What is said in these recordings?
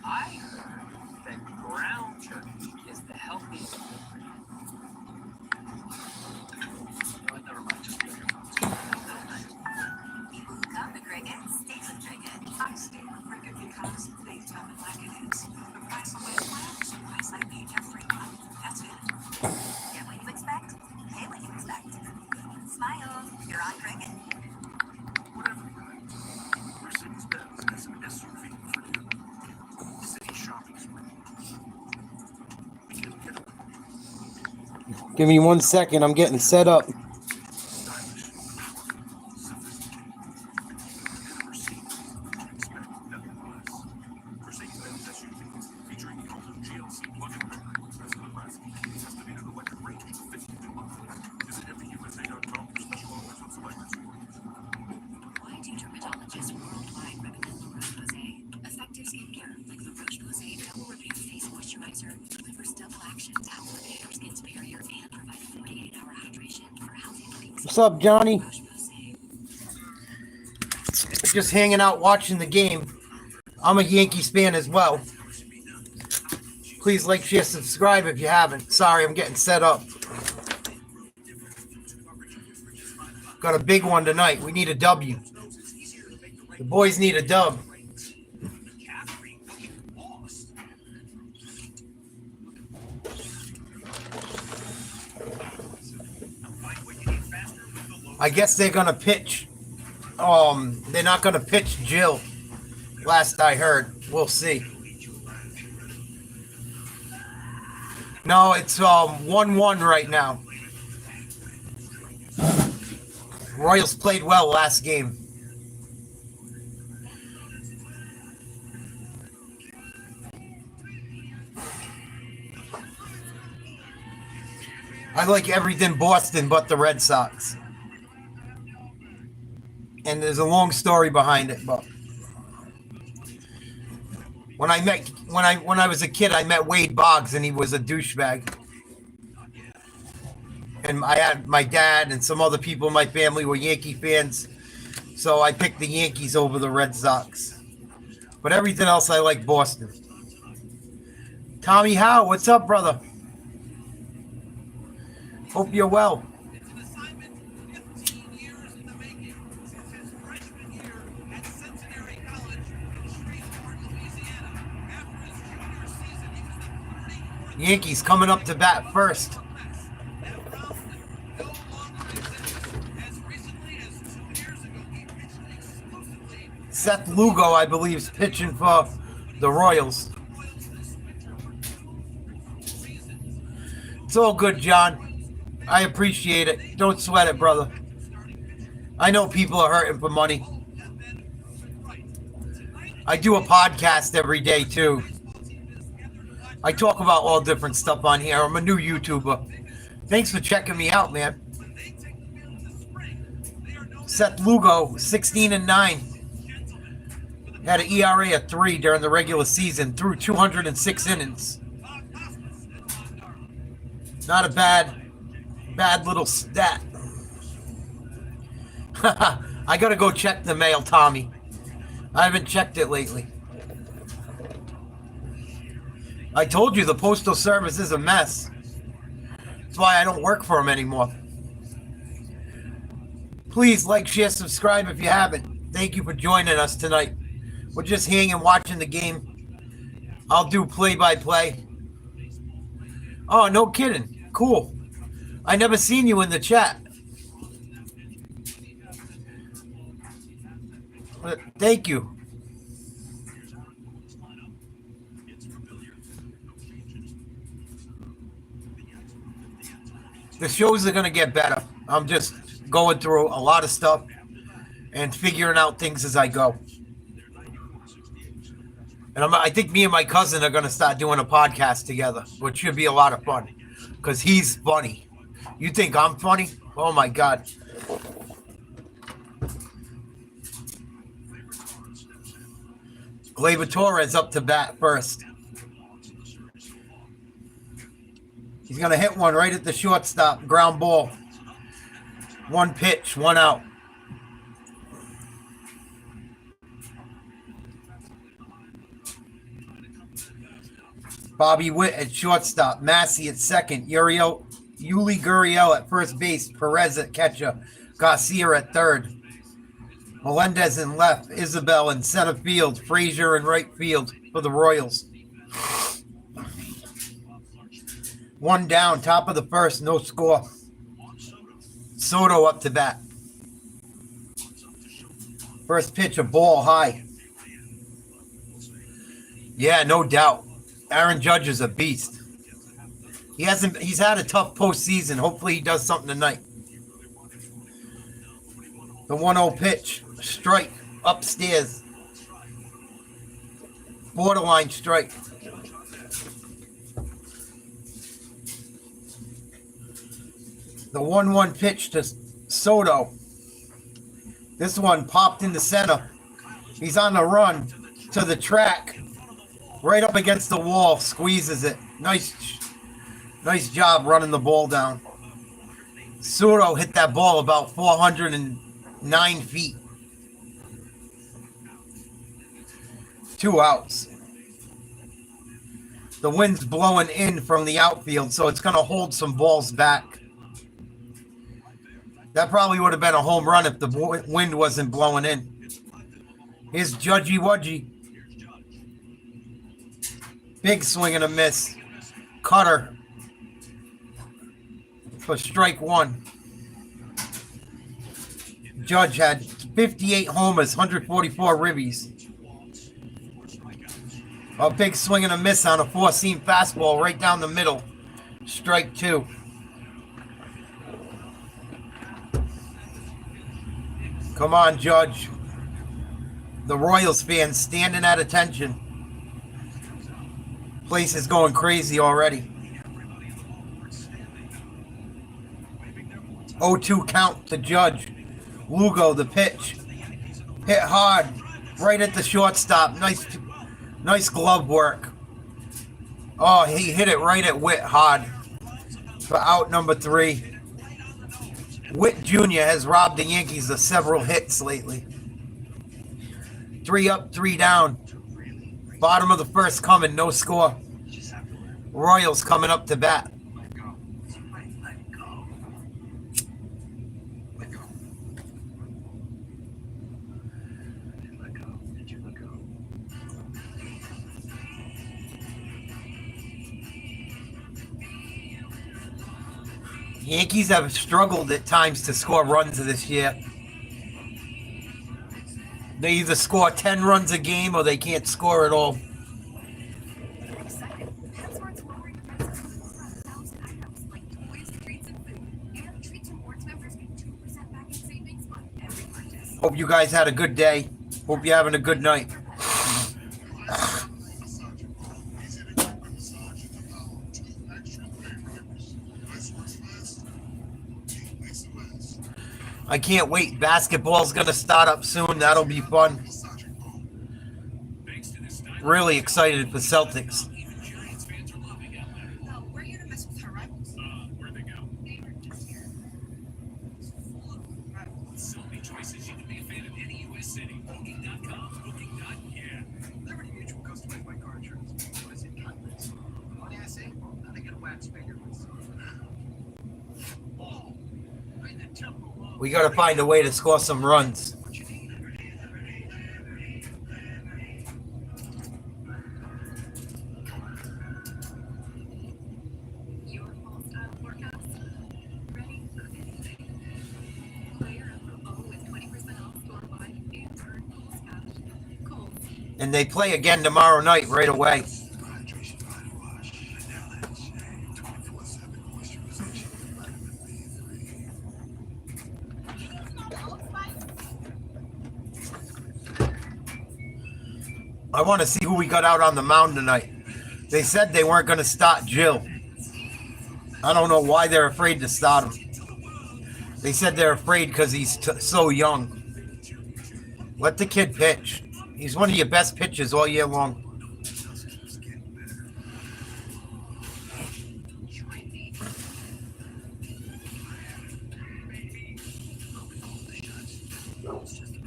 I heard that ground turkey is the healthiest. Never mind. Just leave your thoughts. Got the cricket. Stay with cricket. I stay with cricket because they tell me like it is. The price of my plans, the price I pay every month. That's it. Get what you expect. Pay what you expect. Smile. You're on cricket. Whatever you like. Mercedes-Benz has an SUV for you. City shopping spree. Give me 1 second. I'm getting set up. What's up, Johnny? Just hanging out watching the game. I'm a Yankees fan as well. Please like, share, subscribe if you haven't. Sorry, I'm getting set up. Got a big one tonight. We need a W. The boys need a dub. I guess they're going to pitch. They're not going to pitch Jill. Last I heard. We'll see. No, it's 1-1 right now. Royals played well last game. I like everything Boston but the Red Sox. And there's a long story behind it, but when I was a kid, I met Wade Boggs, and he was a douchebag. And I had my dad and some other people in my family were Yankee fans, so I picked the Yankees over the Red Sox. But everything else, I like Boston. Tommy Howe, what's up, brother? Hope you're well. Yankees coming up to bat first. Seth Lugo, I believe, is pitching for the Royals. It's all good, John. I appreciate it. Don't sweat it, brother. I know people are hurting for money. I do a podcast every day, too. I talk about all different stuff on here. I'm a new YouTuber. Thanks for checking me out, man. Seth Lugo, 16-9. Had an ERA of 3 during the regular season, threw 206 innings. Not a bad little stat. I gotta go check the mail, Tommy. I haven't checked it lately. I told you the Postal Service is a mess. That's why I don't work for them anymore. Please like, share, subscribe if you haven't. Thank you for joining us tonight. We're just hanging, watching the game. I'll do play-by-play. Oh, no kidding. Cool. I never seen you in the chat. Thank you. The shows are going to get better. I'm just going through a lot of stuff and figuring out things as I go. And I think me and my cousin are going to start doing a podcast together, which should be a lot of fun because he's funny. You think I'm funny? Oh, my God. Gleyber Torres up to bat first. He's going to hit one right at the shortstop. Ground ball. 1 pitch, 1 out. Bobby Witt at shortstop. Massey at second. Yuli Gurriel at first base. Perez at catcher. Garcia at third. Melendez in left. Isabel in center field. Frazier in right field for the Royals. One down, top of the first, no score. Soto up to bat. First pitch, a ball high. Yeah, no doubt. Aaron Judge is a beast. He's had a tough postseason. Hopefully he does something tonight. The 1-0 pitch, strike, upstairs. Borderline strike. The 1-1 pitch to Soto. This one popped in the center. He's on the run to the track. Right up against the wall. Squeezes it. Nice job running the ball down. Soto hit that ball about 409 feet. 2 outs. The wind's blowing in from the outfield, so it's going to hold some balls back. That probably would have been a home run if the wind wasn't blowing in. Here's Judgy Wudgy. Big swing and a miss. Cutter for strike one. Judge had 58 homers, 144 ribbies. A big swing and a miss on a four-seam fastball right down the middle. Strike two. Come on, Judge. The Royals fans standing at attention. Place is going crazy already. 0-2 count to Judge. Lugo, the pitch. Hit hard. Right at the shortstop. Nice glove work. Oh, he hit it right at Witt hard. For out number 3. Witt Jr. has robbed the Yankees of several hits lately. 3 up, 3 down. Bottom of the first coming, no score. Royals coming up to bat. Yankees have struggled at times to score runs this year. They either score 10 runs a game or they can't score at all. Hope you guys had a good day. Hope you're having a good night. I can't wait. Basketball's going to start up soon. That'll be fun. Really excited for Celtics. We got to find a way to score some runs. And they play again tomorrow night right away. I want to see who we got out on the mound tonight. They said they weren't going to start Jill. I don't know why they're afraid to start him. They said they're afraid because he's so young. Let the kid pitch. He's one of your best pitchers all year long.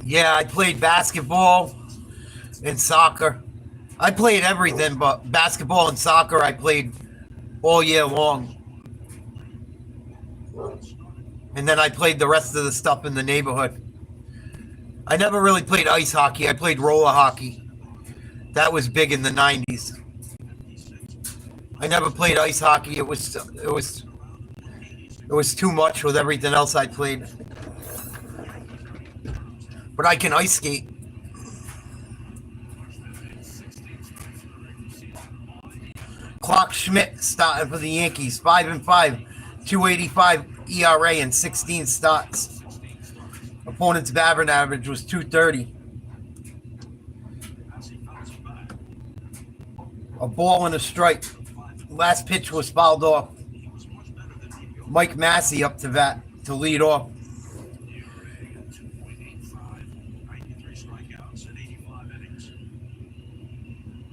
Yeah, I played basketball and soccer. I played everything, but basketball and soccer I played all year long. And then I played the rest of the stuff in the neighborhood. I never really played ice hockey. I played roller hockey. That was big in the 90s. I never played ice hockey. It was too much with everything else I played. But I can ice skate. Clark Schmidt starting for the Yankees, 5-5, 285 ERA and 16 starts. Opponent's batting average was 230. A ball and a strike. Last pitch was fouled off. Mike Massey up to bat to lead off.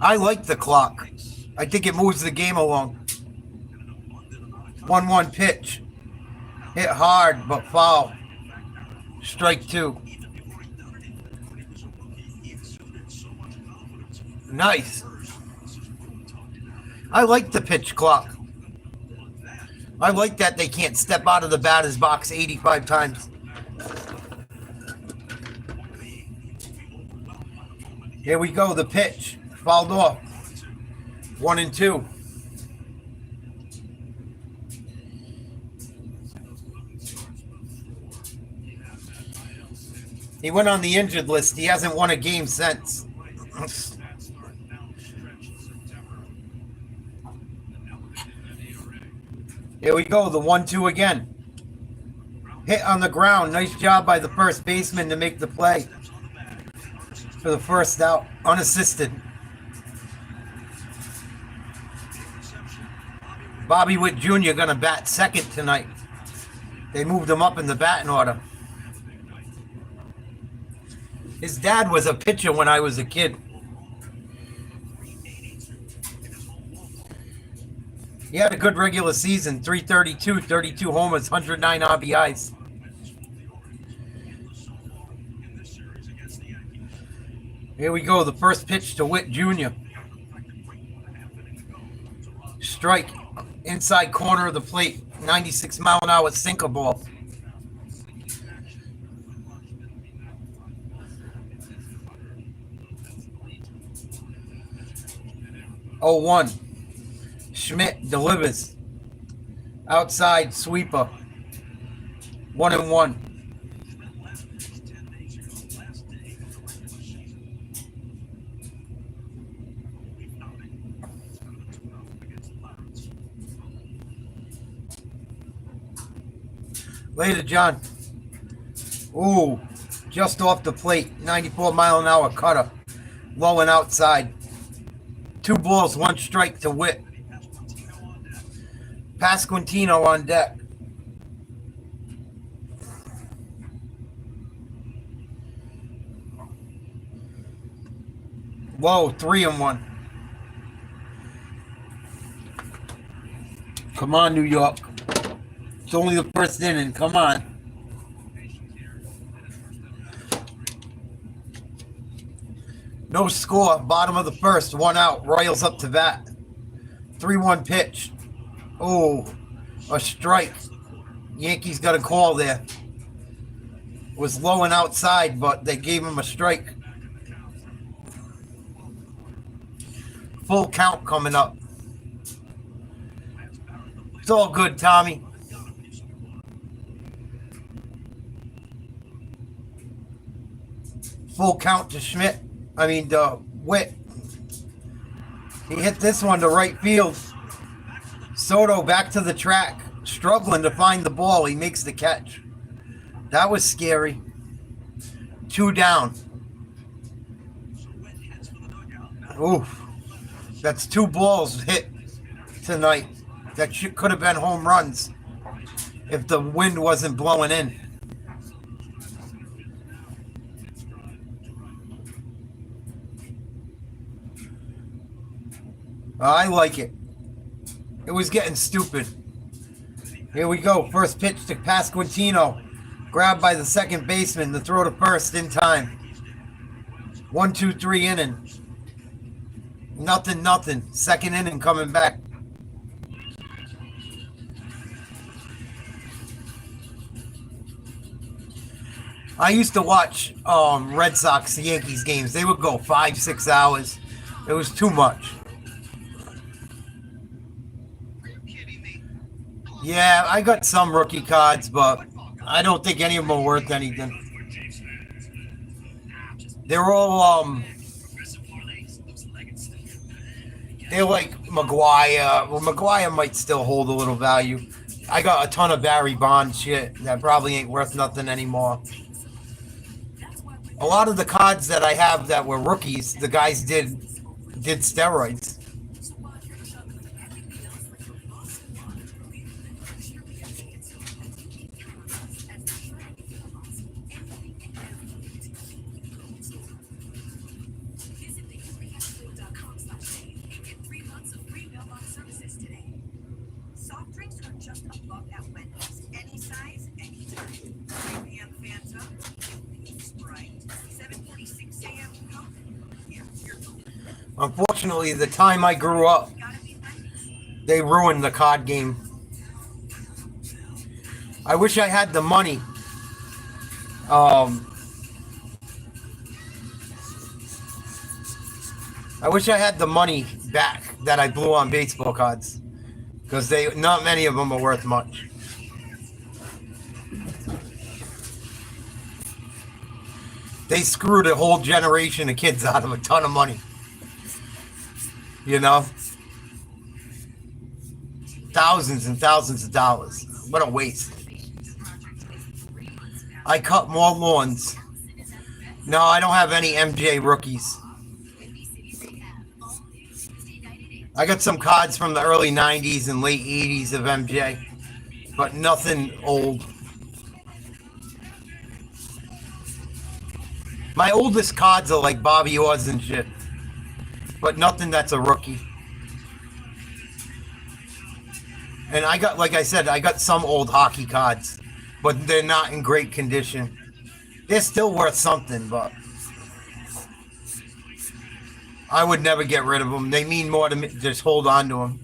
I like the clock. I think it moves the game along. 1-1 pitch. Hit hard, but foul. Strike 2. Nice. I like the pitch clock. I like that they can't step out of the batter's box 85 times. Here we go, the pitch. Fouled off. 1-2. He went on the injured list. He hasn't won a game since. Here we go, the 1-2 again. Hit on the ground. Nice job by the first baseman to make the play for the first out, unassisted. Bobby Witt Jr. going to bat second tonight. They moved him up in the batting order. His dad was a pitcher when I was a kid. He had a good regular season, 332, 32 homers, 109 RBIs. Here we go, the first pitch to Witt Jr. Strike, inside corner of the plate, 96-mile-an-hour sinker ball. Oh, 1. Schmidt delivers. Outside sweeper. 1-1. Later, John. Ooh, just off the plate. 94-mile-an-hour cutter. Low and outside. 2 balls, 1 strike to Witt. Pasquantino on deck. Whoa, 3-1. Come on, New York. It's only the first inning. Come on. No score. Bottom of the first. 1 out. Royals up to bat. 3-1 pitch. Oh, a strike. Yankees got a call there. It was low and outside, but they gave him a strike. Full count coming up. It's all good, Tommy. Full count to Schmidt. Witt. He hit this one to right field. Soto back to the track, struggling to find the ball. He makes the catch. That was scary. 2 down. Oof. That's 2 balls hit tonight. That could have been home runs if the wind wasn't blowing in. I like it. It was getting stupid. Here we go. First pitch to Pasquantino. Grabbed by the second baseman to throw to first in time. 1-2-3 inning. Nothing, nothing. Second inning coming back. I used to watch Red Sox Yankees games. They would go 5, 6 hours. It was too much. Yeah, I got some rookie cards, but I don't think any of them are worth anything. They're all they're like McGuire. Well, McGuire might still hold a little value. I got a ton of Barry Bonds shit that probably ain't worth nothing anymore. A lot of the cards that I have that were rookies, the guys did steroids. Soft drinks are just above at Wendy's. Any size, anytime. 3 p.m. Fanta, Sprite, 7:46 a.m. Coke. Yeah, you're cool. Unfortunately, the time I grew up, they ruined the card game. I wish I had the money. I wish I had the money back that I blew on baseball cards, because not many of them are worth much. They screwed a whole generation of kids out of a ton of money. You know? Thousands and thousands of dollars. What a waste. I cut more lawns. No, I don't have any MJ rookies. I got some cards from the early 90s and late 80s of MJ, but nothing old. My oldest cards are like Bobby Orrs and shit, but nothing that's a rookie. And I got, like I said, I got some old hockey cards, but they're not in great condition. They're still worth something, but I would never get rid of them. They mean more to me. Just hold on to them.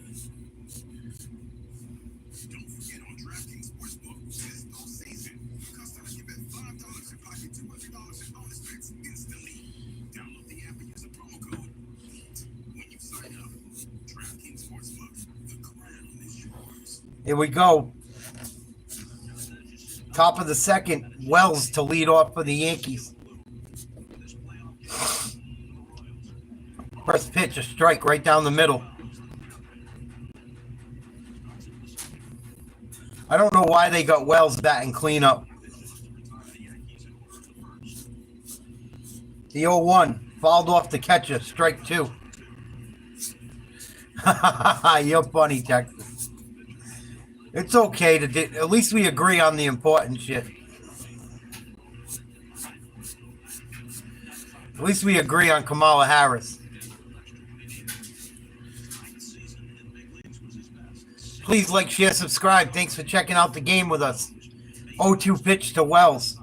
Here we go. Top of the second, Wells to lead off for the Yankees. First pitch, a strike right down the middle. I don't know why they got Wells batting cleanup. The 0-1 fouled off the catcher, strike 2. You're funny, Texas. It's okay to do. At least we agree on the important shit. At least we agree on Kamala Harris. Please like, share, subscribe. Thanks for checking out the game with us. 0-2 pitch to Wells.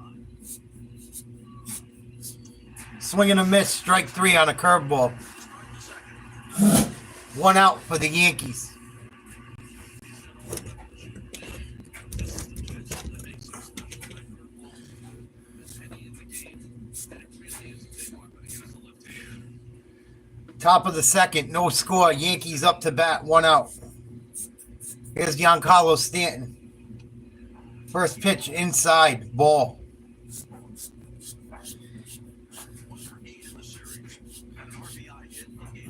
Swing and a miss, strike 3 on a curveball. 1 out for the Yankees. Top of the second, no score. Yankees up to bat, 1 out. Here's Giancarlo Stanton. First pitch inside, ball.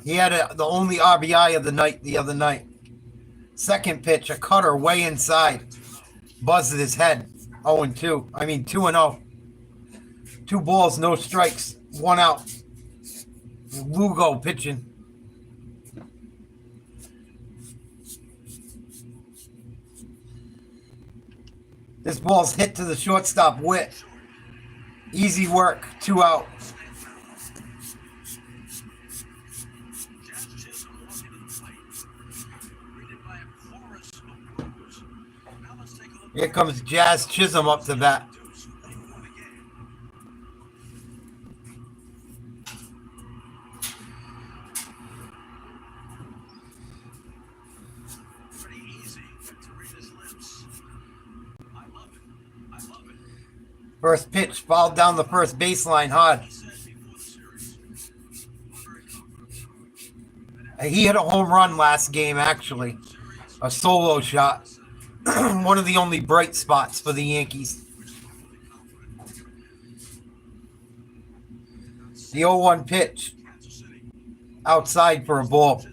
He had the only RBI of the night the other night. Second pitch, a cutter way inside. Buzzed his head. 0-2. I mean 2-0. 2 balls, no strikes, 1 out. Lugo pitching. This ball's hit to the shortstop, Witt. Easy work, 2 out. Here comes Jazz Chisholm up to bat. First pitch fouled down the first baseline hard. He hit a home run last game, actually. A solo shot. One of the only bright spots for the Yankees. The 0-1 pitch. Outside for a ball.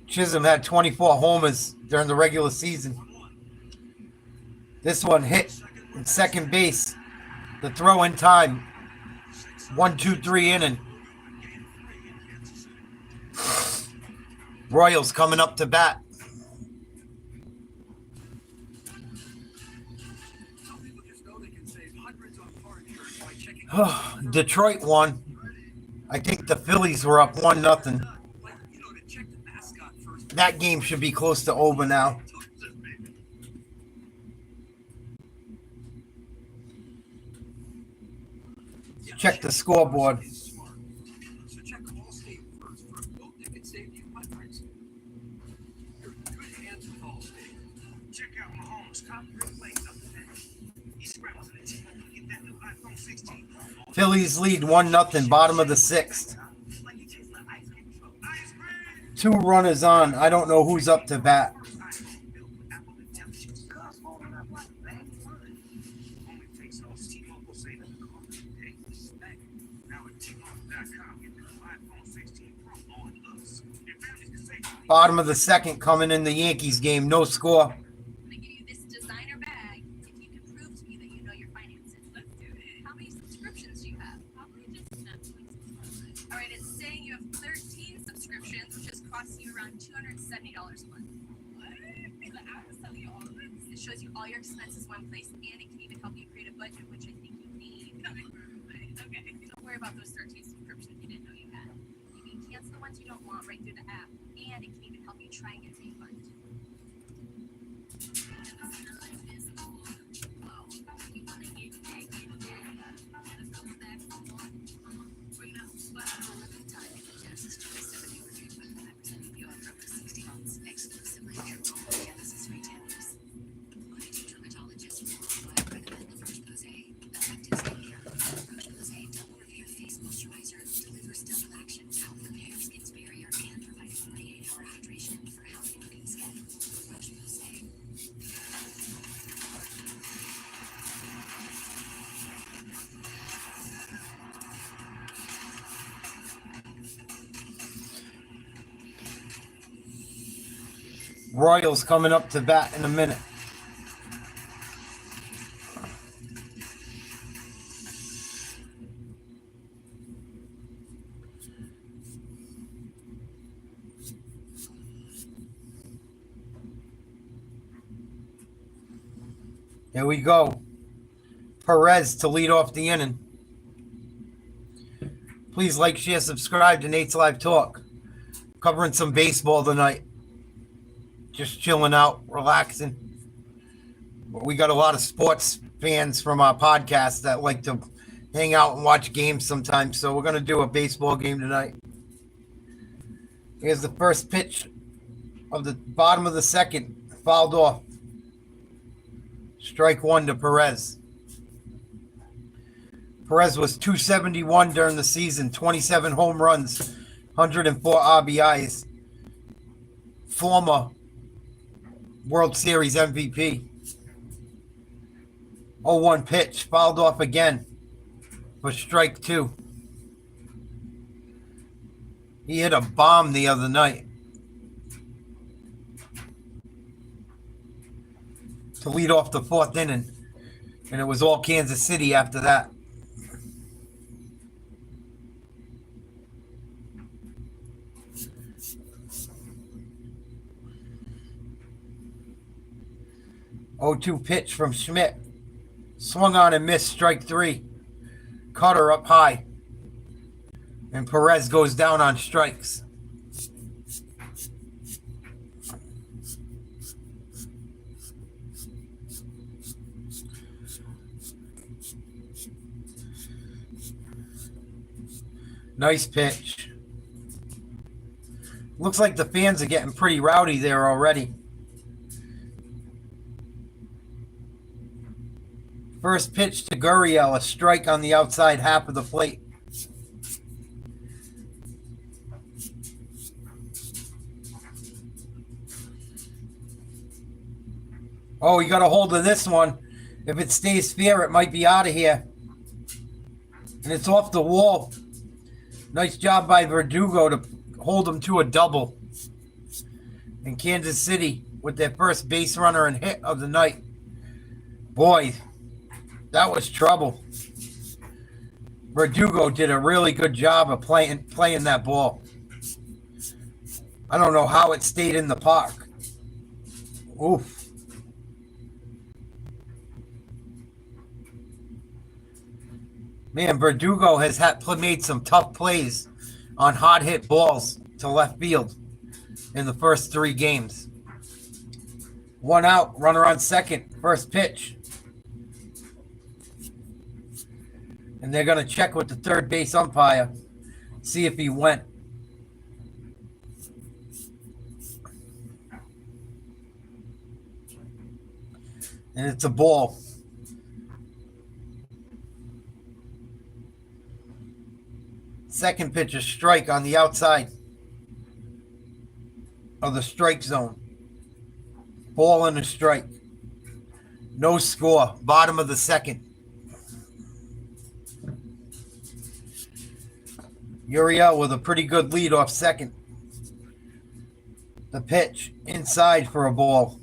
Chisholm had 24 homers during the regular season. This one hit in second base. The throw in time. 1-2-3 inning. Royals coming up to bat. Detroit won. I think the Phillies were up 1-0. That game should be close to over now. Check the scoreboard. Phillies lead 1-0, bottom of the sixth. 2 runners on. I don't know who's up to bat. Bottom of the second coming in the Yankees game. No score. It shows you all your expenses one place, and it can even help you create a budget, which I think you need. Okay, don't worry about those 13 subscriptions you didn't know you had. You can cancel the ones you don't want right through the app, and it can even help you try and get a refund. Royals coming up to bat in a minute. Here we go. Perez to lead off the inning. Please like, share, subscribe to Nate's Live Talk. Covering some baseball tonight. Just chilling out, relaxing. We got a lot of sports fans from our podcast that like to hang out and watch games sometimes. So we're going to do a baseball game tonight. Here's the first pitch of the bottom of the second. Fouled off. Strike 1 to Perez. Perez was .271 during the season. 27 home runs. 104 RBIs. Former World Series MVP. 0-1 pitch. Fouled off again for strike 2. He hit a bomb the other night. To lead off the 4th inning. And it was all Kansas City after that. O2 pitch from Schmidt. Swung on and missed, strike 3. Cutter up high. And Perez goes down on strikes. Nice pitch. Looks like the fans are getting pretty rowdy there already. First pitch to Gurriel, a strike on the outside half of the plate. Oh, you got a hold of this one. If it stays fair, it might be out of here. And it's off the wall. Nice job by Verdugo to hold him to a double. In Kansas City with their first base runner and hit of the night. Boy, that was trouble. Verdugo did a really good job of playing that ball. I don't know how it stayed in the park. Oof. Man, Verdugo has made some tough plays on hot hit balls to left field in the first 3 games. 1 out, runner on second, first pitch. And they're going to check with the third base umpire, see if he went. And it's a ball. Second pitch, a strike on the outside of the strike zone. Ball and a strike. No score. Bottom of the second. Uriel with a pretty good lead off second. The pitch inside for a ball.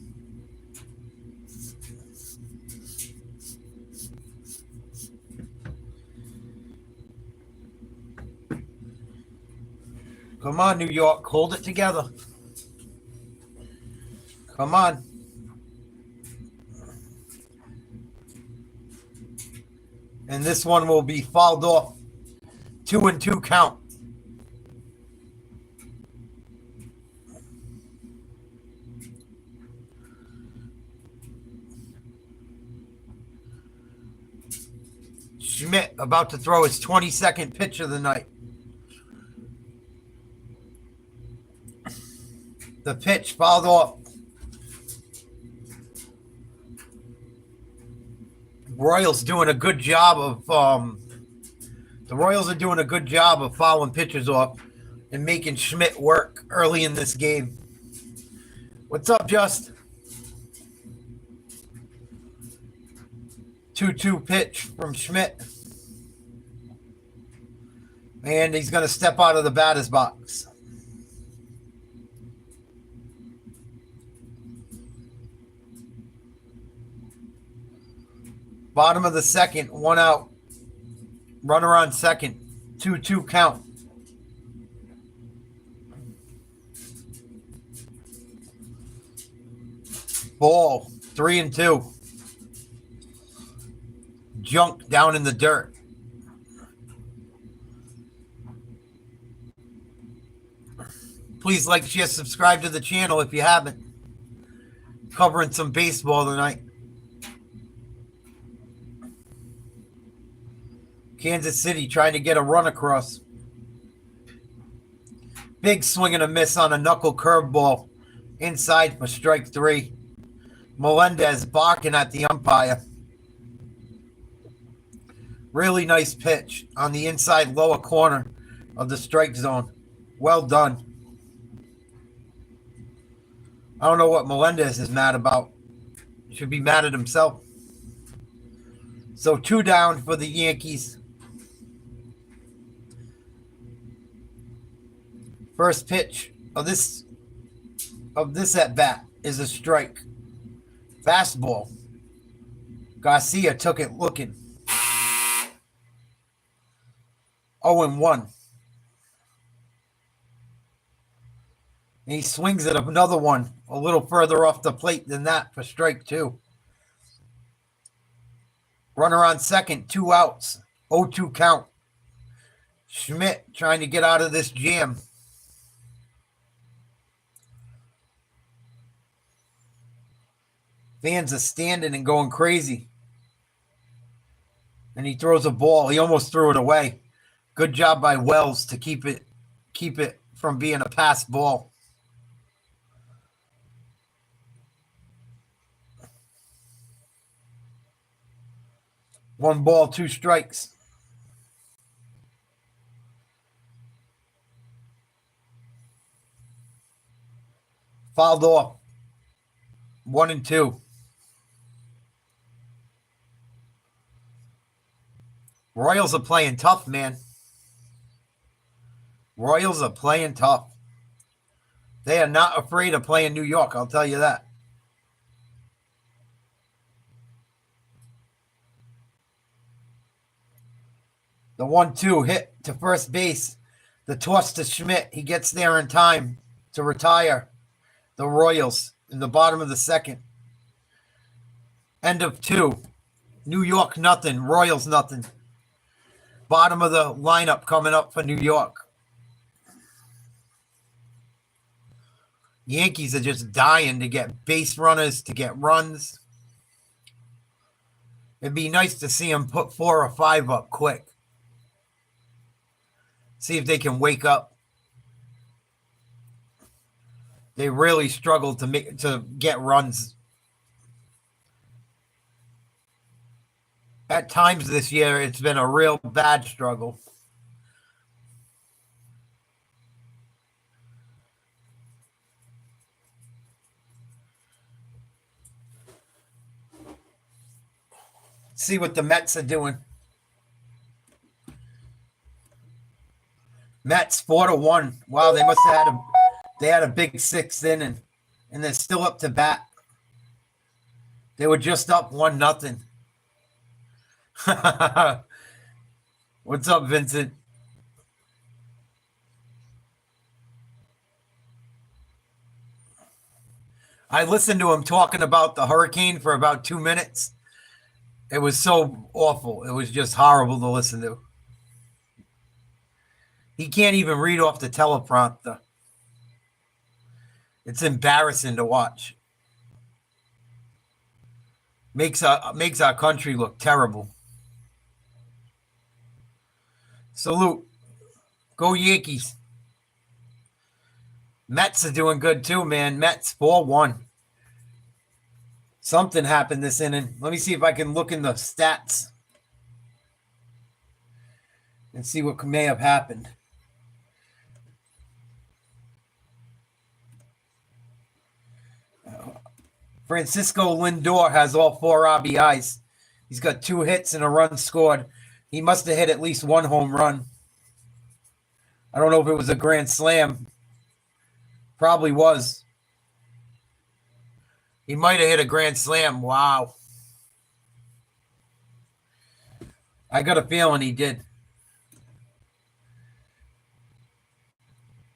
Come on, New York. Hold it together. Come on. And this one will be fouled off. 2-2 count. Schmidt about to throw his 22nd pitch of the night. The pitch fouled off. Royals doing a good job of the Royals are doing a good job of fouling pitchers off and making Schmidt work early in this game. What's up, Just? 2-2 pitch from Schmidt. And he's going to step out of the batter's box. Bottom of the second, 1 out. Runner on second, 2-2 count. Ball, 3-2. Junk down in the dirt. Please like, share, subscribe to the channel if you haven't. Covering some baseball tonight. Kansas City trying to get a run across. Big swing and a miss on a knuckle curveball. Inside for strike 3. Melendez barking at the umpire. Really nice pitch on the inside lower corner of the strike zone. Well done. I don't know what Melendez is mad about. Should be mad at himself. So 2 down for the Yankees. First pitch of this at bat is a strike. Fastball. Garcia took it looking. 0-1. And he swings at another one a little further off the plate than that for strike 2. Runner on second, 2 outs. 0-2 count. Schmidt trying to get out of this jam. Fans are standing and going crazy. And he throws a ball. He almost threw it away. Good job by Wells to keep it from being a pass ball. 1 ball, 2 strikes. Fouled off. 1-2. Royals are playing tough, man. Royals are playing tough. They are not afraid of playing New York, I'll tell you that. The 1-2 hit to first base. The toss to Schmidt. He gets there in time to retire the Royals in the bottom of the second. End of 2. New York nothing. Royals nothing. Bottom of the lineup coming up for New York. Yankees are just dying to get base runners, to get runs. It'd be nice to see them put 4 or 5 up quick. See if they can wake up. They really struggled to get runs. At times this year, it's been a real bad struggle. See what the Mets are doing. Mets 4-1. Wow, they must have had a big 6th inning, and they're still up to bat. They were just up 1-0. What's up, Vincent? I listened to him talking about the hurricane for about 2 minutes. It was so awful. It was just horrible to listen to. He can't even read off the teleprompter. It's embarrassing to watch. Makes our country look terrible. Salute. Go Yankees. Mets are doing good too, man. Mets 4-1. Something happened this inning. Let me see if I can look in the stats and see what may have happened. Francisco Lindor has all 4 RBIs. He's got 2 hits and a run scored. He must have hit at least 1 home run. I don't know if it was a grand slam. Probably was. He might have hit a grand slam. Wow. I got a feeling he did.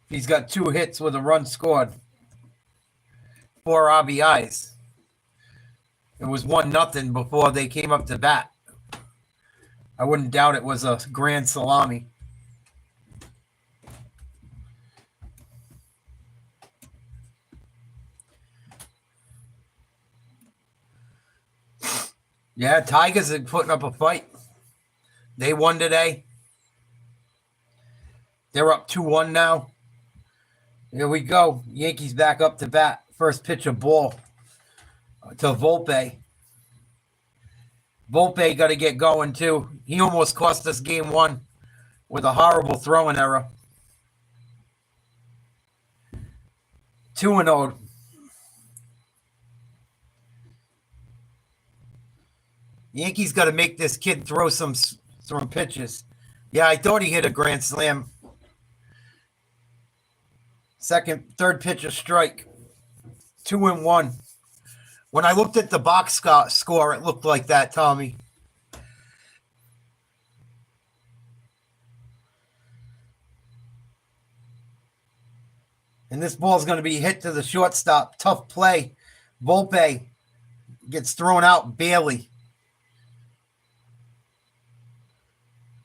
He's got 2 hits with a run scored. 4 RBIs. It was 1-0 before they came up to bat. I wouldn't doubt it was a grand salami. Yeah, Tigers are putting up a fight. They won today. They're up 2-1 now. Here we go. Yankees back up to bat. First pitch of ball to Volpe. Volpe got to get going too. He almost cost us game 1 with a horrible throwing error. 2-0. Yankees got to make this kid throw some pitches. Yeah, I thought he hit a grand slam. Third pitch a strike. 2-1. When I looked at the box score, it looked like that, Tommy. And this ball's going to be hit to the shortstop. Tough play. Volpe gets thrown out barely.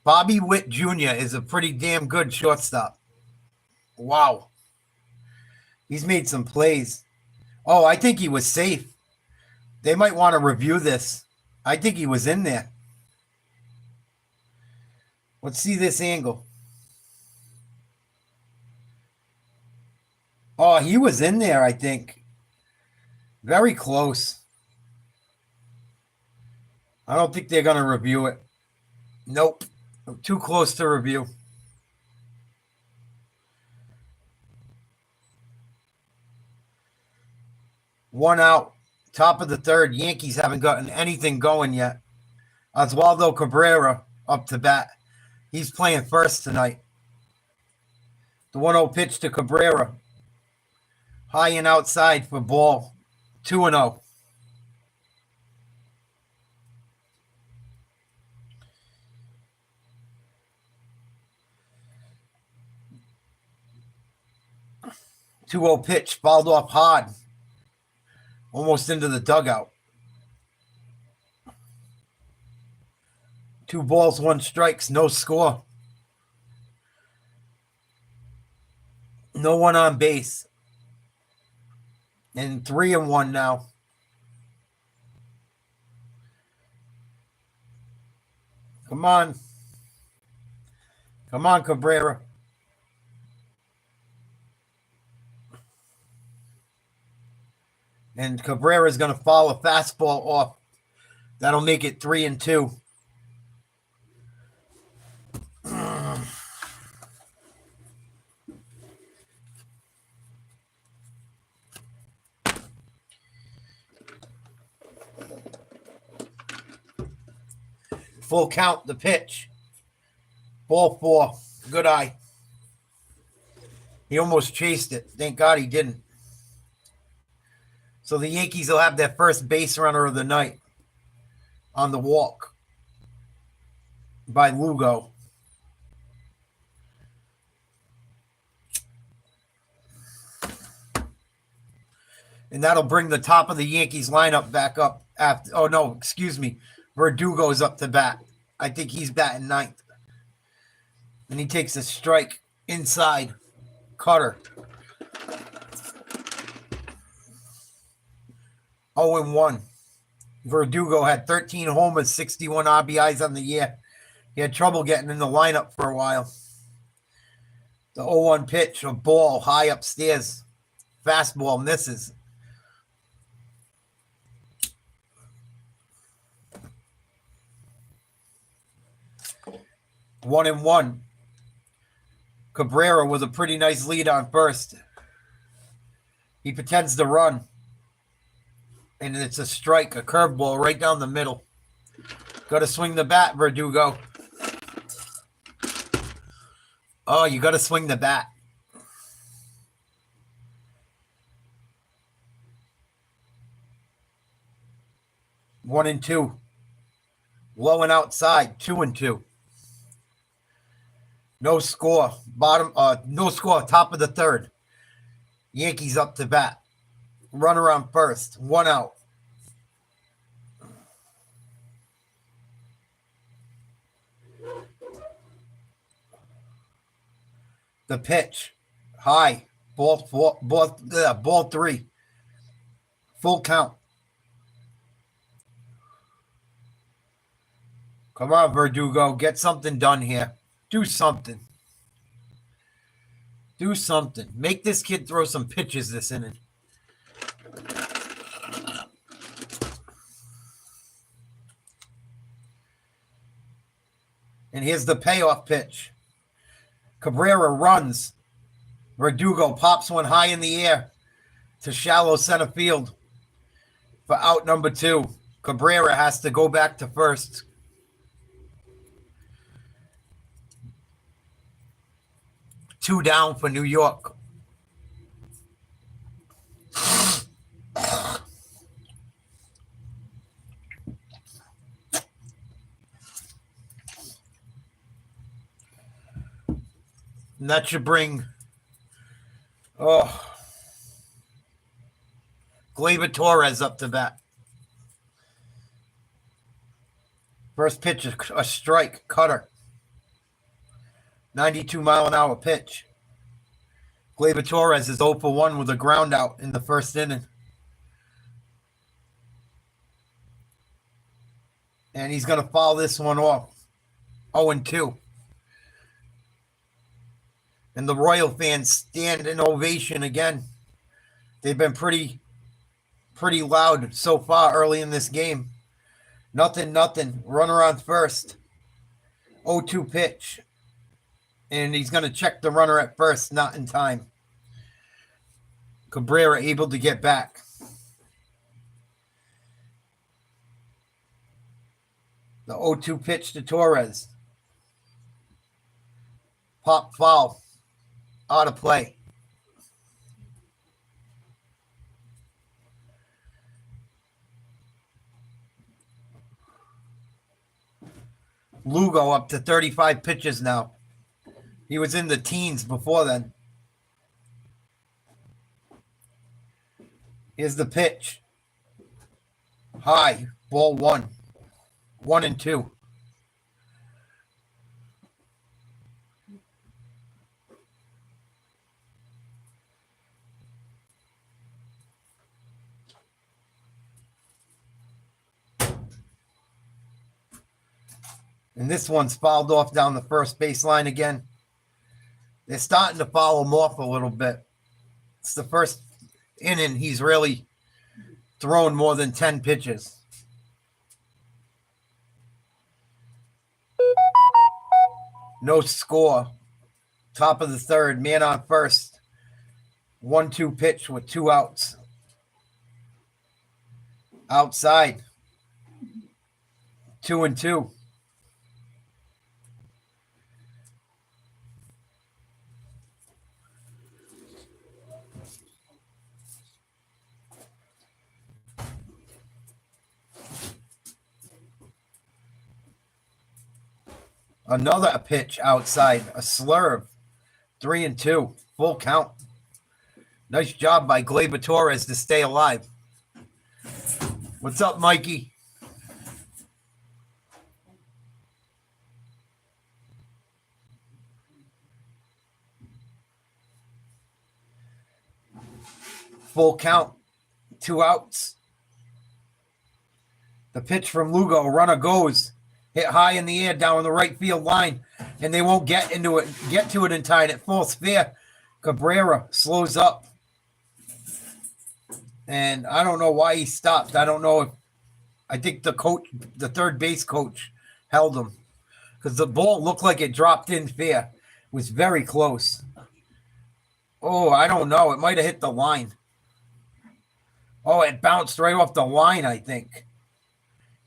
Bobby Witt Jr. is a pretty damn good shortstop. Wow. He's made some plays. Oh, I think he was safe. They might want to review this. I think he was in there. Let's see this angle. Oh, he was in there, I think. Very close. I don't think they're going to review it. Nope. Too close to review. One out. Top of the third. Yankees haven't gotten anything going yet. Oswaldo Cabrera up to bat. He's playing first tonight. The 1-0 pitch to Cabrera. High and outside for ball. 2-0. Two-0 pitch. Fouled off hard. Almost into the dugout. 2 balls, 1 strikes, no score. No one on base. And 3-1 now. Come on. Come on, Cabrera. And Cabrera's going to foul a fastball off. That'll make it 3-2. Full count, the pitch. Ball 4. Good eye. He almost chased it. Thank God he didn't. So the Yankees will have their first base runner of the night on the walk by Lugo. And that'll bring the top of the Yankees lineup back up after. Oh, no, excuse me. Verdugo's up to bat. I think he's batting 9th. And he takes a strike inside. Cutter. 0-1. Verdugo had 13 homers, 61 RBIs on the year. He had trouble getting in the lineup for a while. The 0-1 pitch, a ball high upstairs. Fastball misses. One and one. Cabrera with a pretty nice lead on first. He pretends to run. And it's a strike, a curveball right down the middle. Got to swing the bat, Verdugo. Oh, you got to swing the bat. One and two. Low and outside, 2-2. No score. No score. Top of the third. Yankees up to bat. Runner on first. 1 out. The pitch. High. Ball 3. Full count. Come on, Verdugo. Get something done here. Do something. Do something. Make this kid throw some pitches this inning. And here's the payoff pitch. Cabrera runs. Verdugo pops one high in the air to shallow center field for out number 2. Cabrera has to go back to first. Two down for New York. And that should bring Gleyber Torres up to bat. First pitch, a strike, cutter. 92-mile-an-hour pitch. Gleyber Torres is 0 for 1 with a ground out in the first inning. And he's going to foul this one off. 0-2. And the Royal fans stand in ovation again. They've been pretty loud so far early in this game. Nothing. Runner on first. 0-2 pitch. And he's going to check the runner at first, not in time. Cabrera able to get back. The 0-2 pitch to Torres. Pop foul. Out of play. Lugo up to 35 pitches now. He was in the teens before then. Here's the pitch. High. Ball 1. 1-2. And this one's fouled off down the first baseline again. They're starting to foul him off a little bit. It's the first inning he's really thrown more than 10 pitches. No score. Top of the third, man on first. 1-2 pitch with 2 outs. Outside. 2-2. Another pitch outside, a slurve. 3-2, full count. Nice job by Gleyber Torres to stay alive. What's up, Mikey? Full count, 2 outs. The pitch from Lugo, runner goes. Hit high in the air down the right field line, and they won't get to it in time. At full sphere, Cabrera slows up. And I don't know why he stopped. I don't know if I think the third base coach held him because the ball looked like it dropped in fair. It was very close. Oh, I don't know. It might have hit the line. Oh, it bounced right off the line, I think.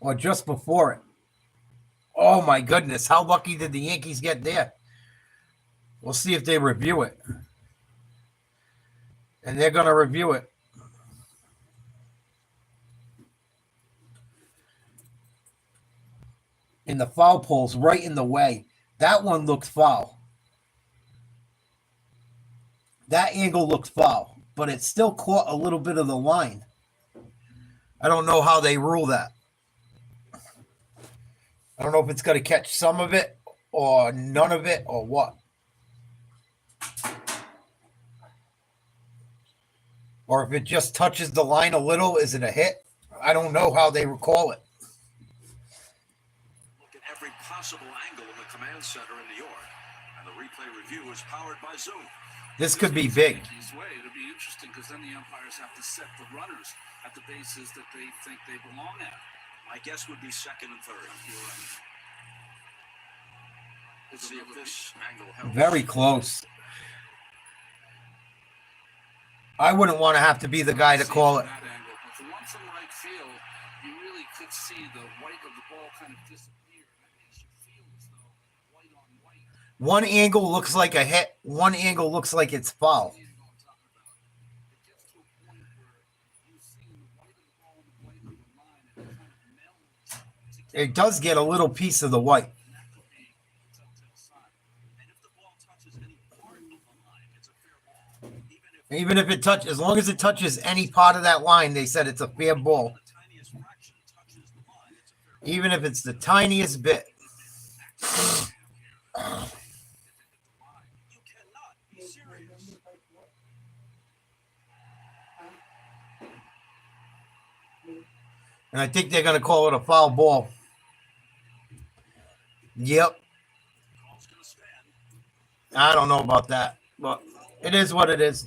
Or just before it. Oh, my goodness. How lucky did the Yankees get there? We'll see if they review it. And they're going to review it. And the foul pole's right in the way. That one looks foul. That angle looks foul. But it still caught a little bit of the line. I don't know how they rule that. I don't know if it's going to catch some of it or none of it or what. Or if it just touches the line a little, is it a hit? I don't know how they call it. Look at every possible angle in the command center in New York. And the replay review is powered by Zoom. This could be big. It'll be interesting because then the umpires have to set the runners at the bases that they think they belong at. My guess would be second and third. Let's see if this angle helps. Very close. I wouldn't want to have to be the guy to call it. That angle, but the one from right field, you really could see the white of the ball kind of disappear. That makes you feel as though white on white. One angle looks like a hit. One angle looks like it's foul. It does get a little piece of the white. Even if it touches, as long as it touches any part of that line, they said it's a fair ball. Even if it's the tiniest bit. And I think they're going to call it a foul ball. Yep. I don't know about that, but it is what it is.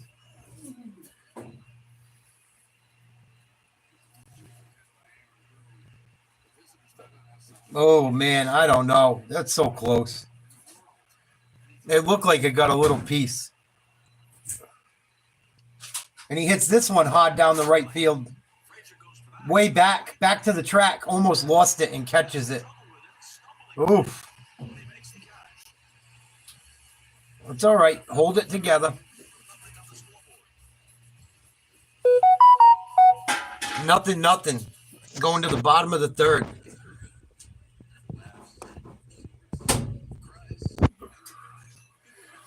Oh man, I don't know. That's so close. It looked like it got a little piece. And he hits this one hard down the right field. Way back to the track. Almost lost it and catches it. Oof. It's all right. Hold it together. Nothing. Going to the bottom of the third.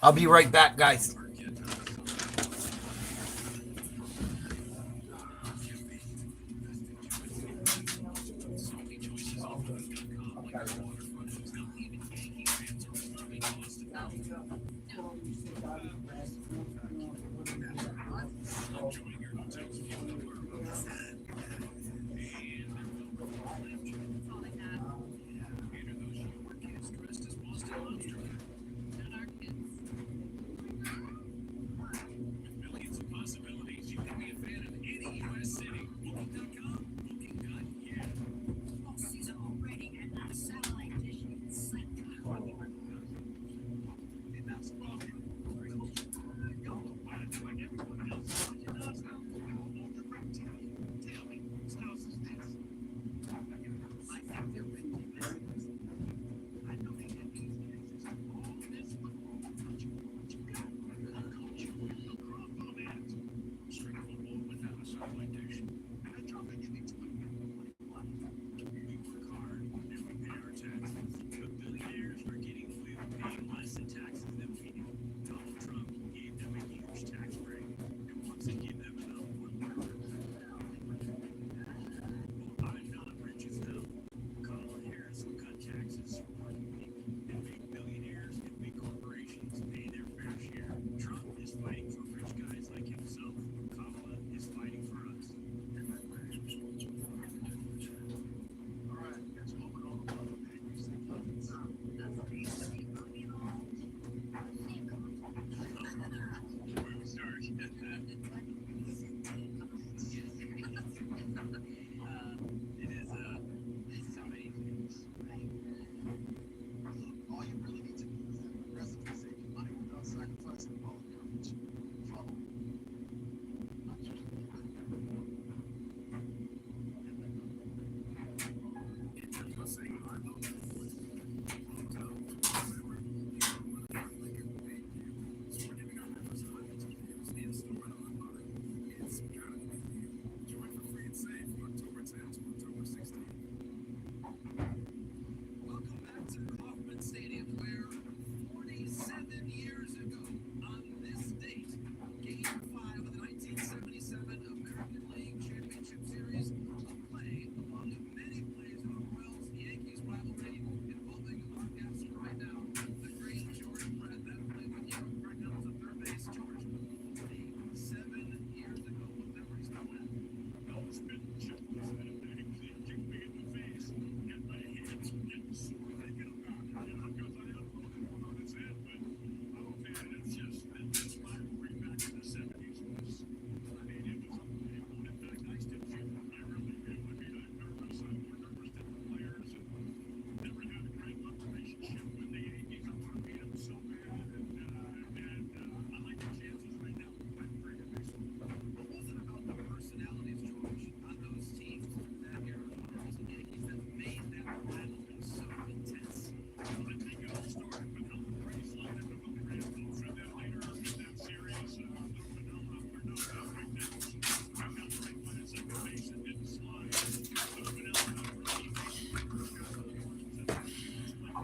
I'll be right back, guys.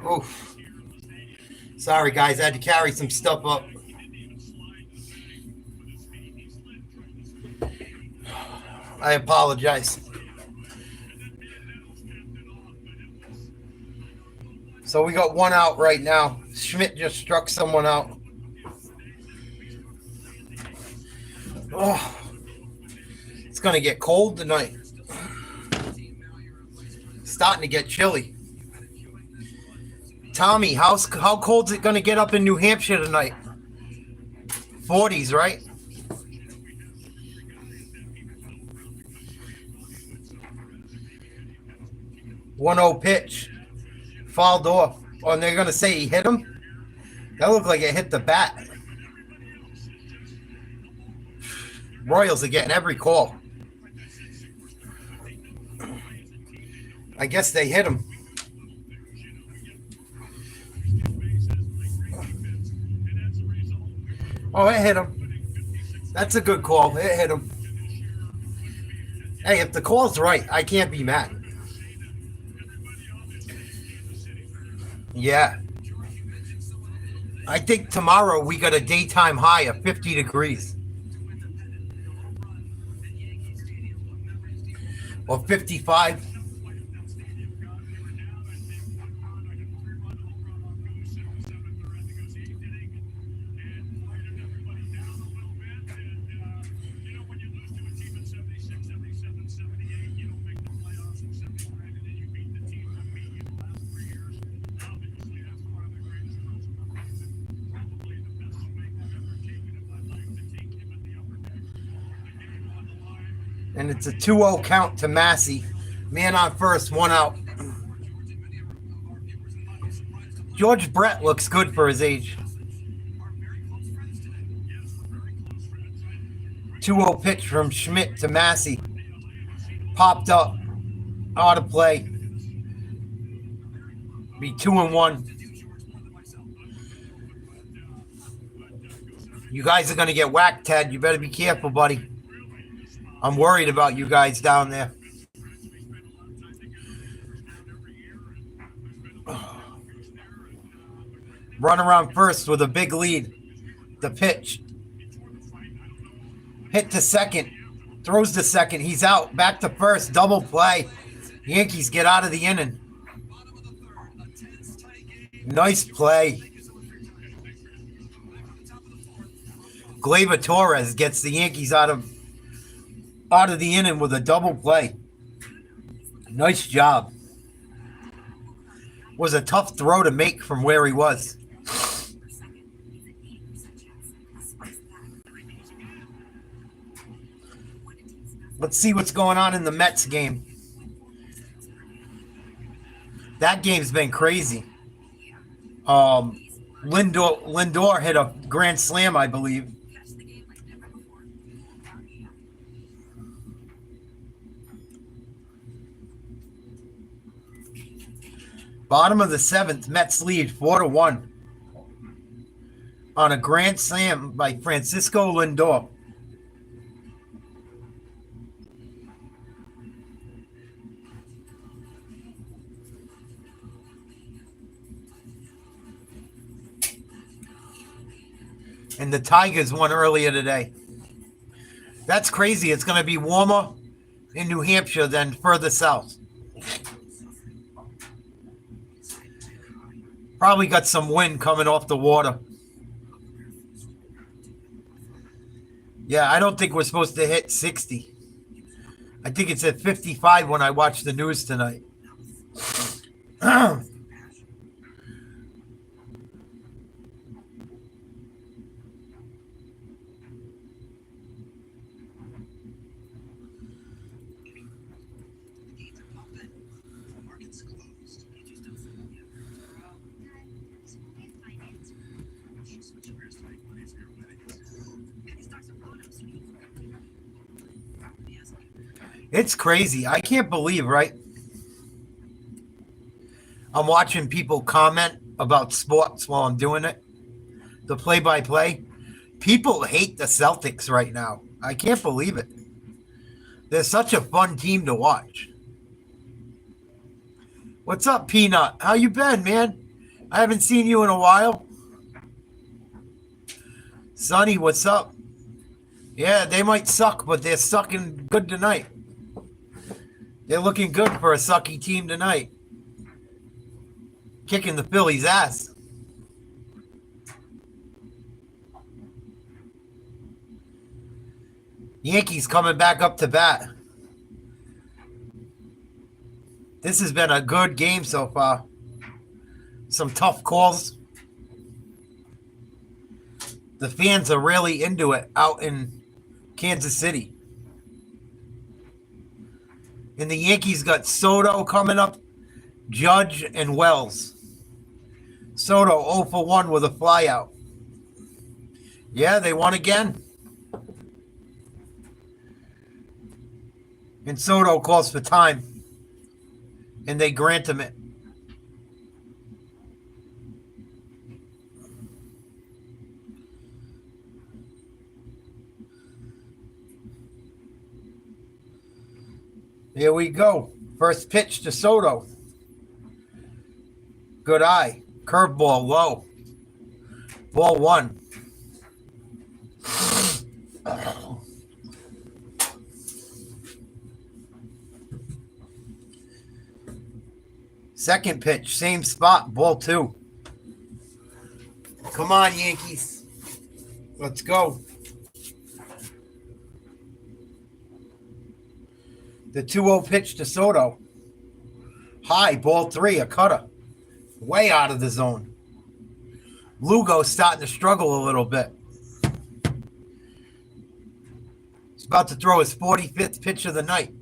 Oof. Sorry, guys. I had to carry some stuff up. I apologize. So we got one out right now. Schmidt just struck someone out. Oh, it's going to get cold tonight. Starting to get chilly. Tommy, how cold is it going to get up in New Hampshire tonight? 40s, right? 1-0 pitch. fouled off. Oh, and they're going to say he hit him? That looked like it hit the bat. Royals are getting every call. I guess they hit him. Oh, it hit him. That's a good call. It hit him. Hey, if the call's right, I can't be mad. Yeah. I think tomorrow we got a daytime high of 50 degrees. Or 55. And it's a 2-0 count to Massey. Man on first, one out. George Brett looks good for his age. 2-0 pitch from Schmidt to Massey. Popped up. Out of play. Be 2-1. You guys are going to get whacked, Ted. You better be careful, buddy. I'm worried about you guys down there. Run around first with a big lead. The pitch. Hit to second. Throws to second. He's out. Back to first. Double play. Yankees get out of the inning. Nice play. Gleyber Torres gets the Yankees out of the inning with a double play. Nice job. Was a tough throw to make from where he was. Let's see what's going on in the Mets game. That game's been crazy. Lindor hit a grand slam, I believe. Bottom of the seventh, Mets lead 4-1 on a grand slam by Francisco Lindor. And the Tigers won earlier today. That's crazy. It's going to be warmer in New Hampshire than further south. Probably got some wind coming off the water. Yeah, I don't think we're supposed to hit 60. I think it's at 55 when I watch the news tonight. It's crazy. I can't believe, right? I'm watching people comment about sports while I'm doing it. The play-by-play. People hate the Celtics right now. I can't believe it. They're such a fun team to watch. What's up, Peanut? How you been, man? I haven't seen you in a while. Sonny, what's up? Yeah, they might suck, but they're sucking good tonight. They're looking good for a sucky team tonight. Kicking the Phillies' ass. Yankees coming back up to bat. This has been a good game so far. Some tough calls. The fans are really into it out in Kansas City. And the Yankees got Soto coming up Judge and Wells. Soto 0 for 1 with a flyout. Yeah, they won again. And Soto calls for time. And they grant him it. Here we go. First pitch to Soto. Good eye. Curveball low. Ball 1. Second pitch, same spot, ball 2. Come on, Yankees. Let's go. The 2-0 pitch to Soto. High, ball 3, a cutter. Way out of the zone. Lugo's starting to struggle a little bit. He's about to throw his 45th pitch of the night.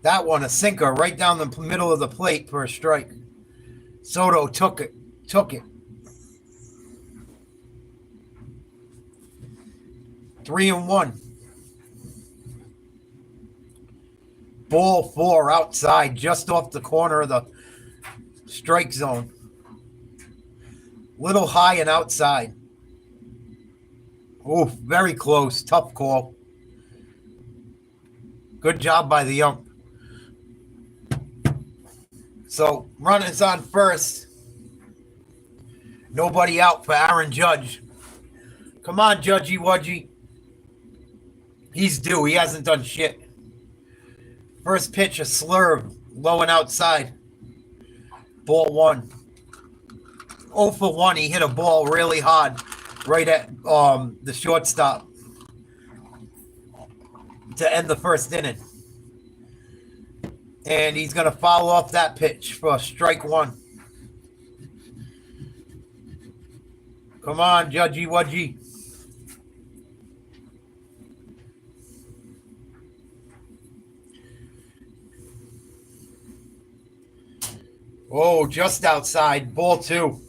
That one, a sinker right down the middle of the plate for a strike. Soto took it. 3-1. Ball 4 outside, just off the corner of the strike zone. Little high and outside. Oof, very close. Tough call. Good job by the ump. So, runners on first. Nobody out for Aaron Judge. Come on, Judgy Wudgy. He's due. He hasn't done shit. First pitch, a slurve. Low and outside. Ball 1. 0 for 1. He hit a ball really hard right at the shortstop to end the first inning. And he's going to foul off that pitch for strike 1. Come on, Judgy Wudgy. Oh, just outside. Ball 2.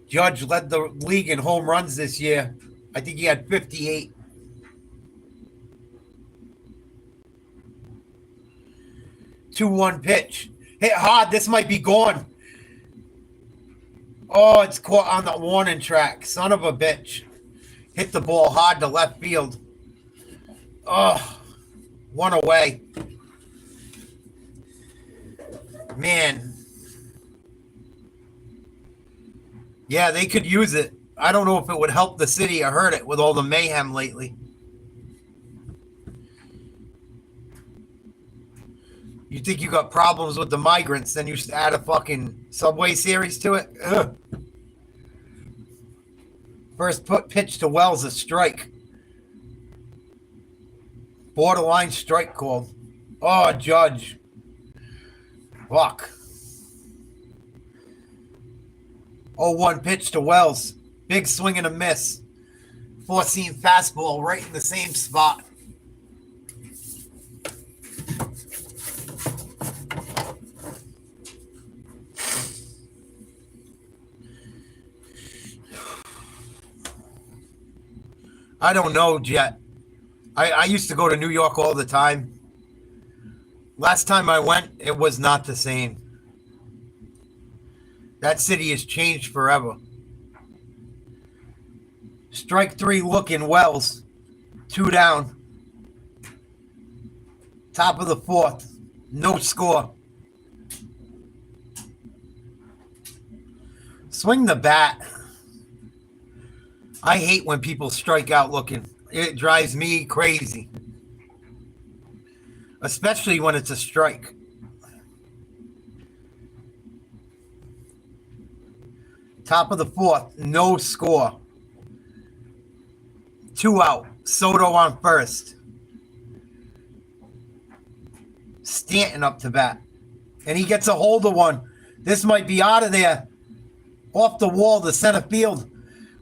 Judge led the league in home runs this year. I think he had 58. Two-one pitch. Hit hard. This might be gone. Oh, it's caught on the warning track. Son of a bitch. Hit the ball hard to left field. Oh, one away. Man. Yeah, they could use it. I don't know if it would help the city or hurt it with all the mayhem lately. You think you got problems with the migrants, then you should add a fucking Subway series to it? Ugh. First pitch to Wells, a strike. Borderline strike called. Oh, Judge. Fuck. 0-1 pitch to Wells. Big swing and a miss. Four-seam fastball right in the same spot. I don't know, Jet. I used to go to New York all the time. Last time I went, it was not the same. That city has changed forever. Strike 3 looking Wells. 2 down. Top of the 4th. No score. Swing the bat. I hate when people strike out looking. It drives me crazy. Especially when it's a strike. Top of the 4th, no score. 2 out. Soto on first. Stanton up to bat. And he gets a hold of one. This might be out of there. Off the wall to center field.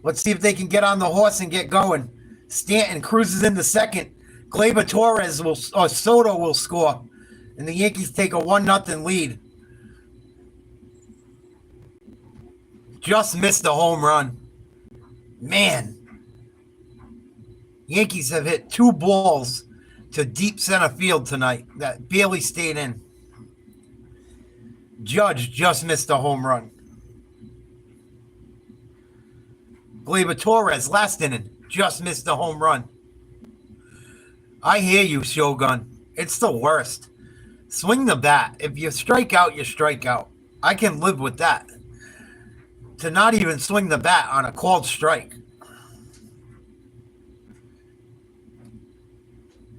Let's see if they can get on the horse and get going. Stanton cruises into second. Gleyber Torres or Soto will score, and the Yankees take a 1-0 lead. Just missed a home run. Man. Yankees have hit 2 balls to deep center field tonight that barely stayed in. Judge just missed a home run. Gleyber Torres, last inning, just missed a home run. I hear you, Shogun. It's the worst. Swing the bat. If you strike out, you strike out. I can live with that. To not even swing the bat on a called strike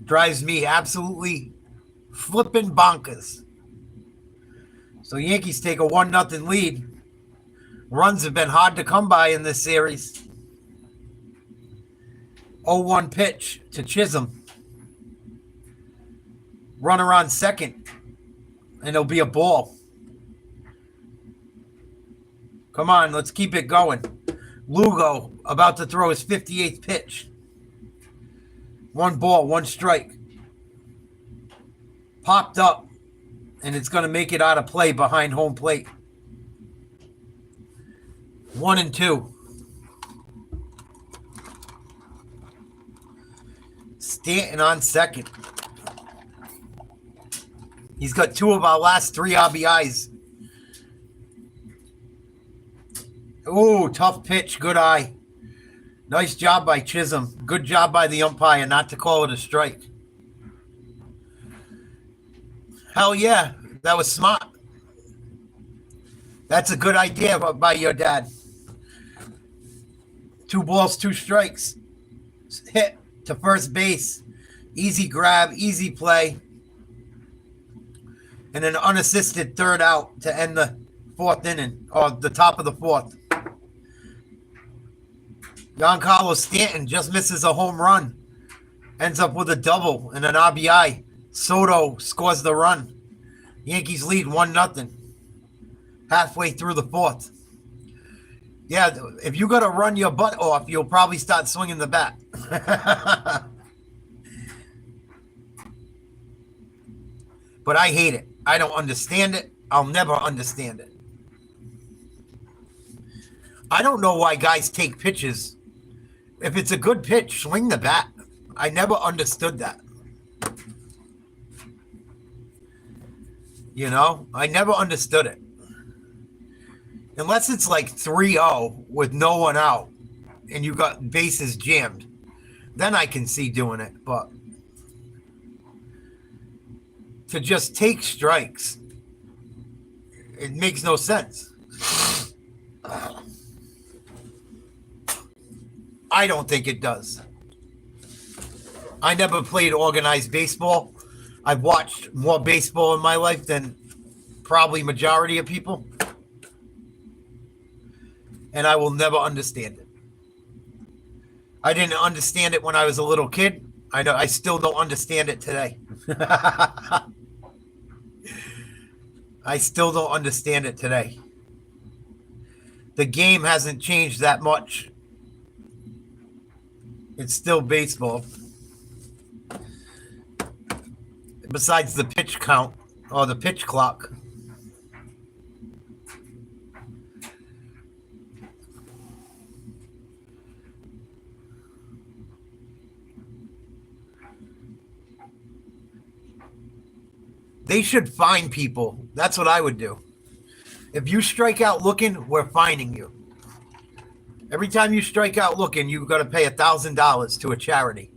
drives me absolutely flipping bonkers. So Yankees take a 1-0 lead. Runs have been hard to come by in this series. 0-1 pitch to Chisholm. Runner on second. And it'll be a ball. Come on, let's keep it going. Lugo about to throw his 58th pitch. 1 ball, 1 strike. Popped up. And it's going to make it out of play behind home plate. 1-2. Stanton on second. He's got 2 of our last 3 RBIs. Ooh, tough pitch. Good eye. Nice job by Chisholm. Good job by the umpire not to call it a strike. Hell yeah. That was smart. That's a good idea by your dad. 2 balls, 2 strikes. Hit to first base. Easy grab, easy play. And an unassisted third out to end the 4th inning, or the top of the 4th. Giancarlo Stanton just misses a home run. Ends up with a double and an RBI. Soto scores the run. Yankees lead 1-0. Halfway through the 4th. Yeah, if you got to run your butt off, you'll probably start swinging the bat. But I hate it. I don't understand it. I'll never understand it. I don't know why guys take pitches. If it's a good pitch, swing the bat. I never understood that. You know, I never understood it. Unless it's like 3-0 with no one out and you got bases jammed, then I can see doing it. But to just take strikes, it makes no sense. I don't think it does. I never played organized baseball. I've watched more baseball in my life than probably majority of people. And I will never understand it. I didn't understand it when I was a little kid. I still don't understand it today. I still don't understand it today. The game hasn't changed that much. It's still baseball. Besides the pitch count or the pitch clock. They should fine people. That's what I would do. If you strike out looking, we're fining you. Every time you strike out looking, you've got to pay $1,000 to a charity.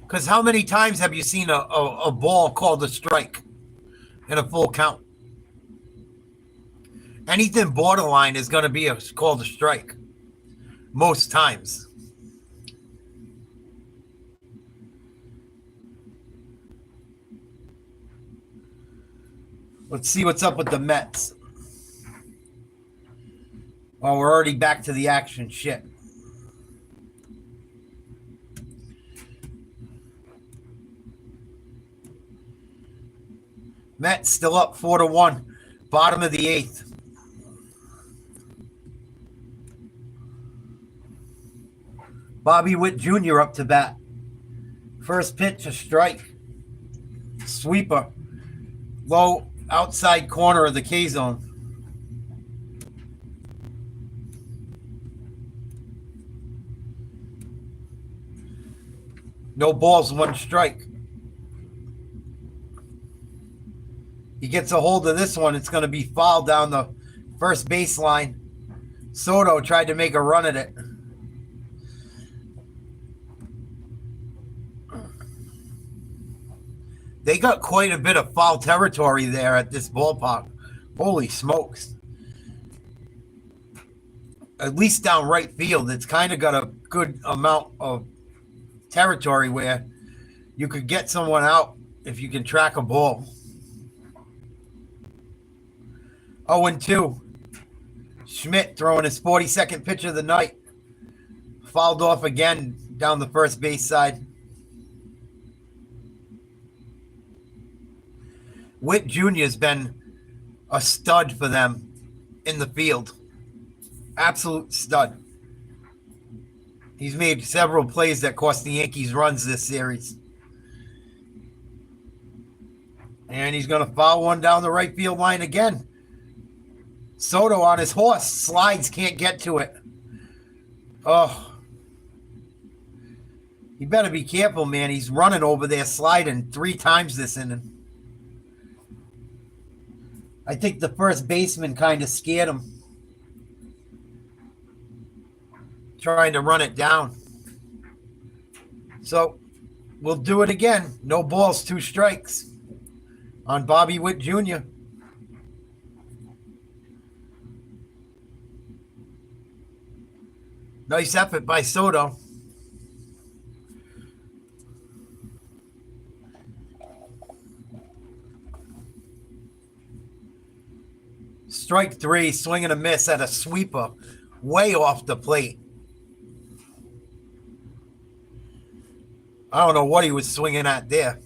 Because how many times have you seen a ball called a strike in a full count? Anything borderline is going to be called a strike. Most times. Let's see what's up with the Mets. Oh, we're already back to the action. Shit. Mets still up 4-1. Bottom of the 8th. Bobby Witt Jr. up to bat. First pitch, a strike. Sweeper. Low outside corner of the K zone. No balls, 1 strike. He gets a hold of this one. It's going to be fouled down the first baseline. Soto tried to make a run at it. They got quite a bit of foul territory there at this ballpark. Holy smokes. At least down right field, it's kind of got a good amount of territory where you could get someone out if you can track a ball. 0-2. Schmidt throwing his 42nd pitch of the night. Fouled off again down the first base side. Witt Jr. has been a stud for them in the field. Absolute stud. He's made several plays that cost the Yankees runs this series. And he's going to foul one down the right field line again. Soto on his horse. Slides, can't get to it. Oh. You better be careful, man. He's running over there, sliding 3 times this inning. I think the first baseman kind of scared him. Trying to run it down. So, we'll do it again. No balls, 2 strikes on Bobby Witt Jr. Nice effort by Soto. Strike 3, swing and a miss at a sweeper way off the plate. I don't know what he was swinging at there.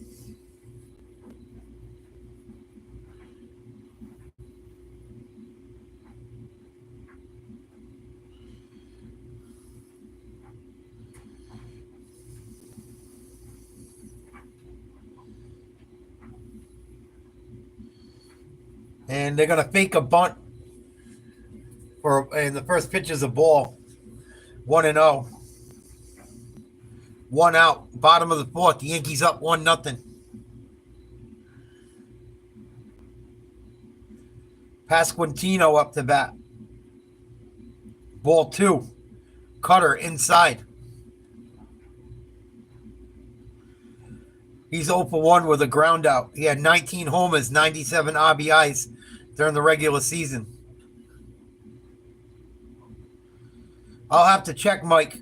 And they're going to fake a bunt and the first pitch is a ball. 1-0. 1 out. Bottom of the 4th. The Yankees up 1-0. Pasquantino up to bat. Ball 2. Cutter inside. He's 0 for 1 with a ground out. He had 19 homers, 97 RBIs during the regular season. I'll have to check, Mike.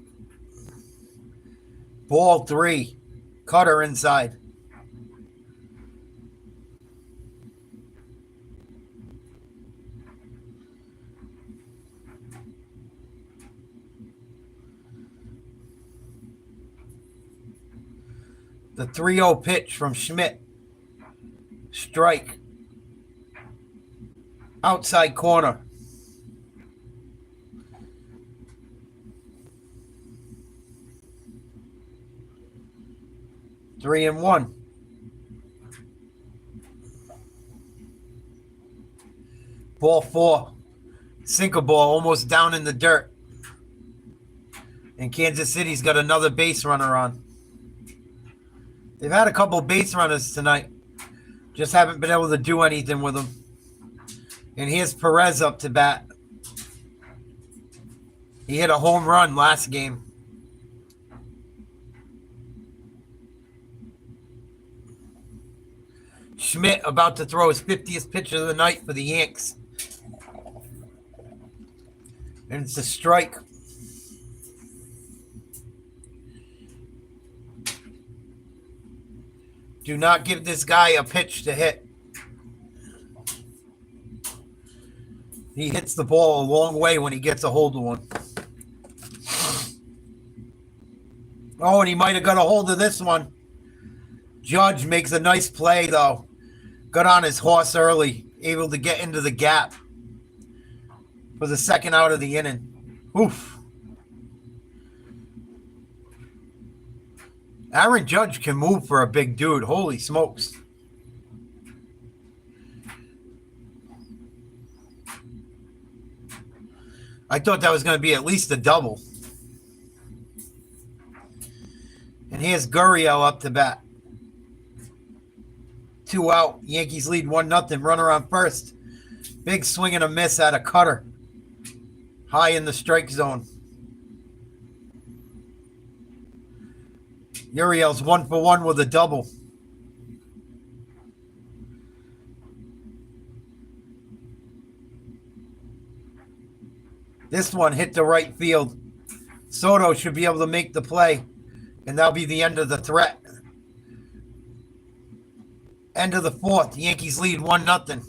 Ball 3. Cutter inside. The 3-0 pitch from Schmidt. Strike. Outside corner. Three and 1. Ball 4. Sinker ball almost down in the dirt. And Kansas City's got another base runner on. They've had a couple base runners tonight. Just haven't been able to do anything with them. And here's Perez up to bat. He hit a home run last game. Schmidt about to throw his 50th pitch of the night for the Yanks. And it's a strike. Do not give this guy a pitch to hit. He hits the ball a long way when he gets a hold of one. Oh, and he might have got a hold of this one. Judge makes a nice play, though. Got on his horse early. able to get into the gap for the second out of the inning. Oof. Aaron Judge can move for a big dude. Holy smokes. I thought that was going to be at least a double. And here's Gurriel up to bat. 2 out. Yankees lead 1-0. Runner on first. Big swing and a miss at a cutter. High in the strike zone. Uriel's 1 for 1 with a double. This one hit the right field. Soto should be able to make the play, and that'll be the end of the threat. End of the fourth. The Yankees lead 1-0.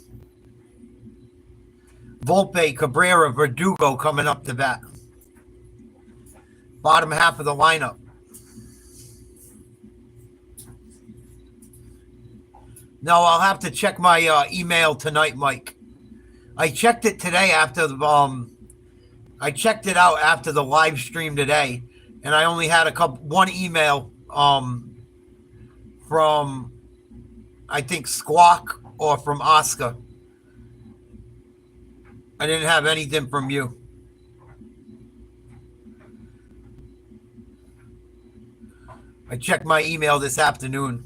Volpe, Cabrera, Verdugo coming up to bat. Bottom half of the lineup. No, I'll have to check my email tonight, Mike. I checked it today after the I checked it out after the live stream today, and I only had one email from I think Squawk or from Oscar. I didn't have anything from you. I checked my email this afternoon.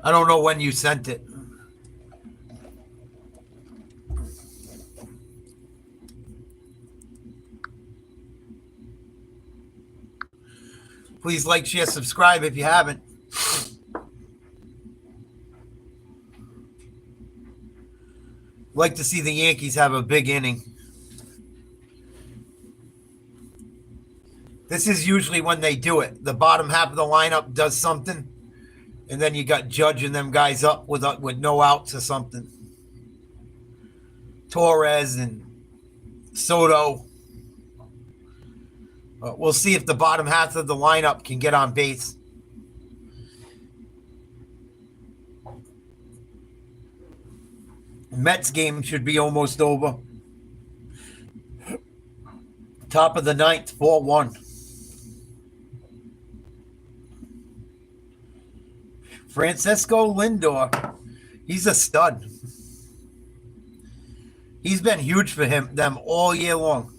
I don't know when you sent it. Please like, share, subscribe if you haven't. Like to see the Yankees have a big inning. This is usually when they do it. The bottom half of the lineup does something, and then you got Judge and them guys up with no outs or something. Torres and Soto. We'll see if the bottom half of the lineup can get on base. Mets game should be almost over. Top of the ninth, 4-1. Francisco Lindor, he's a stud. He's been huge for them all year long.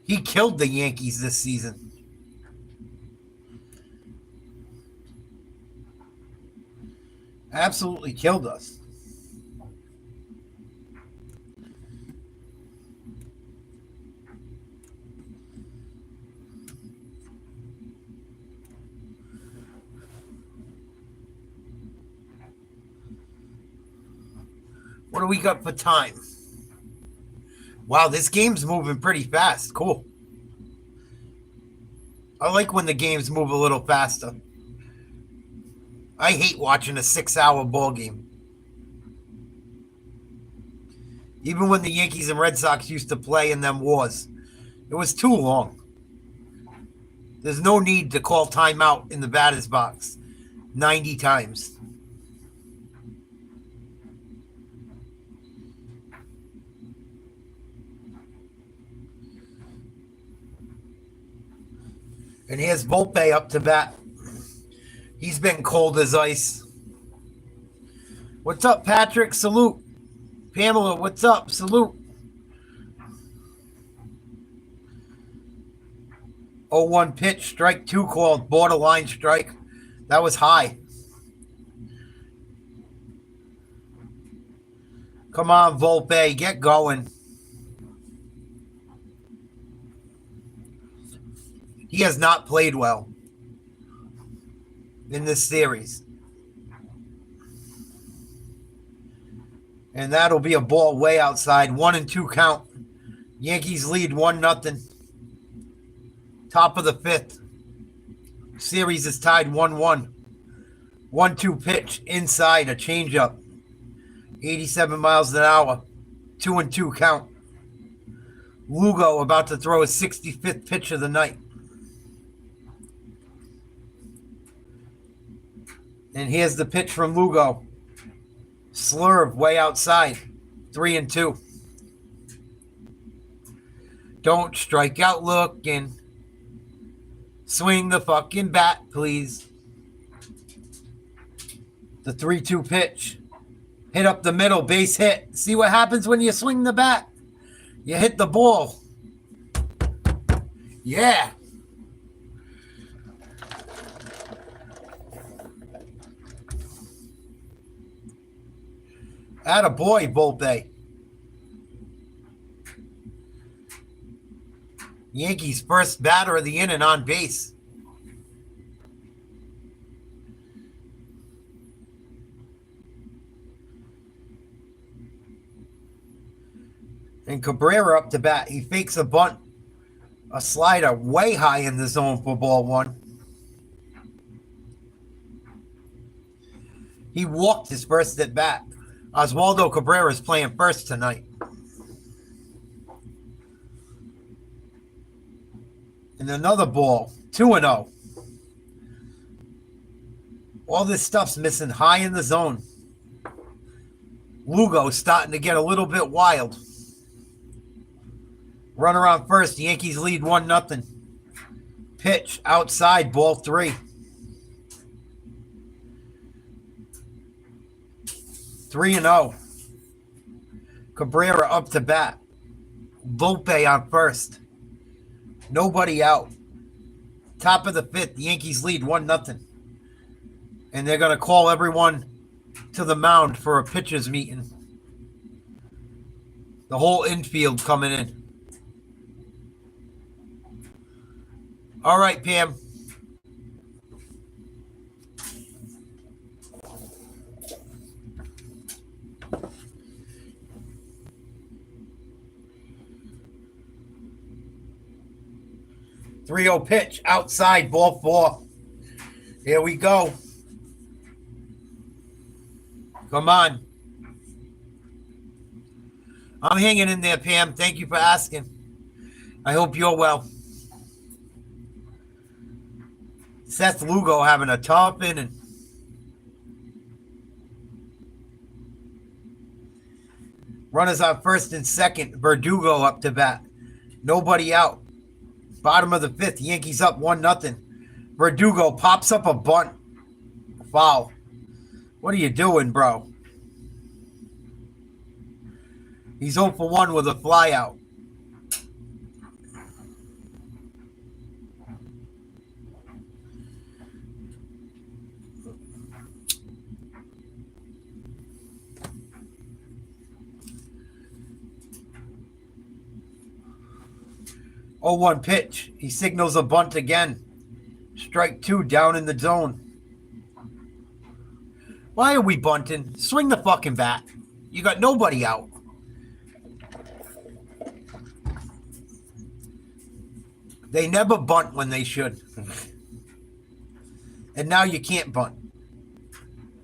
He killed the Yankees this season. Absolutely killed us. What do we got for time? Wow, this game's moving pretty fast. Cool. I like when the games move a little faster. I hate watching a 6-hour ball game. Even when the Yankees and Red Sox used to play in them wars, it was too long. There's no need to call timeout in the batter's box 90 times. And here's Volpe up to bat. He's been cold as ice. What's up, Patrick? Salute. Pamela, what's up? Salute. 0-1 pitch, strike 2 called, borderline strike. That was high. Come on, Volpe, get going. He has not played well in this series. And that'll be a ball way outside. 1-2 count. Yankees lead 1-0. Top of the fifth. Series is tied 1-1. 1-2 pitch inside, a changeup. 87 miles an hour. 2-2 count. Lugo about to throw his 65th pitch of the night. And here's the pitch from Lugo. Slurve way outside. 3-2. Don't strike out looking. Swing the fucking bat, please. The 3-2 pitch. Hit up the middle, base hit. See what happens when you swing the bat? You hit the ball. Yeah. Attaboy, Volpe. Yankees first batter of the inning on base. And Cabrera up to bat. He fakes a bunt. A slider way high in the zone for ball one. He walked his first at bat. Oswaldo Cabrera is playing first tonight. And another ball. 2-0. All this stuff's missing high in the zone. Lugo's starting to get a little bit wild. Runner on first. The Yankees lead 1-0. Pitch outside, ball 3. 3-0. Cabrera up to bat. Volpe on first. Nobody out. Top of the 5th. The Yankees lead 1-0. And they're going to call everyone to the mound for a pitcher's meeting. The whole infield coming in. All right, Pam. Three-0 pitch outside, ball 4. Here we go. Come on. I'm hanging in there, Pam. Thank you for asking. I hope you're well. Seth Lugo having a tough inning. Runners on first and second. Verdugo up to bat. Nobody out. Bottom of the 5th. Yankees up 1-0. Verdugo pops up a bunt. Foul. What are you doing, bro? He's 0 for 1 with a fly out. Oh, 1 pitch. He signals a bunt again. Strike 2 down in the zone. Why are we bunting? Swing the fucking bat. You got nobody out. They never bunt when they should. And now you can't bunt.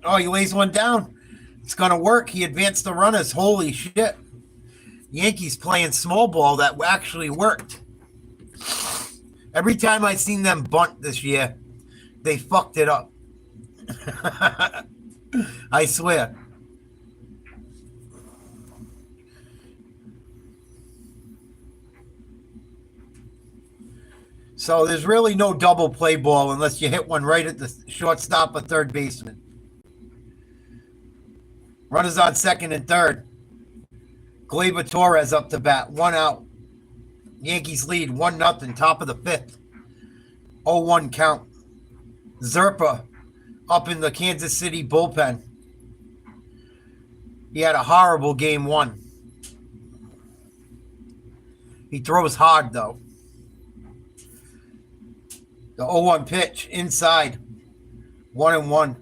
Oh, he lays one down. It's going to work. He advanced the runners. Holy shit. Yankees playing small ball that actually worked. Every time I've seen them bunt this year, they fucked it up. I swear. So there's really no double play ball unless you hit one right at the shortstop or third baseman. Runners on second and third. Gleyber Torres up to bat. 1 out. Yankees lead 1-0. Top of the 5th. 0-1 count. Zerpa up in the Kansas City bullpen. He had a horrible game 1. He throws hard, though. The 0-1 pitch inside. 1-1.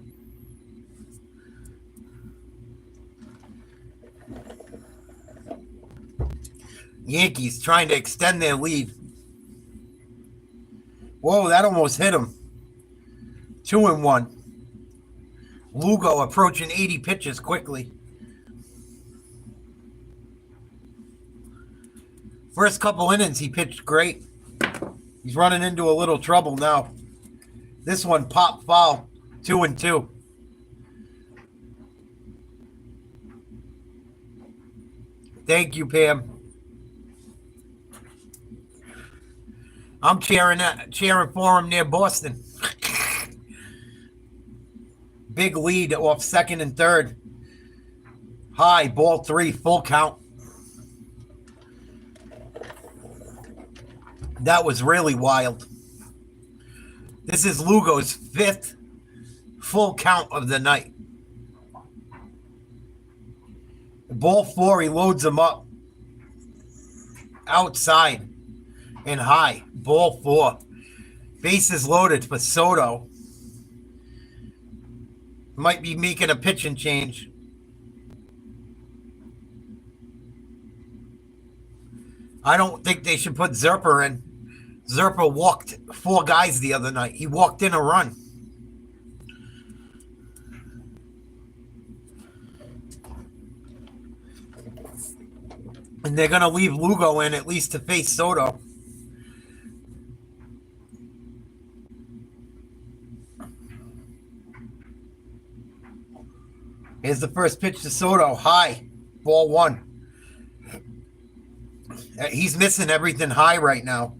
Yankees trying to extend their lead. Whoa, that almost hit him. 2-1. Lugo approaching 80 pitches quickly. First couple innings, he pitched great. He's running into a little trouble now. This one popped foul. 2-2. Thank you, Pam. I'm cheering for him near Boston. Big lead off second and third. High, ball 3, full count. That was really wild. This is Lugo's 5th full count of the night. Ball 4, he loads him up. Outside and high. Ball 4. Bases loaded for Soto. Might be making a pitching change. I don't think they should put Zerper in. Zerper walked 4 guys the other night. He walked in a run. And they're going to leave Lugo in at least to face Soto. Here's the first pitch to Soto. High. Ball 1. He's missing everything high right now.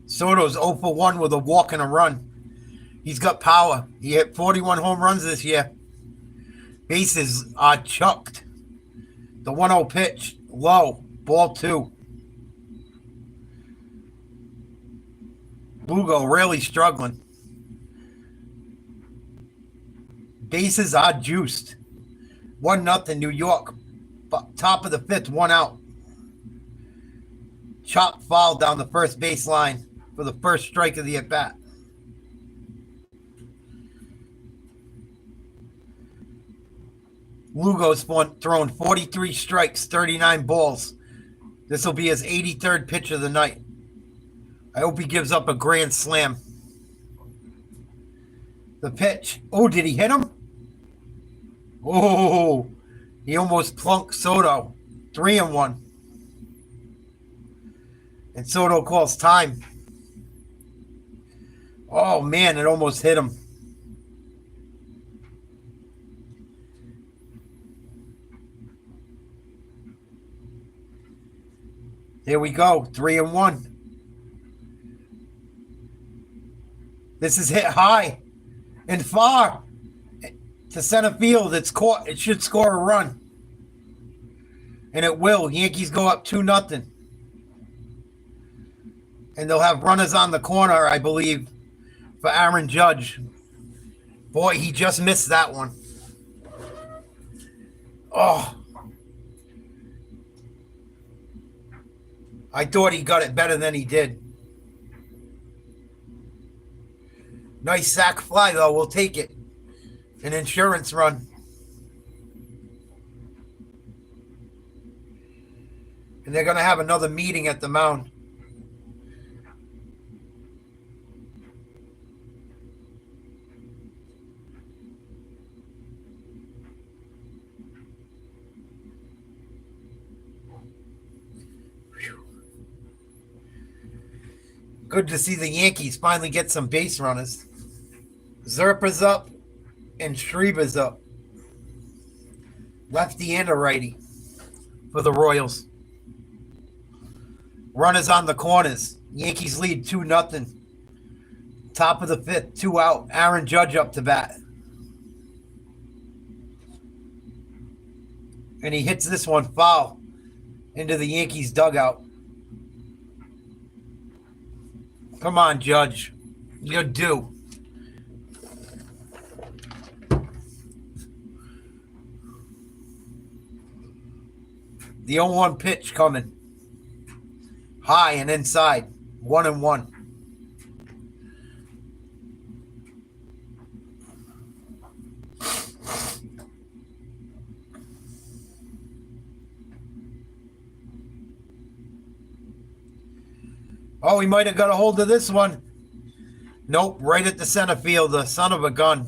Soto's 0 for 1 with a walk and a run. He's got power. He hit 41 home runs this year. Bases are chucked. The 1-0 pitch. Low. Ball 2. Lugo really struggling. Bases are juiced. 1-0 New York. Top of the 5th, 1 out. Chop foul down the first base line for the first strike of the at-bat. Lugo's thrown 43 strikes, 39 balls. This will be his 83rd pitch of the night. I hope he gives up a grand slam. The pitch. Oh, did he hit him? Oh, he almost plunked Soto. 3-1. And Soto calls time. Oh, man, it almost hit him. There we go, 3-1. This is hit high and far to center field. It's caught. It should score a run. And it will. Yankees go up 2-0. And they'll have runners on the corner, I believe, for Aaron Judge. Boy, he just missed that one. Oh. I thought he got it better than he did. Nice sac fly, though. We'll take it. An insurance run. And they're going to have another meeting at the mound. Good to see the Yankees finally get some base runners. Zerpa's up and Schreiber's up. Lefty and a righty for the Royals. Runners on the corners. Yankees lead 2-0. Top of the 5th, 2 out. Aaron Judge up to bat. And he hits this one foul into the Yankees dugout. Come on, Judge. You're due. The 0-1 pitch coming. High and inside. 1-1. Oh, he might have got a hold of this one. Nope, right at the center field, the son of a gun.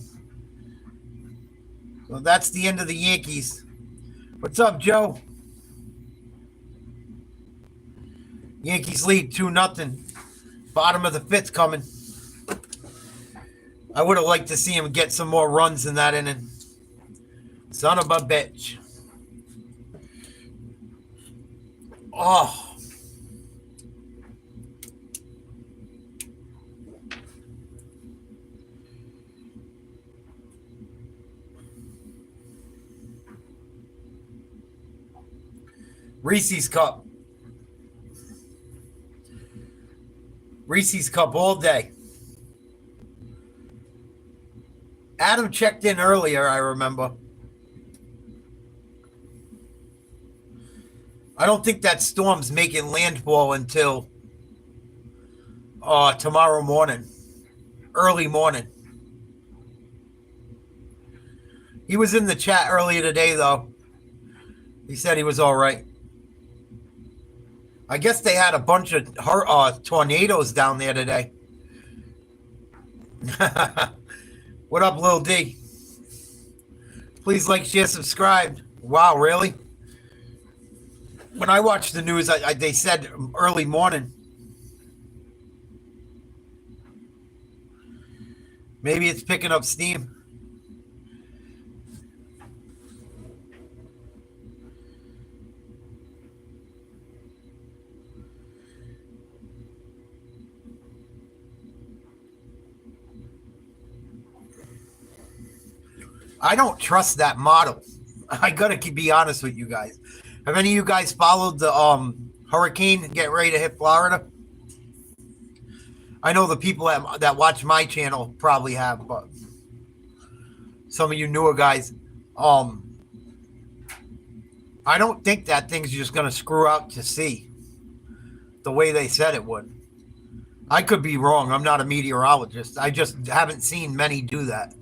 So that's the end of the Yankees. What's up, Joe? Yankees lead 2-0. Bottom of the 5th coming. I would have liked to see him get some more runs in that inning. Son of a bitch. Oh. Reese's Cup. Reese's Cup all day. Adam checked in earlier, I remember. I don't think that storm's making landfall until tomorrow morning. Early morning. He was in the chat earlier today, though. He said he was all right. I guess they had a bunch of tornadoes down there today. What up, Lil D? Please like, share, subscribe. Wow, really? When I watched the news, they said early morning. Maybe it's picking up steam. I don't trust that model. I gotta be honest with you guys. Have any of you guys followed the hurricane get ready to hit Florida? I know the people that watch my channel probably have, but some of you newer guys, I don't think that thing's just gonna screw out to sea the way they said it would. I could be wrong. I'm not a meteorologist. I just haven't seen many do that.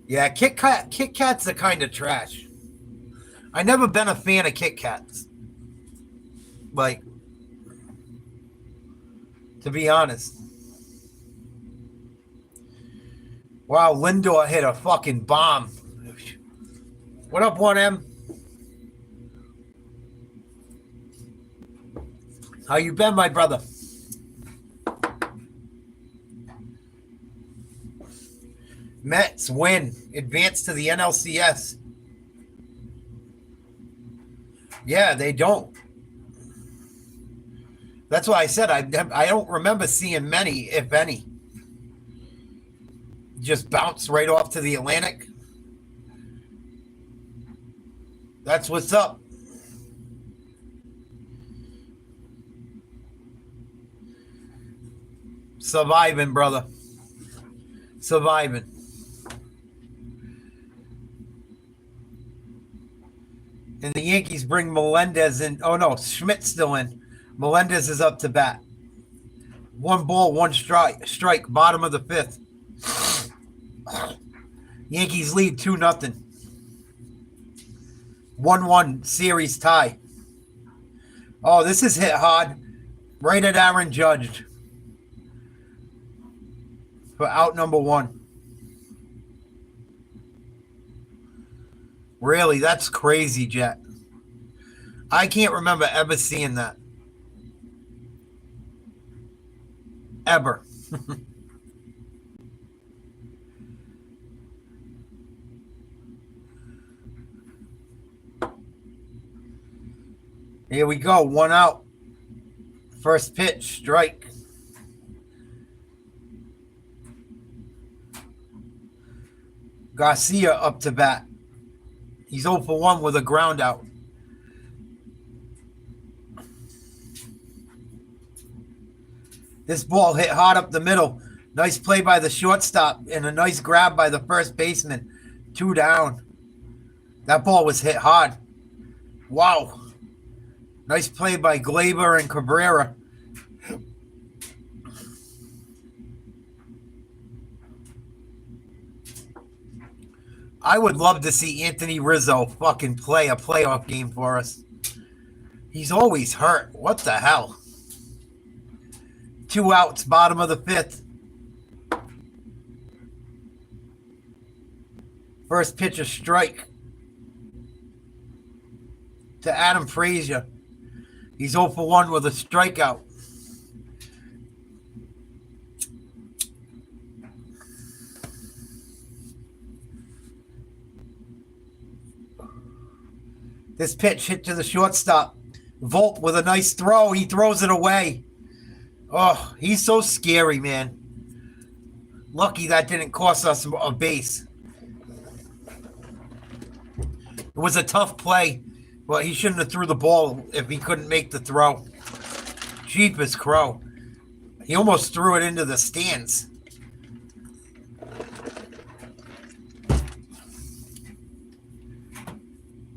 Yeah, Kit Kat's the kind of trash. I never been a fan of Kit Kats. Like, to be honest. Wow, Lindor hit a fucking bomb. What up, 1M? How you been, my brother? Mets win. Advance to the NLCS. Yeah, they don't. That's why I said I don't remember seeing many, if any. Just bounce right off to the Atlantic. That's what's up. Surviving, brother. Surviving. And the Yankees bring Melendez in. Oh, no, Schmidt's still in. Melendez is up to bat. 1 ball, 1 strike, bottom of the 5th. Yankees lead 2-0. 1-1 series tie. Oh, this is hit hard. Right at Aaron Judge for out number 1. Really, that's crazy, Jet. I can't remember ever seeing that. Ever. Here we go. 1 out. First pitch, strike. Garcia up to bat. He's 0 for 1 with a ground out. This ball hit hard up the middle. Nice play by the shortstop and a nice grab by the first baseman. 2 down. That ball was hit hard. Wow. Nice play by Glaber and Cabrera. I would love to see Anthony Rizzo fucking play a playoff game for us. He's always hurt. What the hell? 2 outs, bottom of the 5th. First pitch, a strike. to Adam Frazier. He's 0 for 1 with a strikeout. This pitch hit to the shortstop. Volt with a nice throw. He throws it away. Oh, he's so scary, man. Lucky that didn't cost us a base. It was a tough play, but he shouldn't have threw the ball if he couldn't make the throw. Jeepers crow. He almost threw it into the stands.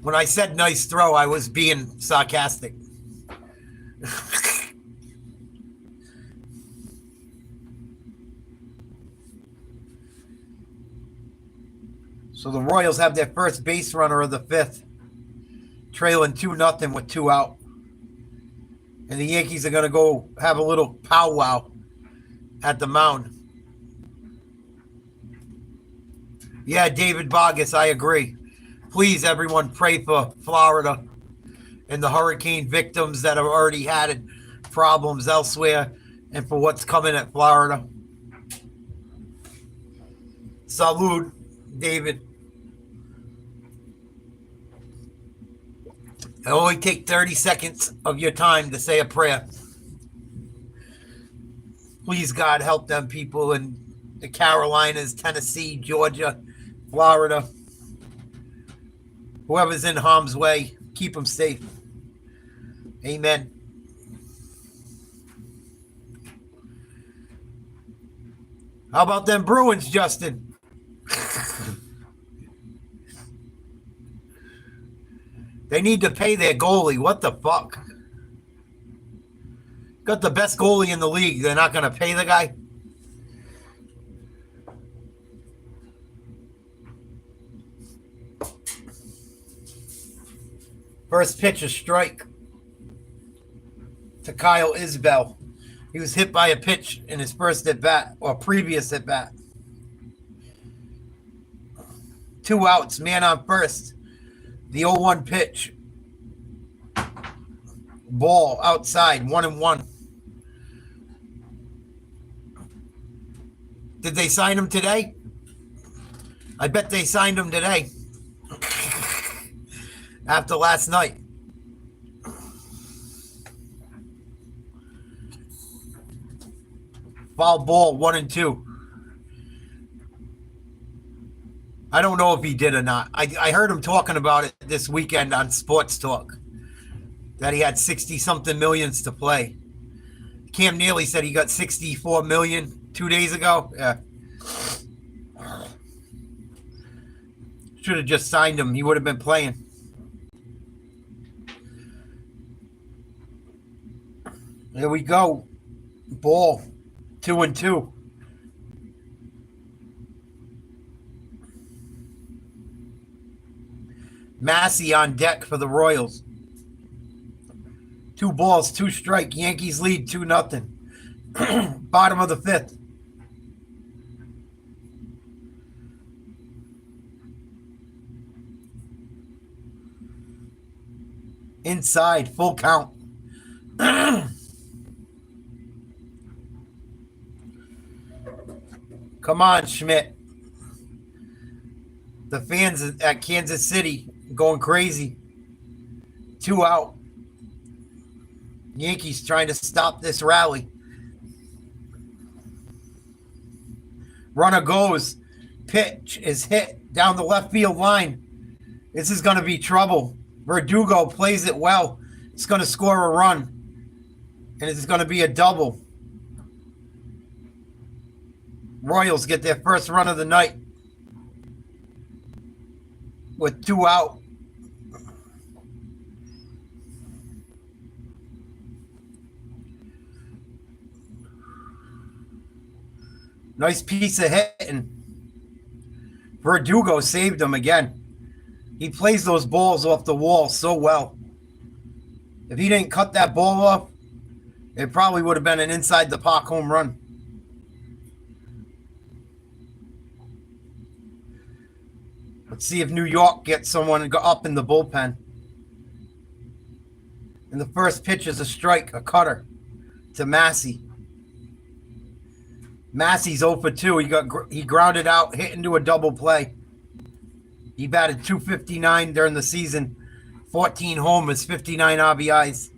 When I said nice throw, I was being sarcastic. So the Royals have their first base runner of the fifth, trailing 2-0 with 2 out. And the Yankees are going to go have a little powwow at the mound. Yeah, David Bogus, I agree. Please, everyone, pray for Florida and the hurricane victims that have already had problems elsewhere and for what's coming at Florida. Salud, David. It only take 30 seconds of your time to say a prayer. Please, God, help them people in the Carolinas, Tennessee, Georgia, Florida. Whoever's in harm's way, keep them safe. Amen. How about them Bruins, Justin? They need to pay their goalie. What the fuck? Got the best goalie in the league. They're not going to pay the guy? First pitch, a strike to Kyle Isbell. He was hit by a pitch in his first at-bat, or previous at-bat. 2 outs, man on first. The 0-1 pitch. Ball outside, 1-1. Did they sign him today? I bet they signed him today. After last night. Foul ball, 1-2. I don't know if he did or not. I heard him talking about it this weekend on Sports Talk, that he had 60-something millions to play. Cam Neely said he got 64 million 2 days ago. Yeah. Should have just signed him. He would have been playing. There we go. Ball. 2-2. Massey on deck for the Royals. 2 balls, 2 strike. Yankees lead 2-0. Bottom of the fifth. Inside, full count. Come on, Schmidt. The fans at Kansas City going crazy. 2 out. Yankees trying to stop this rally. Runner goes. Pitch is hit down the left field line. This is going to be trouble. Verdugo plays it well. It's going to score a run. And it's going to be a double. Royals get their first run of the night with 2 out. Nice piece of hitting. Verdugo saved him again. He plays those balls off the wall so well. If he didn't cut that ball off, it probably would have been an inside the park home run. Let's see if New York gets someone up in the bullpen. And the first pitch is a strike, a cutter to Massey. Massey's 0 for 2. He grounded out, hit into a double play. He batted .259 during the season, 14 homers, 59 RBIs.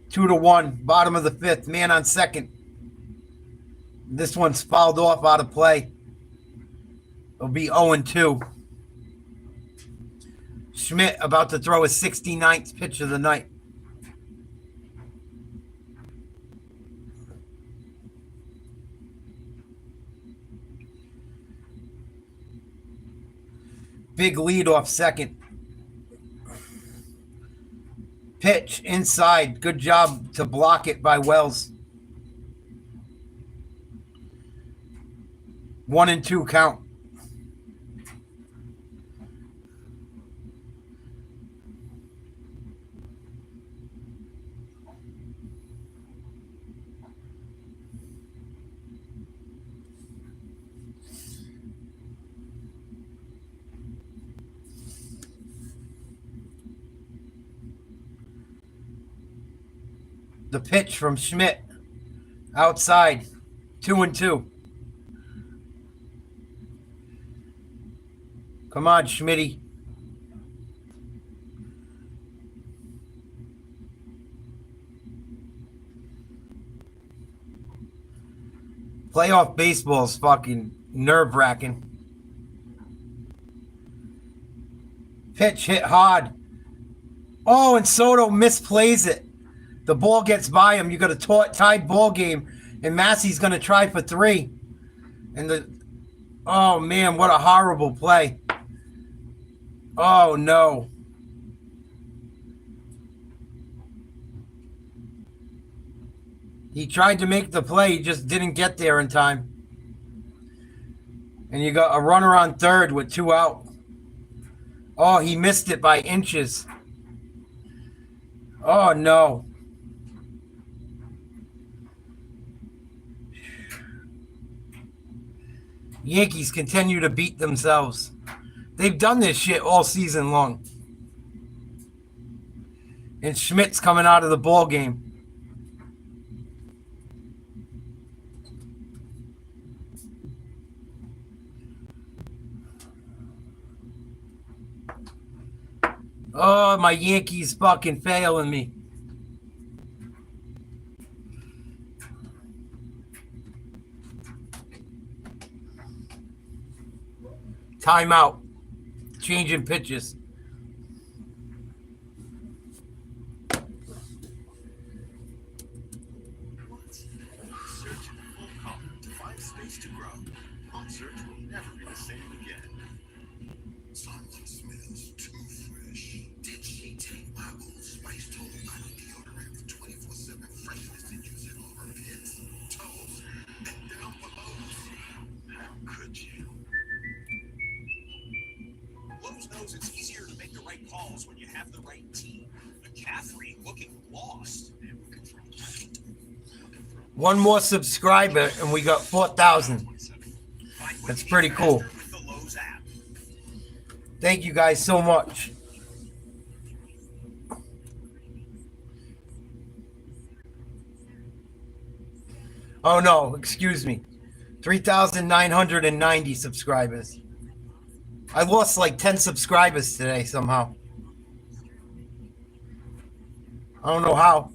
2-1, bottom of the fifth, man on second. This one's fouled off out of play. It'll be 0-2. Schmidt about to throw his 69th pitch of the night. Big lead off second. Pitch inside. Good job to block it by Wells. 1-2 count. The pitch from Schmidt. Outside. 2-2. Come on, Schmitty. Playoff baseball is fucking nerve-wracking. Pitch hit hard. Oh, and Soto misplays it. The ball gets by him. You got a tied ball game, and Massey's going to try for 3. Oh man, what a horrible play. Oh no. He tried to make the play, he just didn't get there in time. And you got a runner on third with 2 out. Oh, he missed it by inches. Oh no. Yankees continue to beat themselves. They've done this shit all season long. And Schmidt's coming out of the ball game. Oh, my Yankees fucking failing me. Timeout. Changing pitches. Search full color to find space to grow. On search will never be the same again. Something smells too fresh. Did she take my Old Spice total body deodorant with 24/7 freshness and use it on her pits, toes, and down below? How could you? Lowe's knows it's easier to make the right calls when you have the right team. McCaffrey looking lost. One more subscriber and we got 4,000. That's pretty cool. Thank you guys so much. Oh no, excuse me. 3,990 subscribers. I lost like 10 subscribers today somehow. I don't know how.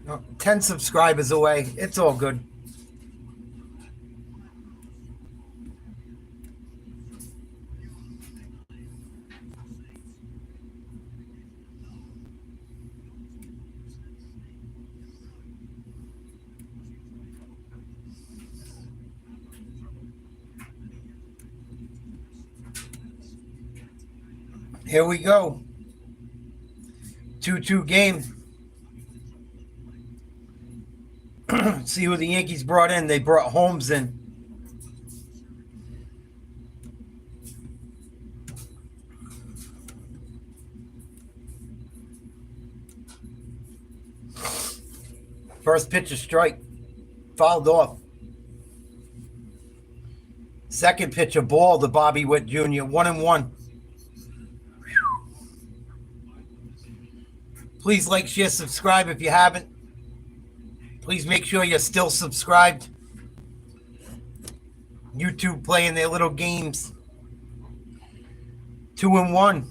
No, 10 subscribers away. It's all good. Here we go. 2-2 game. See who the Yankees brought in. They brought Holmes in. First pitch a strike. Fouled off. Second pitch a ball to Bobby Witt Jr. 1-1. Please like, share, subscribe if you haven't. Please make sure you're still subscribed. YouTube playing their little games. 2-1.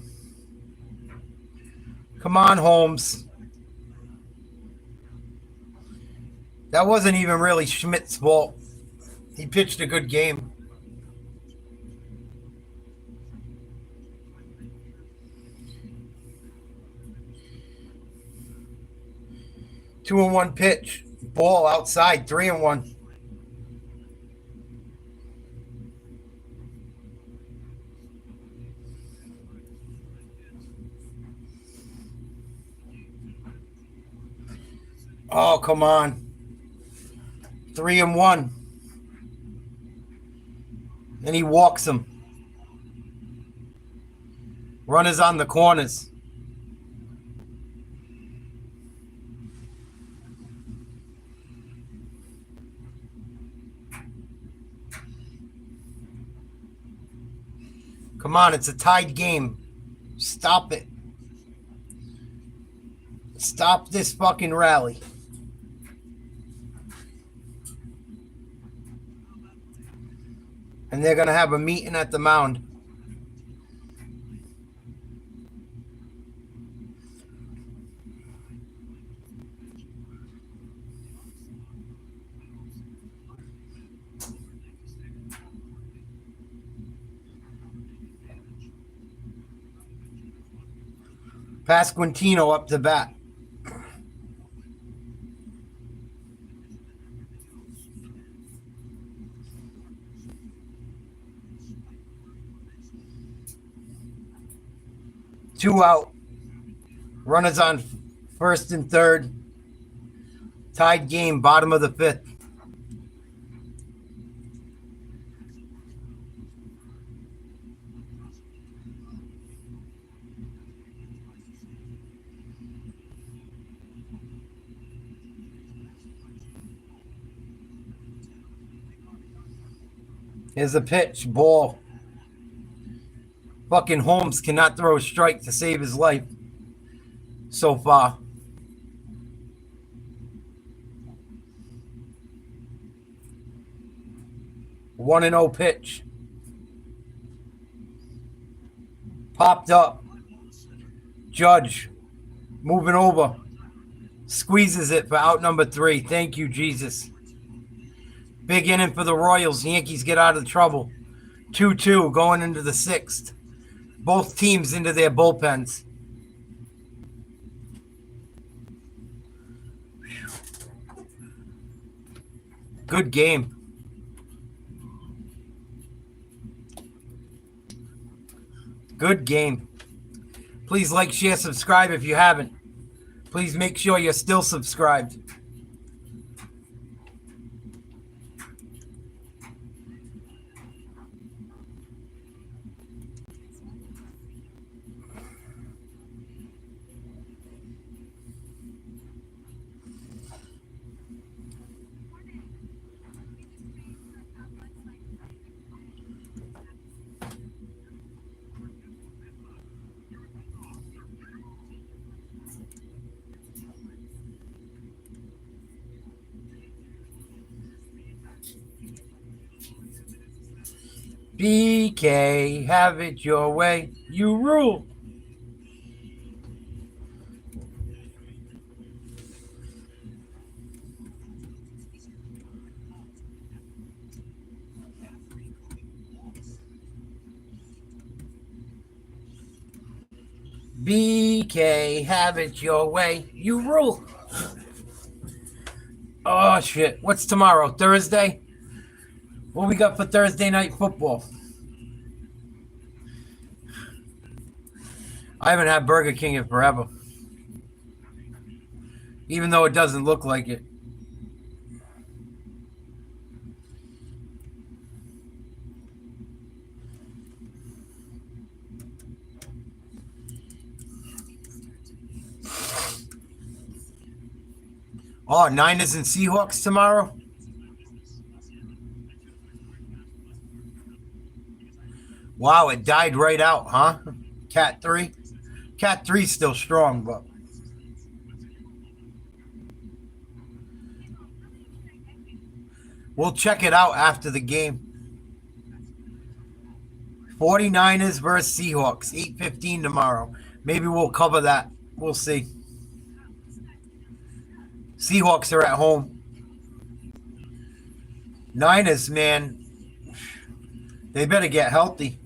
Come on, Holmes. That wasn't even really Schmidt's fault. He pitched a good game. Two and one pitch. Ball outside. 3-1. Oh, come on. 3-1. And he walks him. Runners on the corners. Come on, it's a tied game. Stop it. Stop this fucking rally. And they're going to have a meeting at the mound. Pasquantino up to bat. Two out. Runners on first and third. Tied game, bottom of the fifth. Here's a pitch, ball. Fucking Holmes cannot throw a strike to save his life so far. 1-0 pitch. Popped up. Judge moving over. Squeezes it for out number 3. Thank you, Jesus. Big inning for the Royals. Yankees get out of trouble. 2-2 going into the 6th. Both teams into their bullpens. Good game. Good game. Please like, share, subscribe if you haven't. Please make sure you're still subscribed. BK, have it your way. You rule. BK, have it your way. You rule. Oh, shit. What's tomorrow? Thursday? What we got for Thursday night football? I haven't had Burger King in forever. Even though it doesn't look like it. Oh, Niners and Seahawks tomorrow? Wow, it died right out, huh? Cat 3? Cat 3's still strong, but we'll check it out after the game. 49ers versus Seahawks, 8:15 tomorrow. Maybe we'll cover that. We'll see. Seahawks are at home. Niners, man, they better get healthy.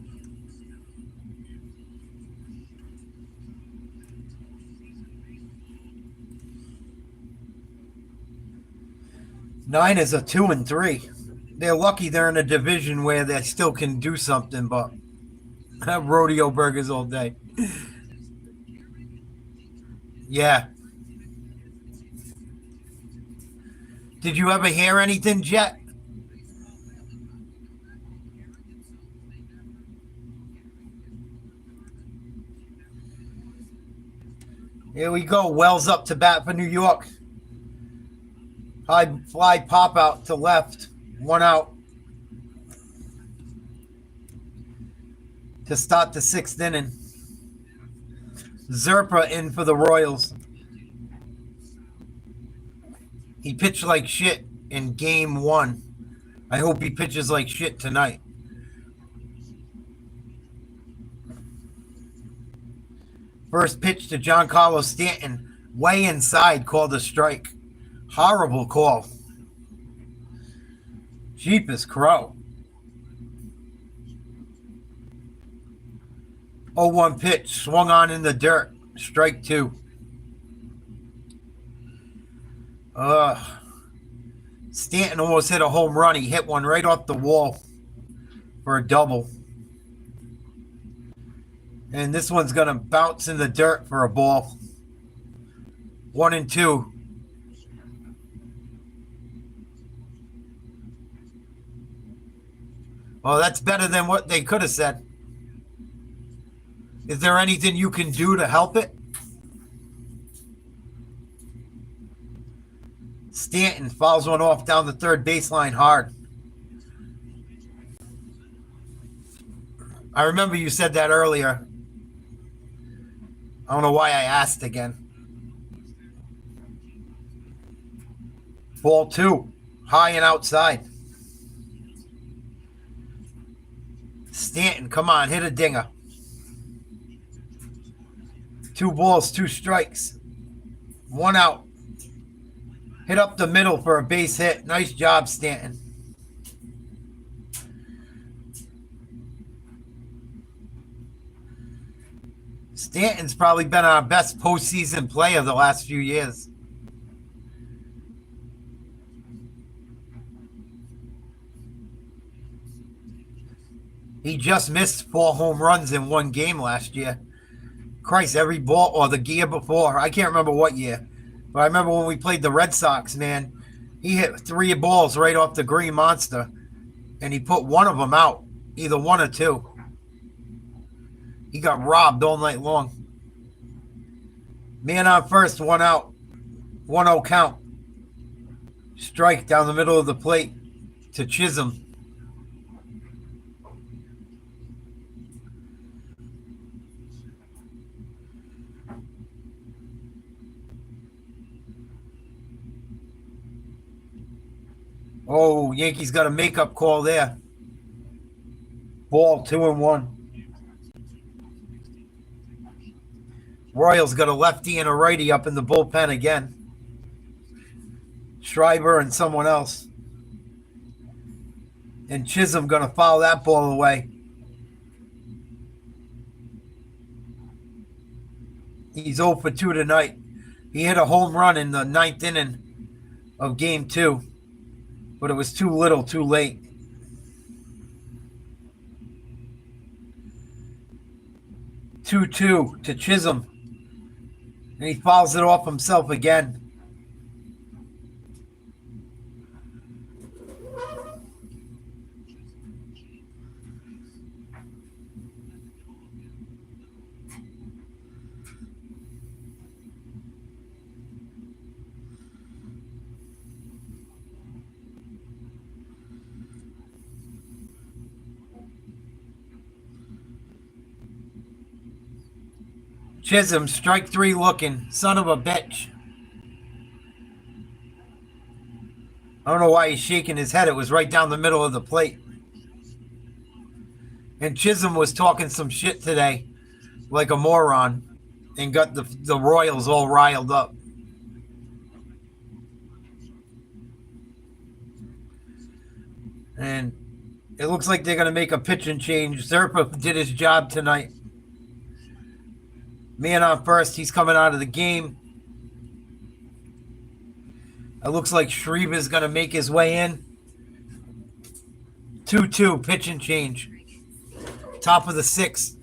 Niners are 2-3. They're lucky they're in a division where they still can do something, but rodeo burgers all day. Yeah. Did you ever hear anything, Jet? Here we go. Wells up to bat for New York. High fly pop out to left. One out. To start the sixth inning. Zerpa in for the Royals. He pitched like shit in game 1. I hope he pitches like shit tonight. First pitch to Giancarlo Stanton. Way inside, called a strike. Horrible call. Jeepers crow. 0-1 pitch. Swung on in the dirt. Strike 2. Stanton almost hit a home run. He hit one right off the wall for a double. And this one's going to bounce in the dirt for a ball. 1-2. Oh, that's better than what they could have said. Is there anything you can do to help it? Stanton fouls one off down the third baseline hard. I remember you said that earlier. I don't know why I asked again. Ball 2. High and outside. Stanton, come on, hit a dinger. 2 balls, 2 strikes. 1 out. Hit up the middle for a base hit. Nice job, Stanton. Stanton's probably been our best postseason player the last few years. He just missed 4 home runs in 1 game last year. Christ, every ball, or the year before. I can't remember what year. But I remember when we played the Red Sox, man. He hit 3 balls right off the Green Monster. And he put one of them out. Either 1 or 2. He got robbed all night long. Man on first, 1 out. 1-0 count. Strike down the middle of the plate to Chisholm. Oh, Yankees got a makeup call there. Ball 2-1. Royals got a lefty and a righty up in the bullpen again. Schreiber and someone else. And Chisholm going to foul that ball away. He's 0 for 2 tonight. He hit a home run in the 9th inning of game 2. But it was too little, too late. Two to Chisholm. And he fouls it off himself again. Chisholm, strike three looking. Son of a bitch. I don't know why he's shaking his head. It was right down the middle of the plate. And Chisholm was talking some shit today like a moron and got the Royals all riled up. And it looks like they're going to make a pitching change. Zerpa did his job tonight. Man on first, he's coming out of the game. It looks like Shreve is going to make his way in. 2-2, pitching change. Top of the sixth.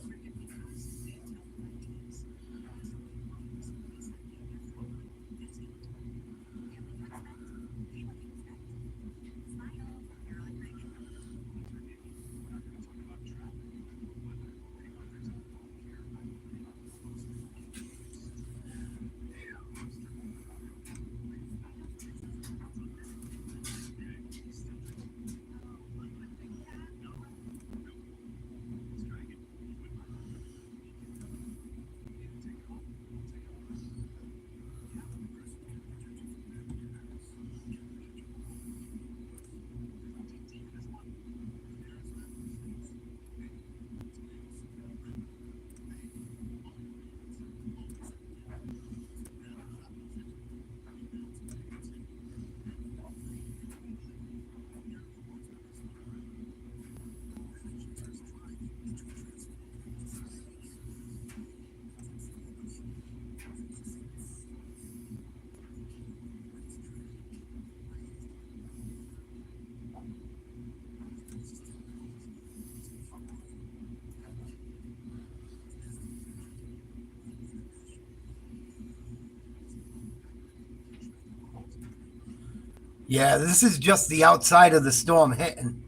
Yeah, this is just the outside of the storm hitting.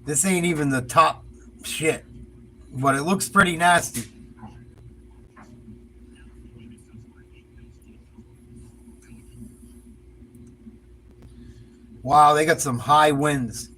This ain't even the top shit. But it looks pretty nasty. Wow, they got some high winds.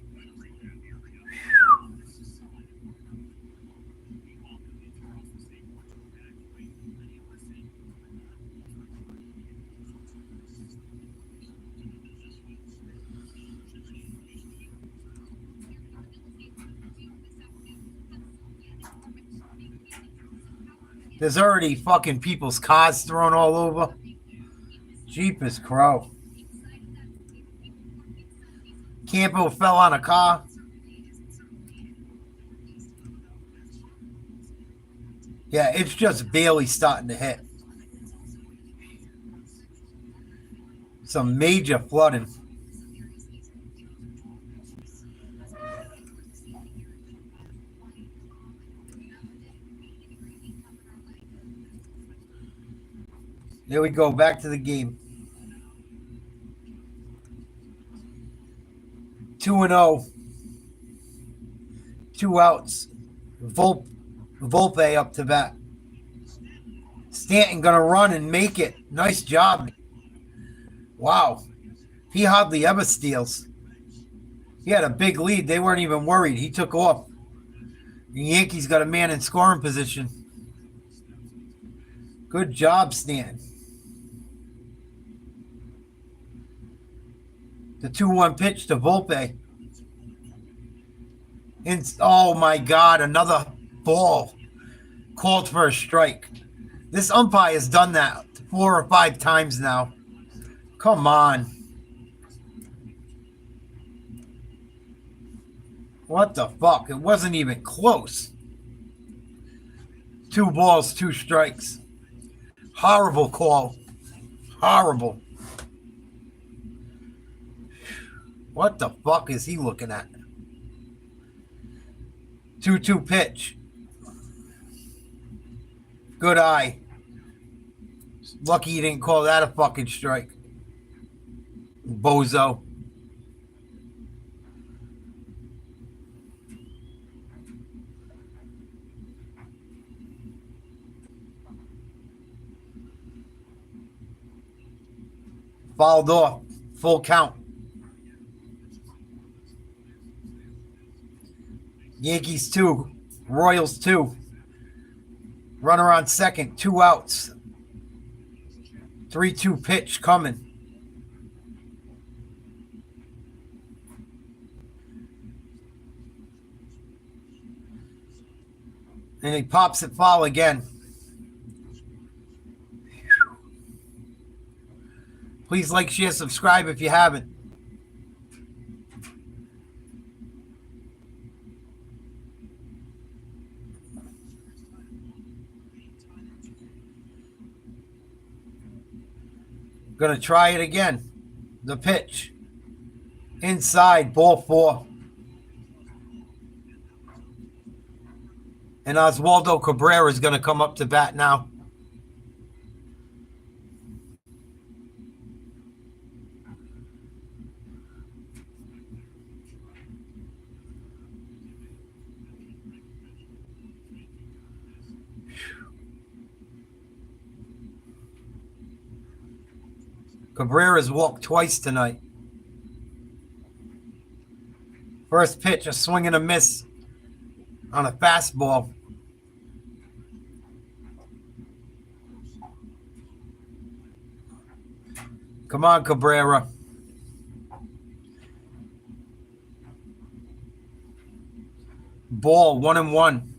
There's already fucking people's cars thrown all over. Jeepers crow. Campo fell on a car. Yeah, it's just barely starting to hit. Some major flooding. There we go, back to the game. 2-0. 2 outs. Volpe up to bat. Stanton gonna run and make it. Nice job. Wow. He hardly ever steals. He had a big lead. They weren't even worried. He took off. The Yankees got a man in scoring position. Good job, Stanton. The 2-1 pitch to Volpe. Oh my God, another ball called for a strike. This umpire has done that 4 or 5 times now. Come on. What the fuck? It wasn't even close. 2 balls, 2 strikes. Horrible call. Horrible. What the fuck is he looking at? 2-2 pitch. Good eye. Lucky you didn't call that a fucking strike. Bozo. Fouled off. Full count. Yankees 2. Royals 2. Runner on second, 2 outs. 3-2 pitch coming. And he pops it foul again. Please like, share, subscribe if you haven't. Gonna try it again. The pitch. Inside, ball 4. And Oswaldo Cabrera is gonna come up to bat now. Cabrera's walked twice tonight. First pitch, a swing and a miss on a fastball. Come on, Cabrera. Ball, 1-1.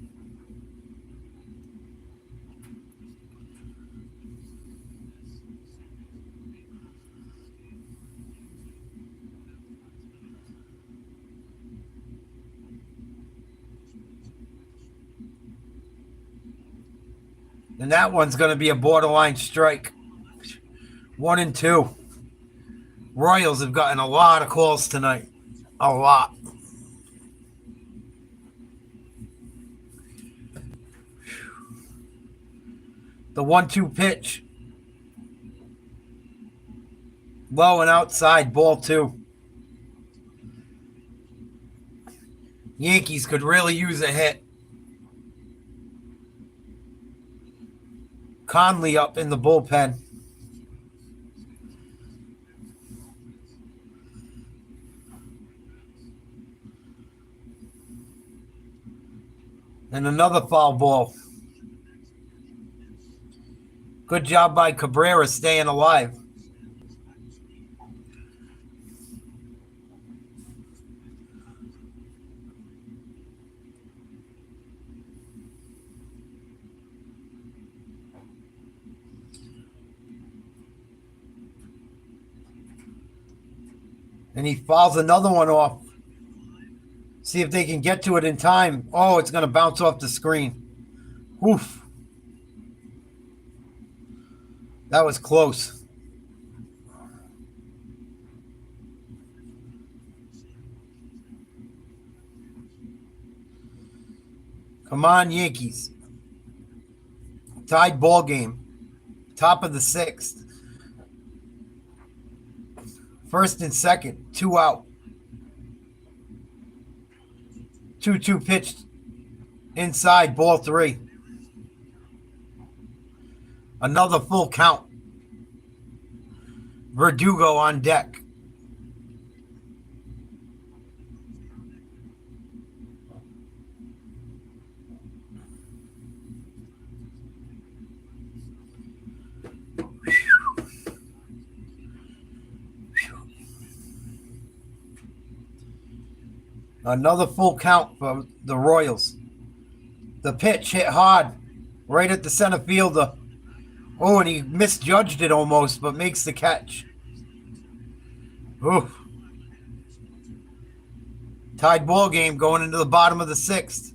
And that one's going to be a borderline strike. 1-2. Royals have gotten a lot of calls tonight. A lot. The 1-2 pitch. Low and outside, ball 2. Yankees could really use a hit. Conley up in the bullpen. And another foul ball. Good job by Cabrera staying alive. And he fouls another one off. See if they can get to it in time. Oh, it's going to bounce off the screen. Oof. That was close. Come on, Yankees. Tied ball game. Top of the 6th. First and second, 2 out. 2-2 pitched inside, ball 3. Another full count. Verdugo on deck. Another full count for the Royals. The pitch hit hard, right at the center fielder. Oh, and he misjudged it almost, but makes the catch. Ooh. Tied ball game going into the bottom of the 6th.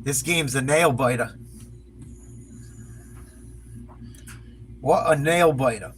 This game's a nail biter. What a nail biter.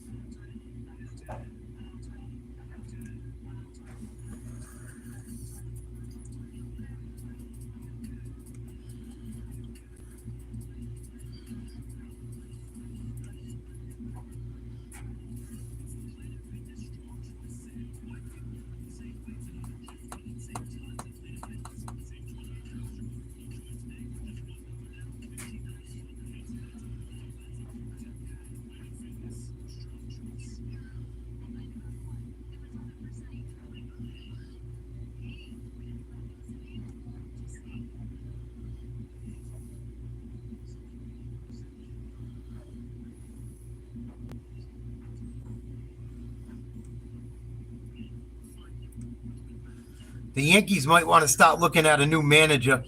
The Yankees might want to start looking at a new manager.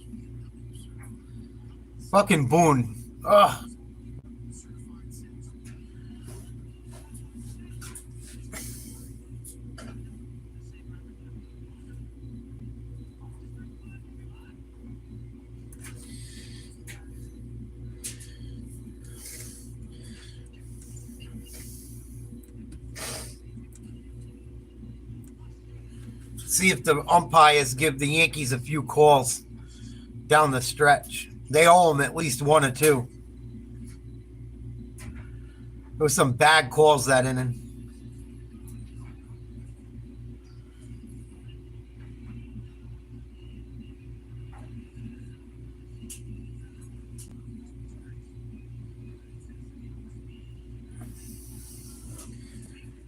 Fucking Boone. Ugh. See if the umpires give the Yankees a few calls down the stretch. They owe them at least one or two. There was some bad calls that inning.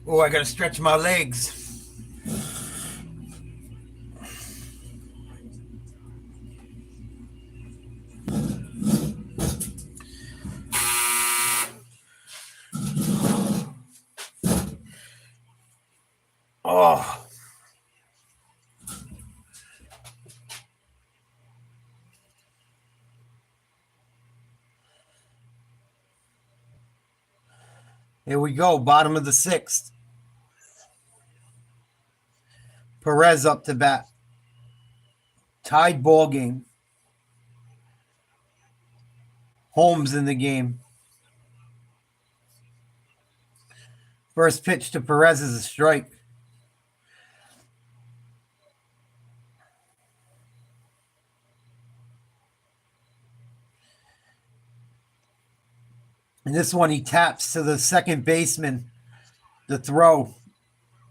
Oh, I gotta stretch my legs. Oh. Here we go, bottom of the sixth. Perez up to bat. Tied ball game. Holmes in the game. First pitch to Perez is a strike. And this one he taps to the second baseman, the throw,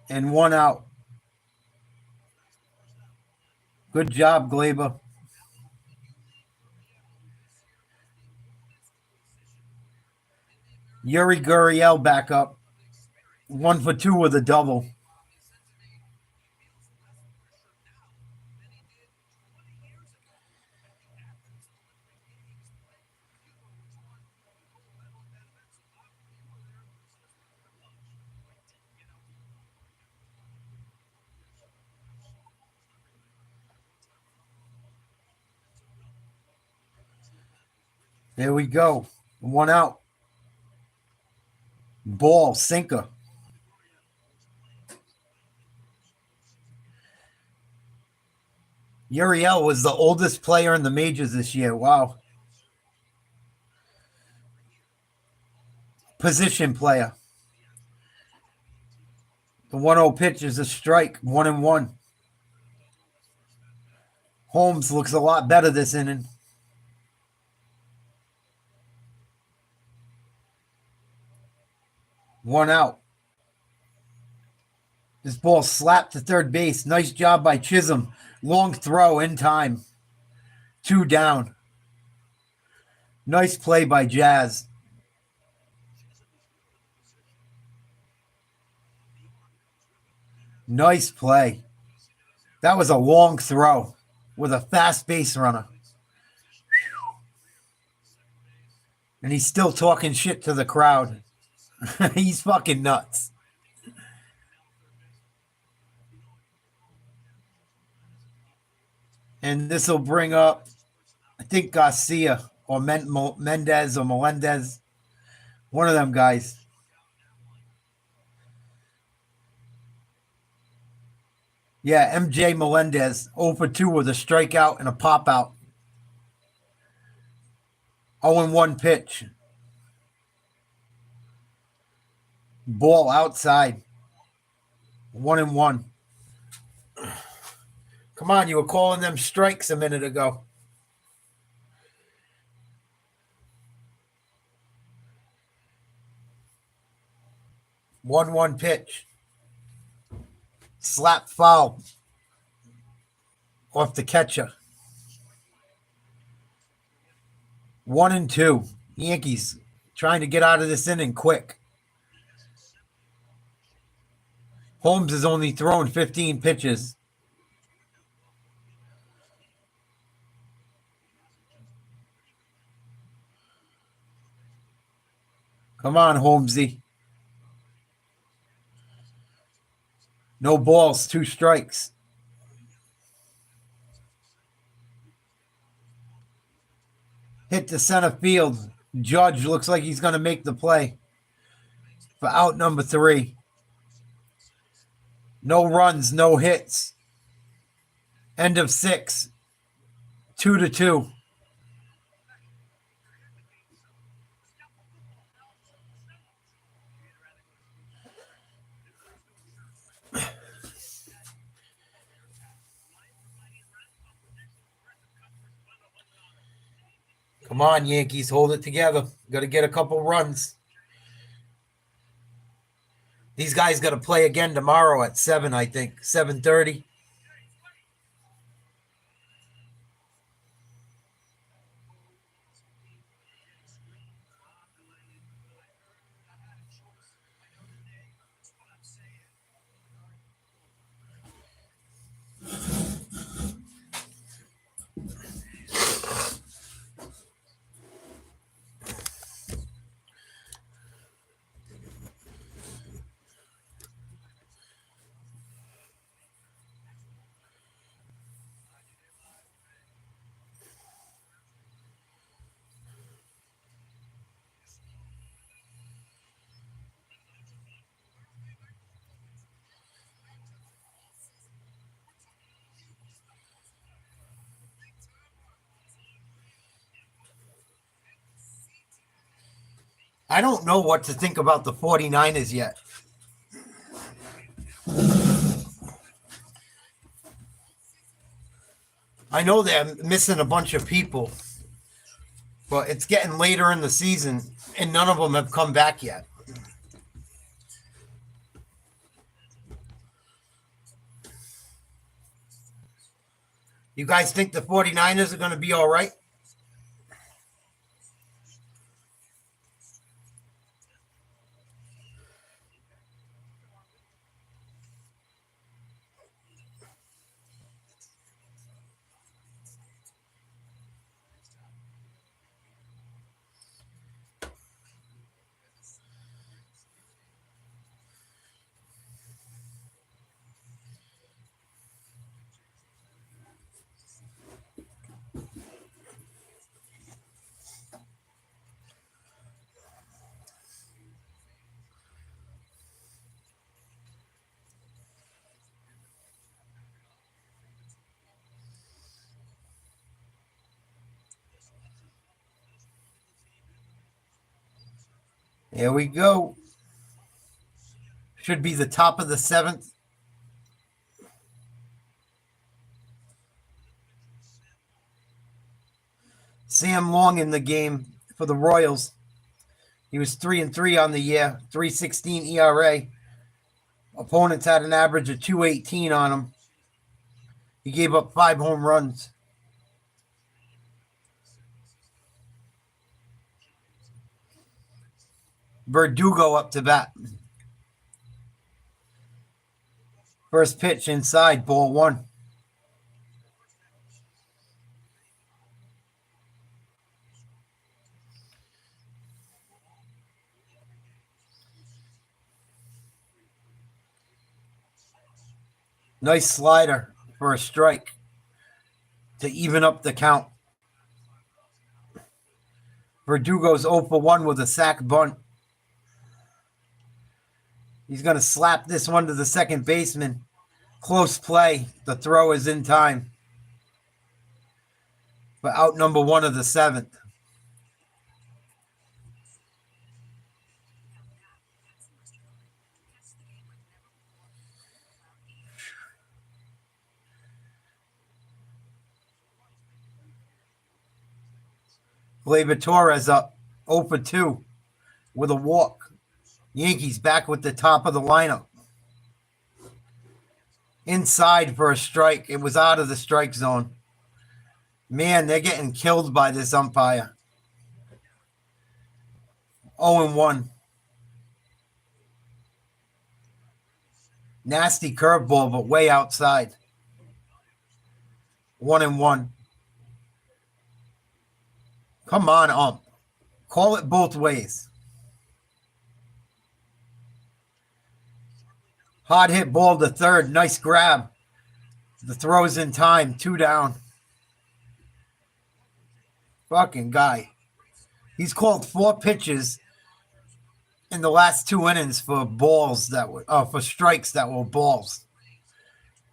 and one out. Good job, Glaber. Yuri Gurriel back up. 1 for 2 with a double. There we go. One out. Ball, sinker. Uriel was the oldest player in the majors this year. Wow. Position player. The 1-0 pitch is a strike. 1-1. Holmes looks a lot better this inning. One out. This ball slapped to third base. Nice job by Chisholm. Long throw in time. 2 down. Nice play by Jazz. Nice play. That was a long throw with a fast base runner. And he's still talking shit to the crowd. He's fucking nuts. And this will bring up, I think, Garcia or Mendez or Melendez. One of them guys. Yeah, MJ Melendez, 0 for 2 with a strikeout and a pop out. 0-1 pitch. Ball outside. 1-1. Come on, you were calling them strikes a minute ago. One pitch. Slap foul off the catcher. 1-2. Yankees trying to get out of this inning quick. Holmes has only thrown 15 pitches. Come on, Holmesy. No balls, 2 strikes. Hit to center field. Judge looks like he's going to make the play for out number 3. No runs, no hits. End of 6. 2-2. Come on, Yankees, hold it together. Got to get a couple runs. These guys got to play again tomorrow at 7, I think. 7:30. I don't know what to think about the 49ers yet. I know they're missing a bunch of people, but it's getting later in the season, and none of them have come back yet. You guys think the 49ers are going to be all right? Here we go. Should be the top of the 7th. Sam Long in the game for the Royals. He was 3-3 on the year, 3.16 ERA. Opponents had an average of 2.18 on him. He gave up 5 home runs. Verdugo up to bat. First pitch inside, ball 1. Nice slider for a strike to even up the count. Verdugo's 0 for 1 with a sac bunt. He's going to slap this one to the second baseman. Close play. The throw is in time. For out number 1 of the 7th. Gleyber Torres up 0 for 2 with a walk. Yankees back with the top of the lineup. Inside for a strike. It was out of the strike zone. Man, they're getting killed by this umpire. 0-1. Nasty curveball, but way outside. 1-1. Come on, ump. Call it both ways. Hard hit ball to third. Nice grab. The throw's in time. 2 down. Fucking guy. He's called 4 pitches in the last 2 innings for balls that were for strikes that were balls,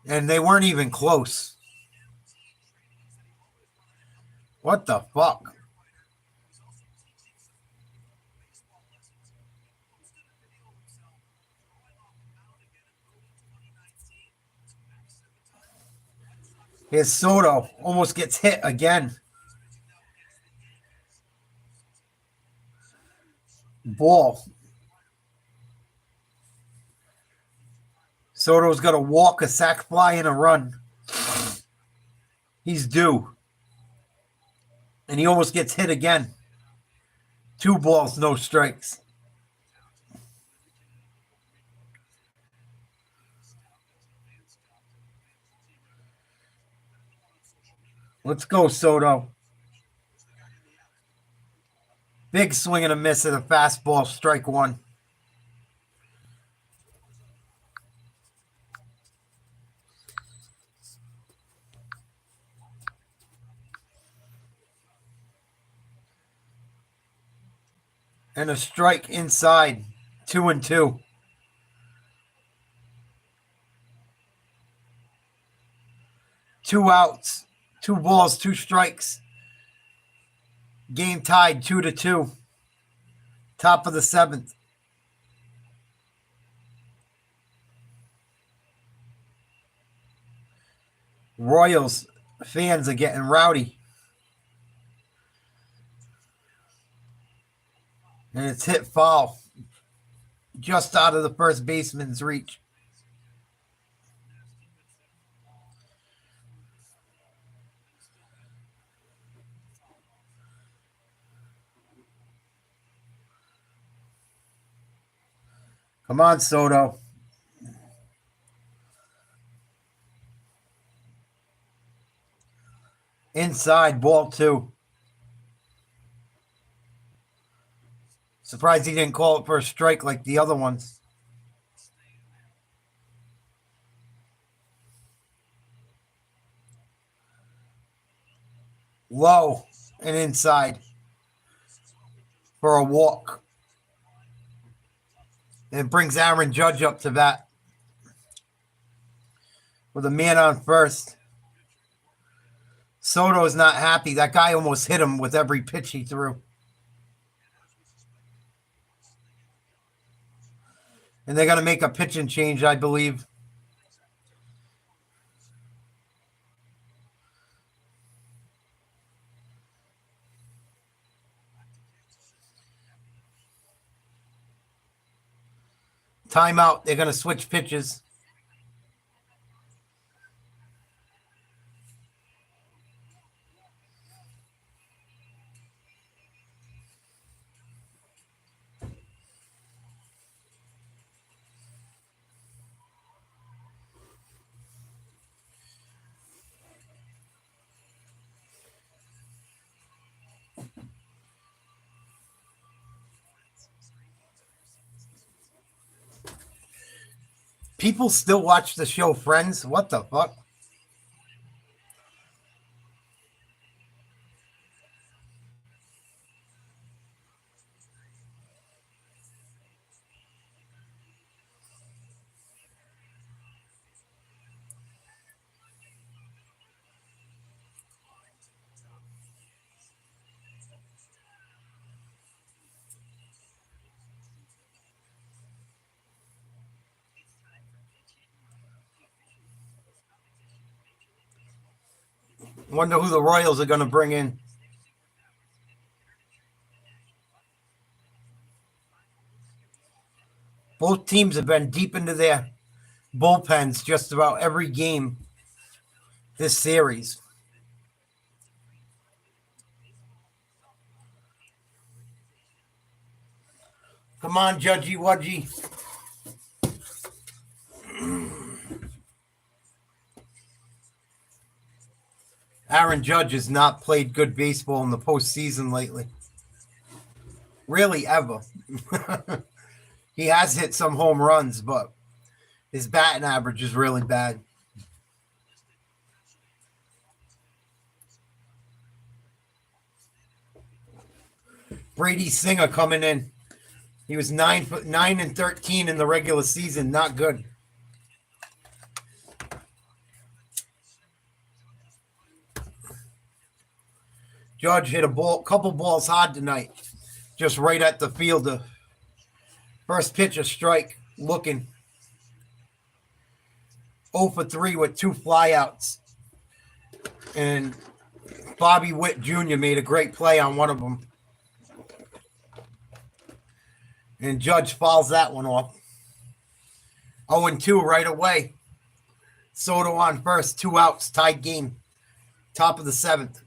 and they weren't even close. What the fuck? Here's Soto, almost gets hit again. Ball. Soto's got to walk, a sac fly, and a run. He's due. And he almost gets hit again. 2 balls, no strikes. Let's go, Soto. Big swing and a miss at a fastball, strike 1. And a strike inside, 2-2. Two outs, 2 balls, 2 strikes. Game tied 2-2. Top of the 7th. Royals fans are getting rowdy. And it's hit foul. Just out of the first baseman's reach. Come on, Soto. Inside, ball 2. Surprised he didn't call it for a strike like the other ones. Low and inside for a walk. And it brings Aaron Judge up to bat with a man on first. Soto is not happy. That guy almost hit him with every pitch he threw. And they're going to make a pitching change, I believe. Timeout. They're going to switch pitches. People still watch the show Friends? What the fuck? Wonder who the Royals are going to bring in. Both teams have been deep into their bullpens just about every game this series. Come on, Judgy Wudgy. Aaron Judge has not played good baseball in the postseason lately. Really, ever. He has hit some home runs, but his batting average is really bad. Brady Singer coming in. He was 9-13 in the regular season. Not good. Judge hit a couple balls hard tonight, just right at the fielder. First pitch, a strike. Looking 0 for 3 with 2 flyouts, and Bobby Witt Jr. made a great play on one of them, and Judge fouls that one off. 0-2 right away. Soto on first, 2 outs, tied game. Top of the 7th.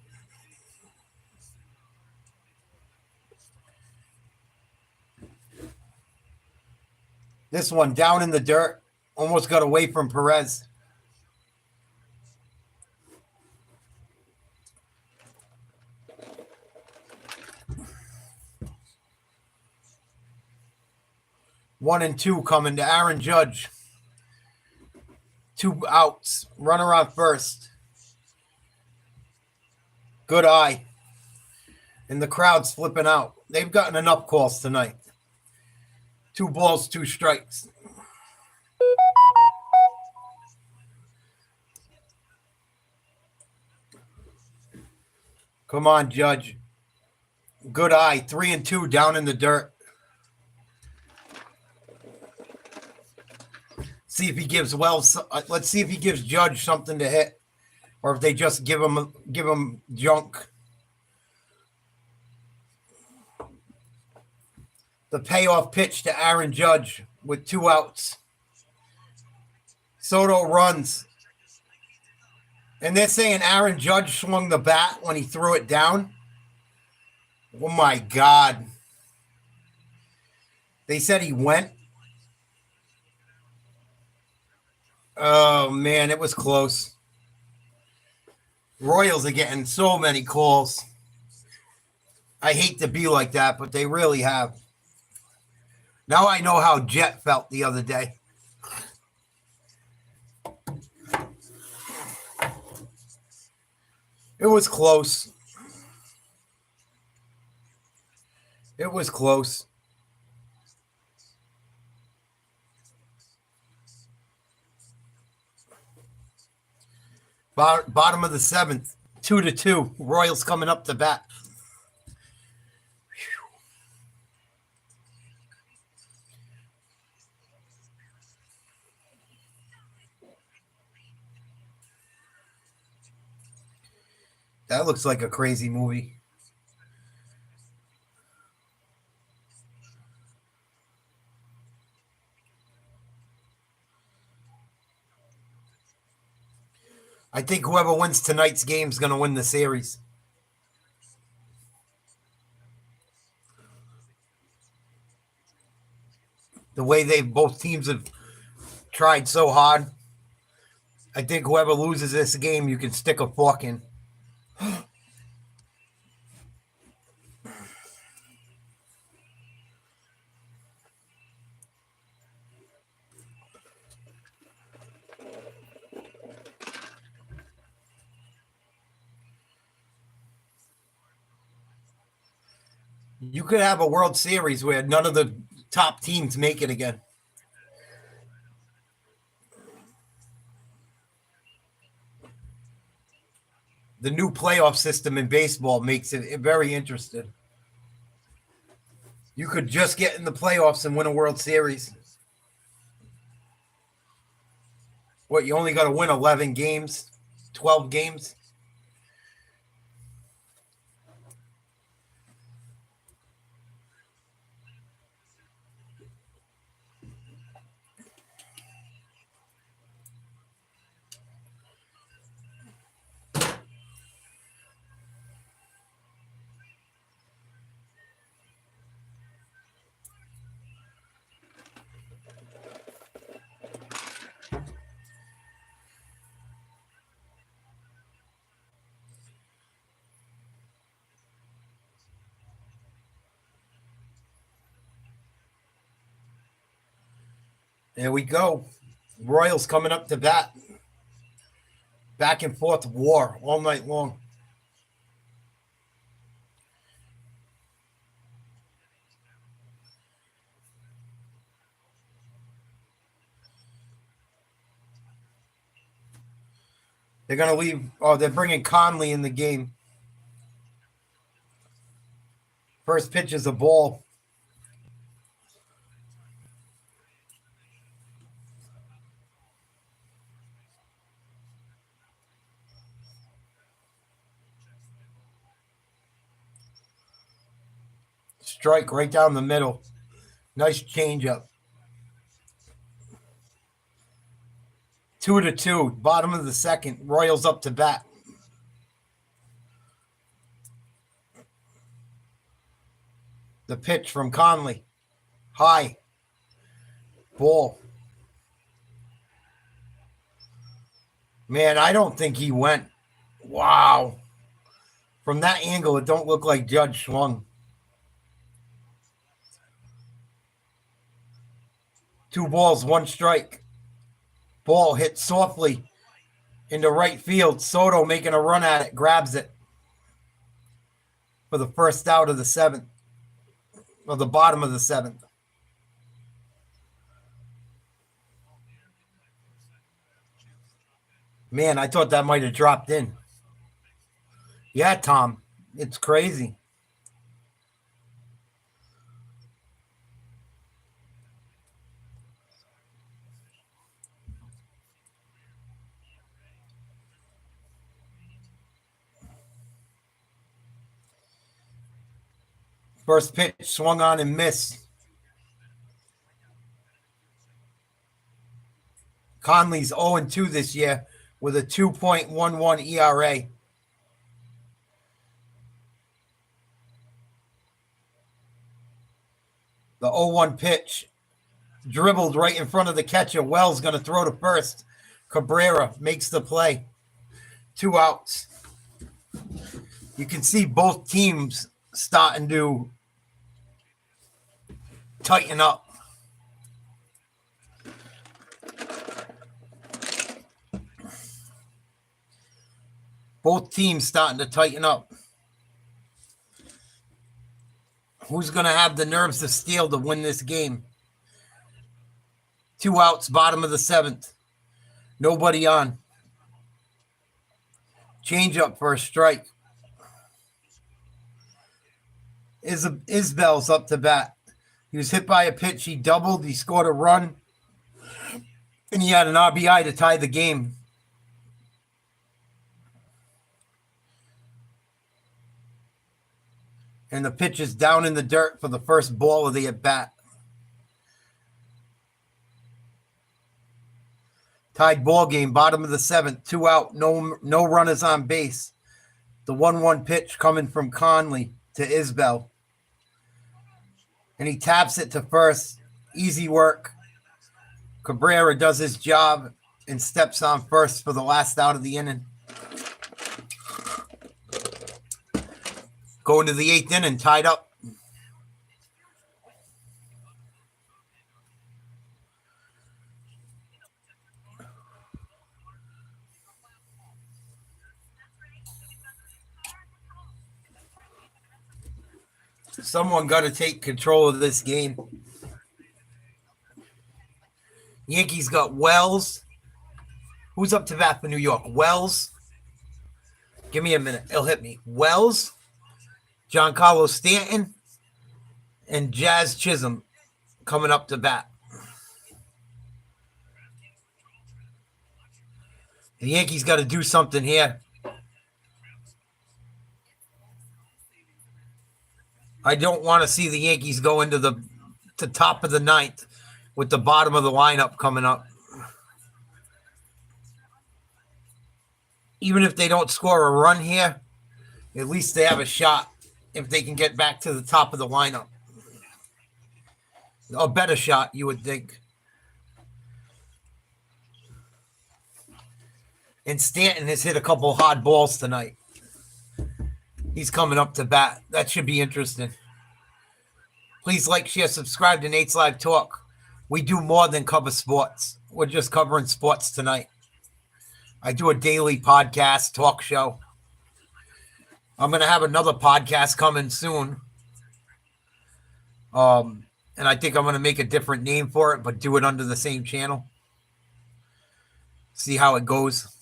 This one down in the dirt, almost got away from Perez. One and 2 coming to Aaron Judge. 2 outs. Runner on first. Good eye. And the crowd's flipping out. They've gotten enough calls tonight. 2 balls, 2 strikes. Come on, Judge. Good eye. 3 and 2 down in the dirt. See if he gives Wells. Let's see if he gives Judge something to hit, or if they just give him junk. The payoff pitch to Aaron Judge with 2 outs. Soto runs. And they're saying Aaron Judge swung the bat when he threw it down. Oh, my God. They said he went. Oh, man, it was close. Royals are getting so many calls. I hate to be like that, but they really have. Now I know how Jet felt the other day. It was close. It was close. Bottom of the 7th, 2-2. Royals coming up to bat. That looks like a crazy movie. I think whoever wins tonight's game is going to win the series. The way both teams have tried so hard, I think whoever loses this game, you can stick a fork in. You could have a World Series where none of the top teams make it again. The new playoff system in baseball makes it very interesting. You could just get in the playoffs and win a World Series. What, you only got to win 11 games, 12 games? There we go. Royals coming up to bat. Back and forth war all night long. They're going to leave. Oh, they're bringing Conley in the game. First pitch is a ball. Strike right down the middle. Nice changeup. 2-2. Bottom of the second. Royals up to bat. The pitch from Conley. High. Ball. Man, I don't think he went. Wow. From that angle, it don't look like Judge swung. 2 balls, 1 strike. Ball hit softly into right field. Soto making a run at it, grabs it for the first out of the 7th, or the bottom of the 7th. Man, I thought that might have dropped in. Yeah, Tom, it's crazy. First pitch swung on and missed. Conley's 0-2 this year with a 2.11 ERA. The 0-1 pitch dribbled right in front of the catcher. Wells going to throw to first. Cabrera makes the play. 2 outs. You can see both teams starting to tighten up. Both teams starting to tighten up. Who's going to have the nerves of steel to win this game? 2 outs, bottom of the 7th. Nobody on. Change up for a strike. Isbell's up to bat. He was hit by a pitch. He doubled. He scored a run. And he had an RBI to tie the game. And the pitch is down in the dirt for the first ball of the at-bat. Tied ball game, bottom of the 7th, 2 out, no runners on base. The 1-1 pitch coming from Conley to Isbell. And he taps it to first. Easy work. Cabrera does his job and steps on first for the last out of the inning. Going to the 8th inning, tied up. Someone got to take control of this game. Yankees got Wells. Who's up to bat for New York? Wells. Give me a minute. It'll hit me. Wells, Giancarlo Stanton, and Jazz Chisholm coming up to bat. The Yankees got to do something here. I don't want to see the Yankees go into the top of the 9th with the bottom of the lineup coming up. Even if they don't score a run here, at least they have a shot if they can get back to the top of the lineup. A better shot, you would think. And Stanton has hit a couple hard balls tonight. He's coming up to bat. That should be interesting. Please like, share, subscribe to Nate's Live Talk. We do more than cover sports. We're just covering sports tonight. I do a daily podcast, talk show. I'm going to have another podcast coming soon. And I think I'm going to make a different name for it, but do it under the same channel. See how it goes.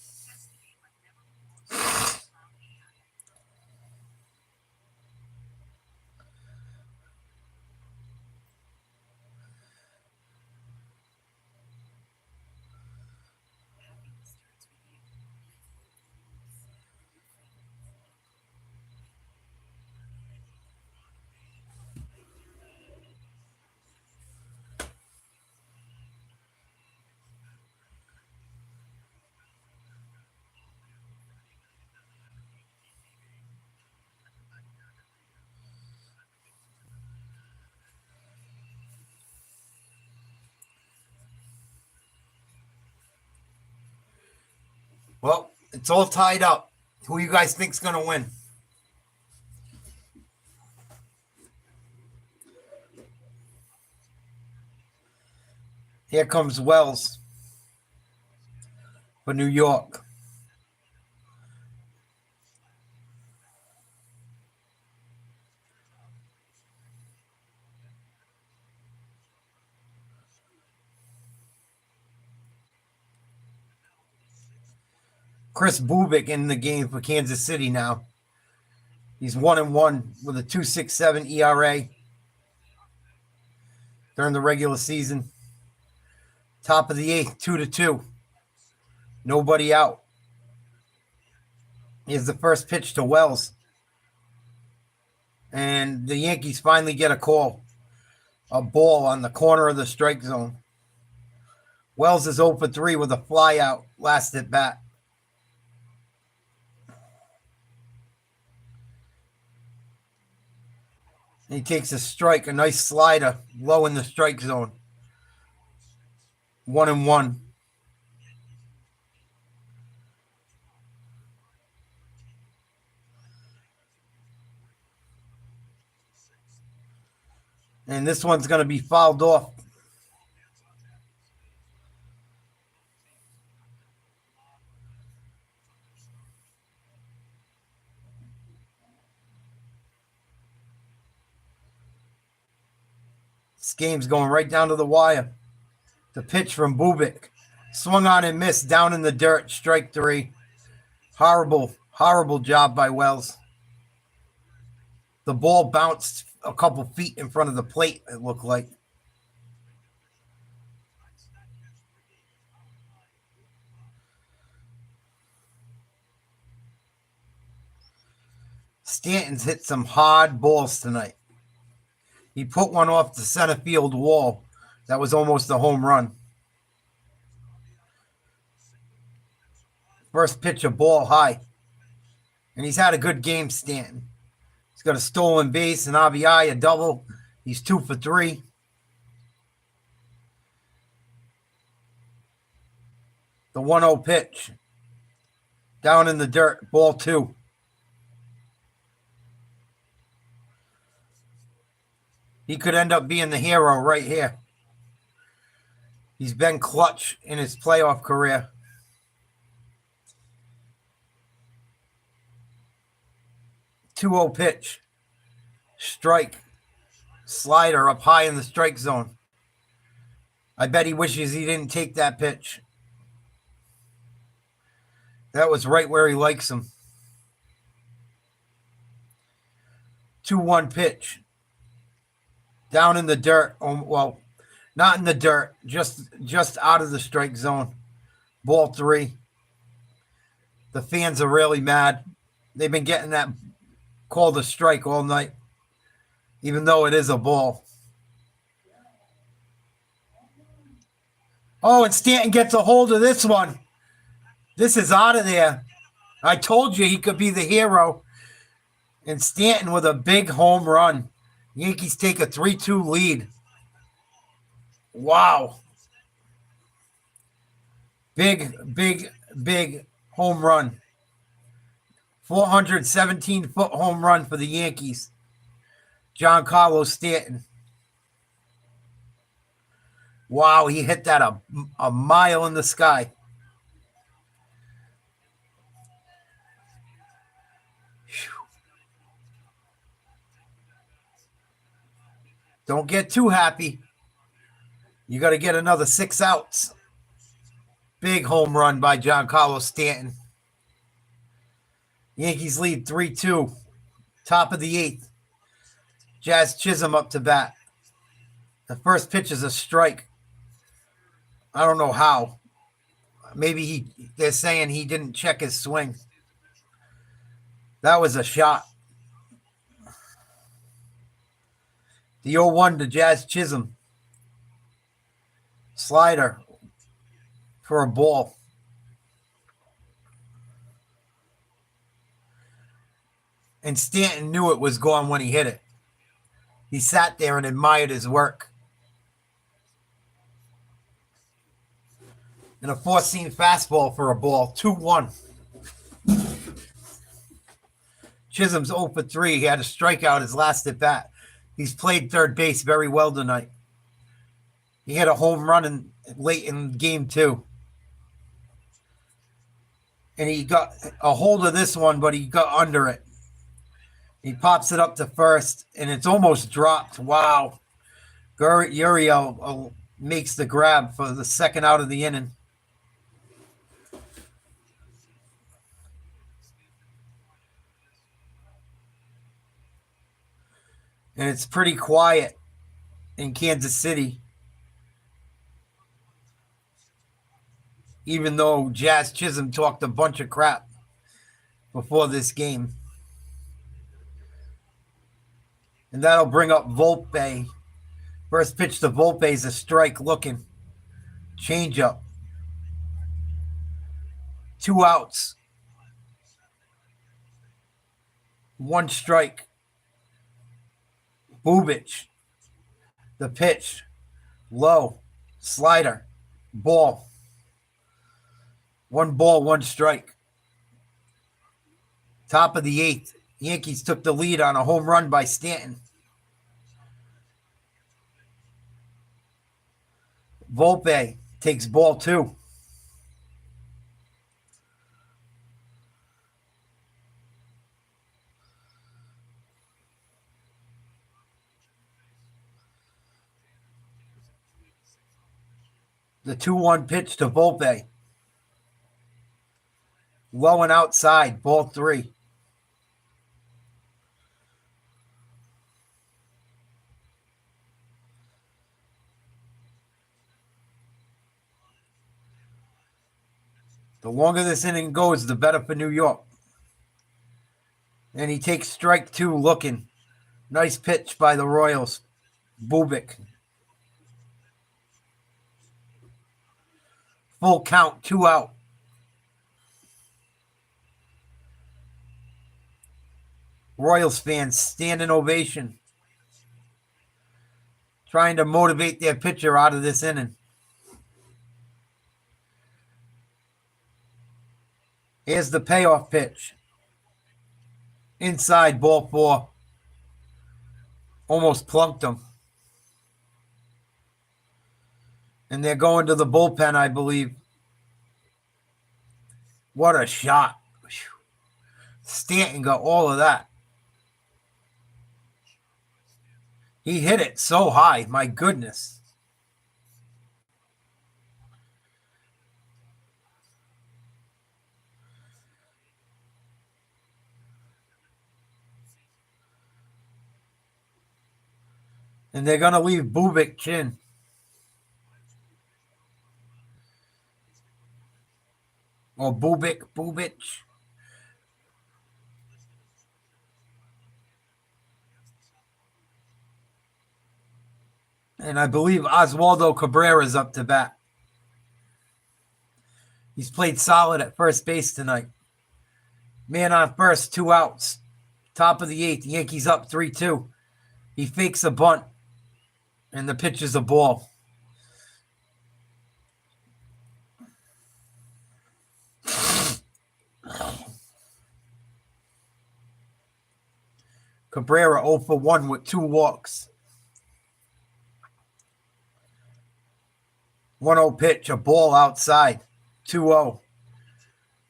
Well, it's all tied up. Who you guys think's going to win? Here comes Wells for New York. Chris Bubik in the game for Kansas City now. He's 1-1 with a 2.67 ERA during the regular season. Top of the eighth, 2-2. Nobody out. Here's the first pitch to Wells. And the Yankees finally get a call. A ball on the corner of the strike zone. Wells is 0 for 3 with a fly out last at bat. He takes a strike, a nice slider, low in the strike zone. 1-1. And this one's going to be fouled off. This game's going right down to the wire. The pitch from Bubik. Swung on and missed down in the dirt. Strike 3. Horrible job by Wells. The ball bounced a couple feet in front of the plate, it looked like. Stanton's hit some hard balls tonight. He put one off the center field wall. That was almost a home run. First pitch, a ball high. And he's had a good game, Stanton. He's got a stolen base, an RBI, a double. He's 2 for 3. The 1-0 pitch. Down in the dirt, ball 2. He could end up being the hero right here. He's been clutch in his playoff career. Two-0 pitch. Strike. Slider up high in the strike zone. I bet he wishes he didn't take that pitch. That was right where he likes him. 2-1 pitch. Down in the dirt. Well, not in the dirt. Just out of the strike zone. Ball 3. The fans are really mad. They've been getting that called a strike all night, even though it is a ball. Oh, and Stanton gets a hold of this one. This is out of there. I told you he could be the hero. And Stanton with a big home run. Yankees take a 3-2 lead. Wow. Big home run. 417-foot home run for the Yankees. Giancarlo Stanton. Wow, he hit that a mile in the sky. Don't get too happy. You got to get another 6 outs. Big home run by Giancarlo Stanton. Yankees lead 3-2. Top of the 8th. Jazz Chisholm up to bat. The first pitch is a strike. I don't know how. Maybe they're saying he didn't check his swing. That was a shot. The 0-1 to Jazz Chisholm. Slider for a ball. And Stanton knew it was gone when he hit it. He sat there and admired his work. And a four-seam fastball for a ball. 2-1. Chisholm's 0 for 3. He had a strikeout his last at bat. He's played third base very well tonight. He hit a home run late in game 2. And he got a hold of this one, but he got under it. He pops it up to first, and it's almost dropped. Wow. Uriel makes the grab for the second out of the inning. And it's pretty quiet in Kansas City. Even though Jazz Chisholm talked a bunch of crap before this game. And that'll bring up Volpe. First pitch to Volpe is a strike looking. Changeup. 2 outs. 1 strike. Bubic. The pitch. Low. Slider. Ball. 1 ball, 1 strike. Top of the 8th. Yankees took the lead on a home run by Stanton. Volpe takes ball 2. The 2-1 pitch to Volpe. Low and outside, ball 3. The longer this inning goes, the better for New York. And he takes strike 2 looking. Nice pitch by the Royals. Bubic. Full count, 2 out. Royals fans standing ovation. Trying to motivate their pitcher out of this inning. Here's the payoff pitch. Inside, ball 4. Almost plunked him. And they're going to the bullpen, I believe. What a shot. Stanton got all of that. He hit it so high. My goodness. And they're going to leave Bubic chin. Or Bubic. And I believe Oswaldo Cabrera is up to bat. He's played solid at first base tonight. Man on first, 2 outs. Top of the 8th, Yankees up 3-2. He fakes a bunt. And the pitch is a ball. Cabrera 0 for 1 with 2 walks. 1-0 pitch, a ball outside. 2-0.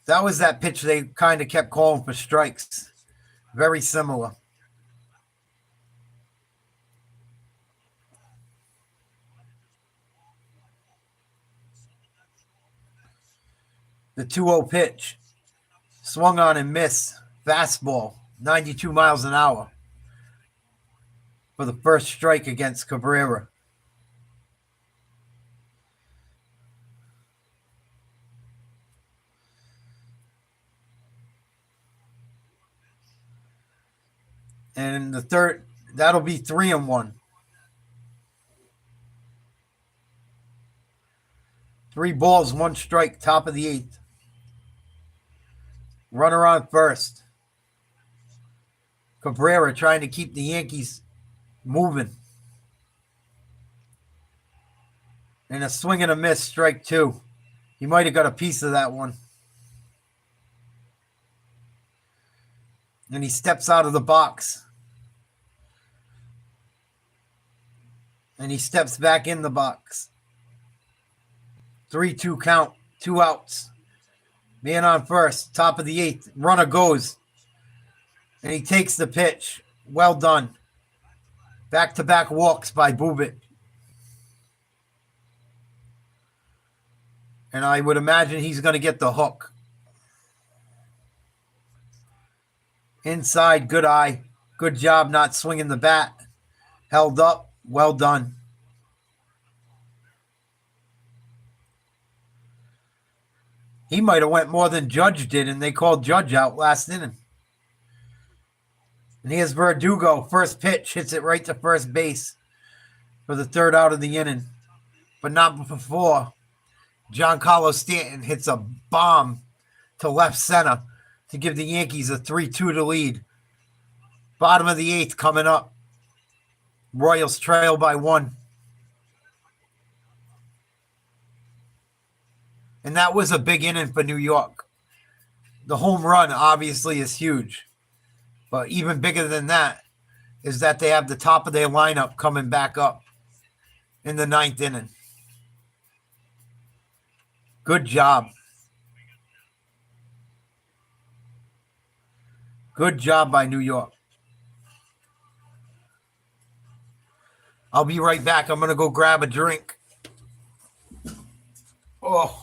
That was that pitch they kind of kept calling for strikes. Very similar. The 2-0 pitch. Swung on and missed. Fastball. 92 miles an hour. For the first strike against Cabrera. And the third, that'll be 3-1. 3 balls, 1 strike, top of the 8th. Runner on first. Cabrera trying to keep the Yankees moving. And a swing and a miss, strike 2. He might have got a piece of that one. And he steps out of the box. And he steps back in the box. 3-2 count. 2 outs. Man on first. Top of the 8th. Runner goes. And he takes the pitch. Well done. Back-to-back walks by Bubik. And I would imagine he's going to get the hook. Inside, good eye. Good job not swinging the bat. Held up. Well done. He might have went more than Judge did, and they called Judge out last inning. And here's Verdugo. First pitch. Hits it right to first base for the 3rd out of the inning. But not before Giancarlo Stanton hits a bomb to left center to give the Yankees a 3-2 to lead. Bottom of the 8th coming up. Royals trail by 1. And that was a big inning for New York. The home run obviously is huge. But even bigger than that is that they have the top of their lineup coming back up in the 9th inning. Good job. Good job by New York. I'll be right back. I'm going to go grab a drink. Oh.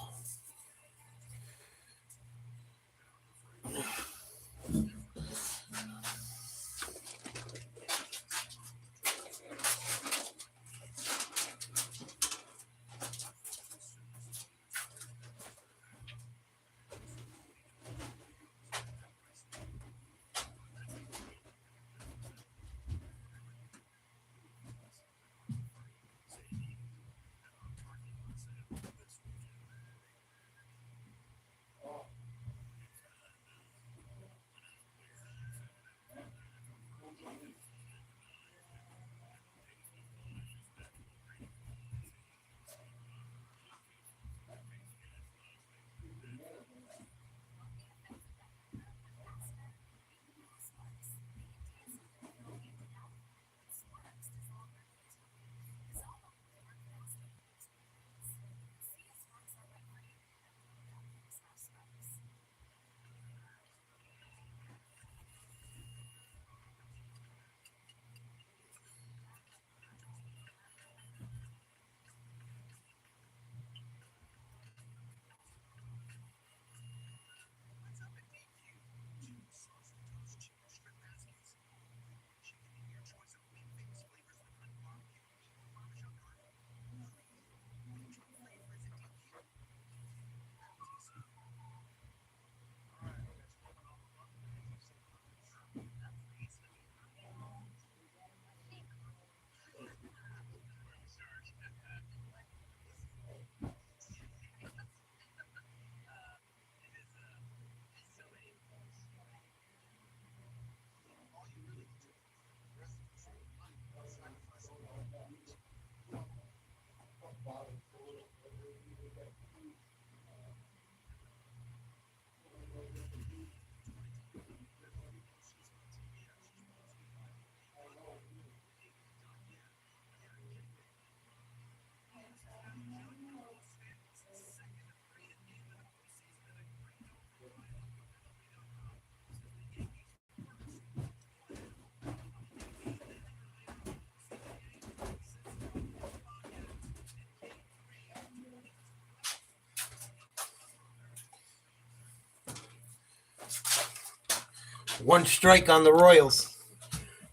One strike on the Royals.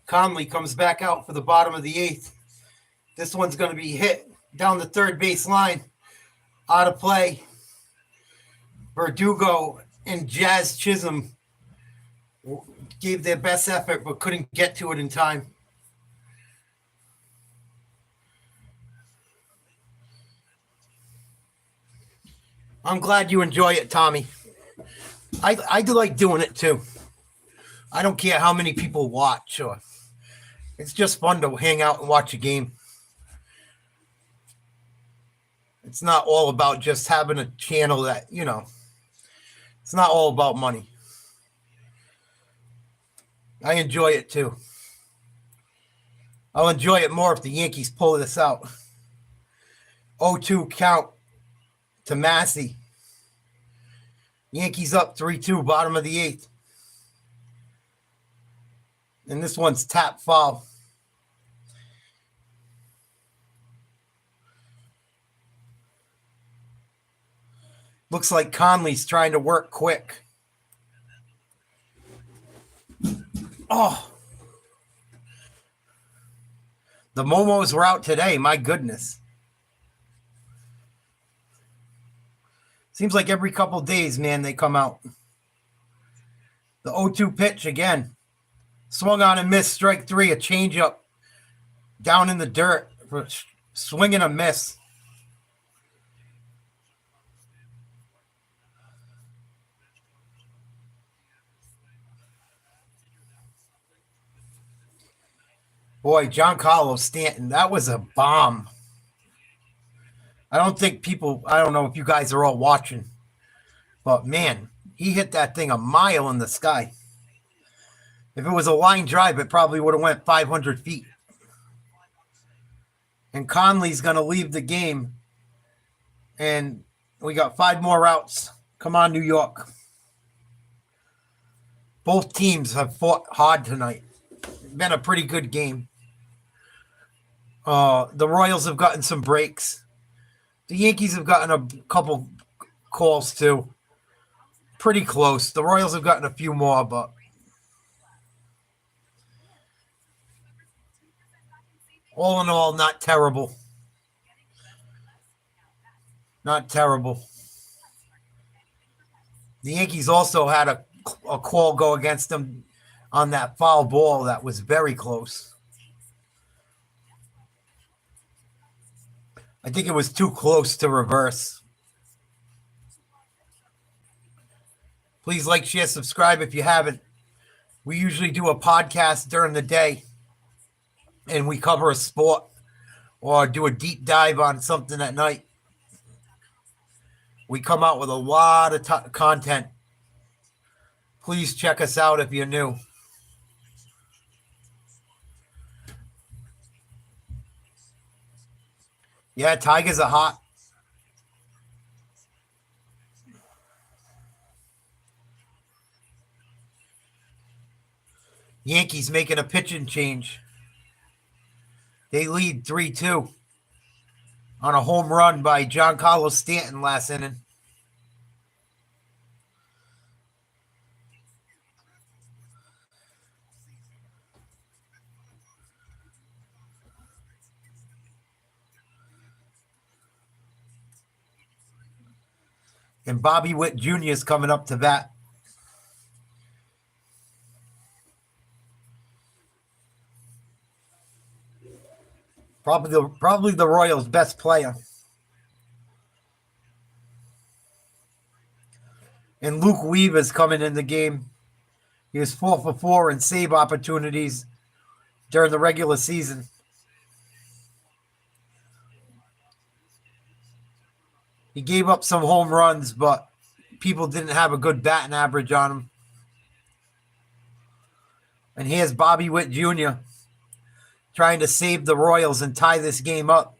Conley comes back out for the bottom of the 8th. This one's going to be hit down the 3rd base line. Out of play. Verdugo and Jazz Chisholm gave their best effort but couldn't get to it in time. I'm glad you enjoy it, Tommy. I do like doing it too. I don't care how many people watch. Or it's just fun to hang out and watch a game. It's not all about just having a channel that, it's not all about money. I enjoy it too. I'll enjoy it more if the Yankees pull this out. 0-2 count to Massey. Yankees up 3-2, bottom of the 8th. And this one's tap foul. Looks like Conley's trying to work quick. Oh. The Momos were out today. My goodness. Seems like every couple days, man, they come out. The 0-2 pitch again. Swung on and missed. Strike 3. A changeup down in the dirt. For swing and a miss. Boy, Giancarlo Stanton, that was a bomb. I don't know if you guys are all watching, but man, he hit that thing a mile in the sky. If it was a line drive, it probably would have went 500 feet. And Conley's going to leave the game. And we got 5 more outs. Come on, New York. Both teams have fought hard tonight. It's been a pretty good game. The Royals have gotten some breaks. The Yankees have gotten a couple calls too. Pretty close. The Royals have gotten a few more, but all in all, not terrible. Not terrible. The Yankees also had a call go against them on that foul ball that was very close. I think it was too close to reverse. Please like, share, subscribe if you haven't. We usually do a podcast during the day, and we cover a sport or do a deep dive on something at night. We come out with a lot of content. Please check us out if you're new. Yeah, Tigers are hot. Yankees making a pitching change. They lead 3-2 on a home run by Giancarlo Stanton last inning. And Bobby Witt Jr. is coming up to bat. Probably the Royals' best player. And Luke Weaver's coming in the game. He was 4 for 4 in save opportunities during the regular season. He gave up some home runs, but people didn't have a good batting average on him. And here's Bobby Witt Jr. trying to save the Royals and tie this game up.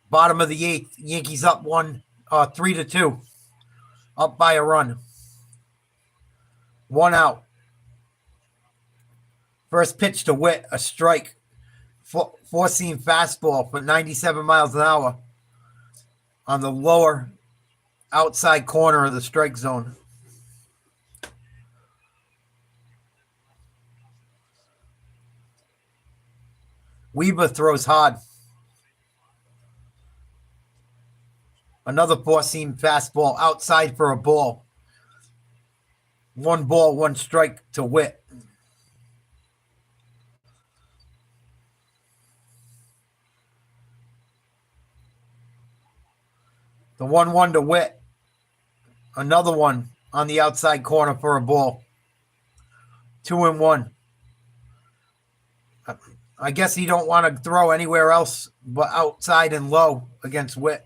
Bottom of the 8th, Yankees up 3-2. Up by a run. 1 out. First pitch to Witt, a strike. Four-seam fastball for 97 miles an hour on the lower outside corner of the strike zone. Weaver throws hard. Another four-seam fastball outside for a ball. 1 ball, 1 strike to Witt. The 1-1 to Witt. Another one on the outside corner for a ball. 2-1. I guess he don't want to throw anywhere else but outside and low against Witt.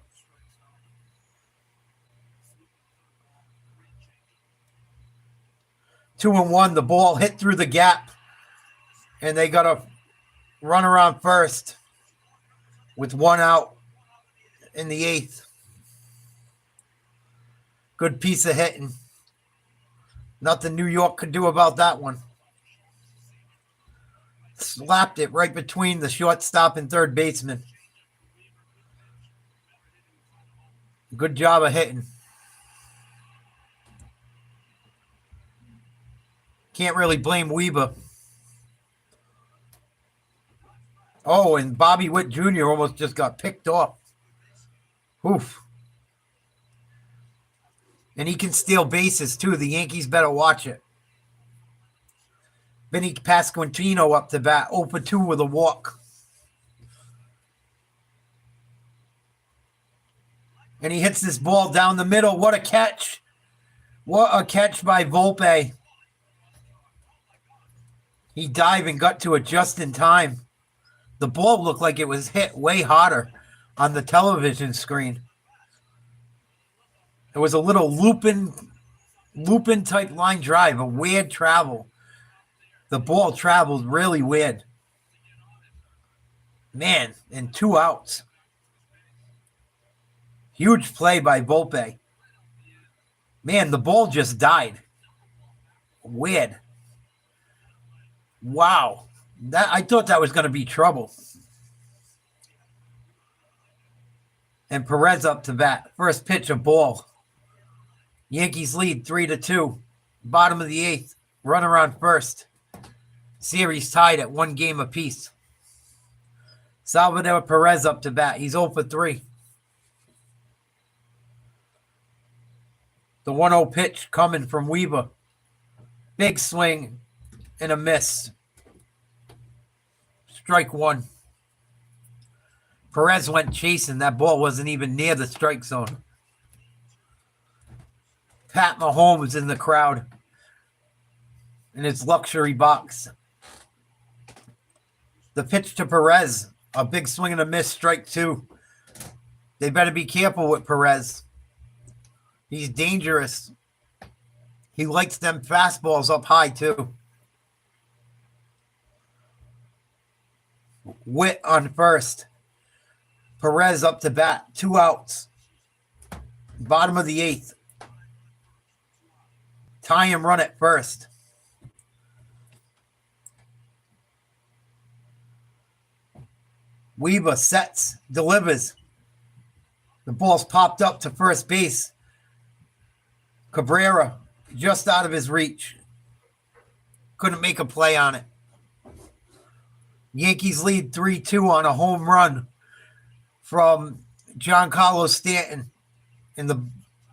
Two and one. The ball hit through the gap, and they got to run around first with one out in the eighth. Good piece of hitting. Nothing New York could do about that one. Slapped it right between the shortstop and third baseman. Good job of hitting. Can't really blame Weber. Oh, and Bobby Witt Jr. almost just got picked off. Oof. And he can steal bases, too. The Yankees better watch it. Vinny Pasquantino up to bat, 0-2 with a walk. And he hits this ball down the middle. What a catch. What a catch by Volpe. He dived and got to it just in time. The ball looked like it was hit way harder on the television screen. It was a little looping type line drive, a weird travel. The ball traveled really weird. Man, and 2 outs. Huge play by Volpe. Man, the ball just died. Weird. Wow. I thought that was going to be trouble. And Perez up to bat. First pitch, a ball. Yankees lead 3-2. Bottom of the eighth. Runner on first. Series tied at 1 game apiece. Salvador Perez up to bat. He's 0-3. The 1-0 pitch coming from Weber. Big swing and a miss. Strike one. Perez went chasing. That ball wasn't even near the strike zone. Pat Mahomes in the crowd in his luxury box. The pitch to Perez. A big swing and a miss. Strike two. They better be careful with Perez. He's dangerous. He likes them fastballs up high, too. Witt on first. Perez up to bat. 2 outs. Bottom of the eighth. Tie him run at first. Weber sets, delivers. The ball's popped up to first base. Cabrera just out of his reach. Couldn't make a play on it. Yankees lead 3-2 on a home run from Giancarlo Stanton in the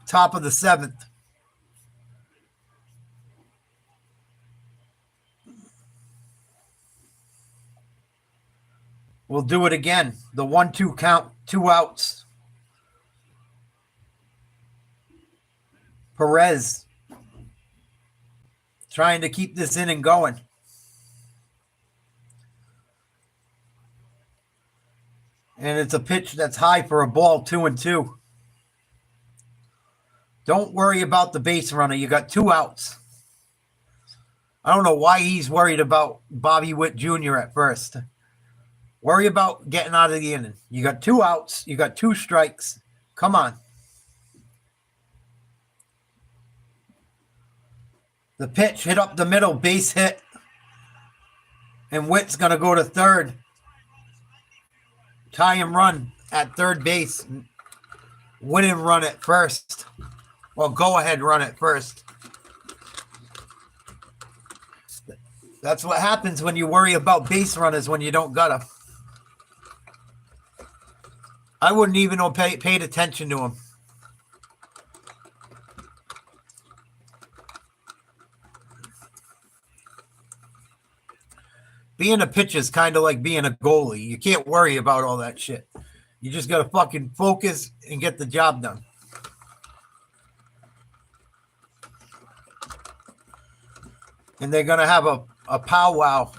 top of the 7th. We'll do it again. The 1-2 count, 2 outs. Perez trying to keep this inning going. And it's a pitch that's high for a ball, 2-2. Don't worry about the base runner. You got 2 outs. I don't know why he's worried about Bobby Witt Jr. at first. Worry about getting out of the inning. You got 2 outs. You got 2 strikes. Come on. The pitch hit up the middle, base hit. And Witt's going to go to third. Tie him run at third base. Win him run at first. Well, go ahead run at first. That's what happens when you worry about base runners when you don't got them. I wouldn't even have paid attention to him. Being a pitcher is kind of like being a goalie. You can't worry about all that shit. You just got to fucking focus and get the job done. And they're going to have a powwow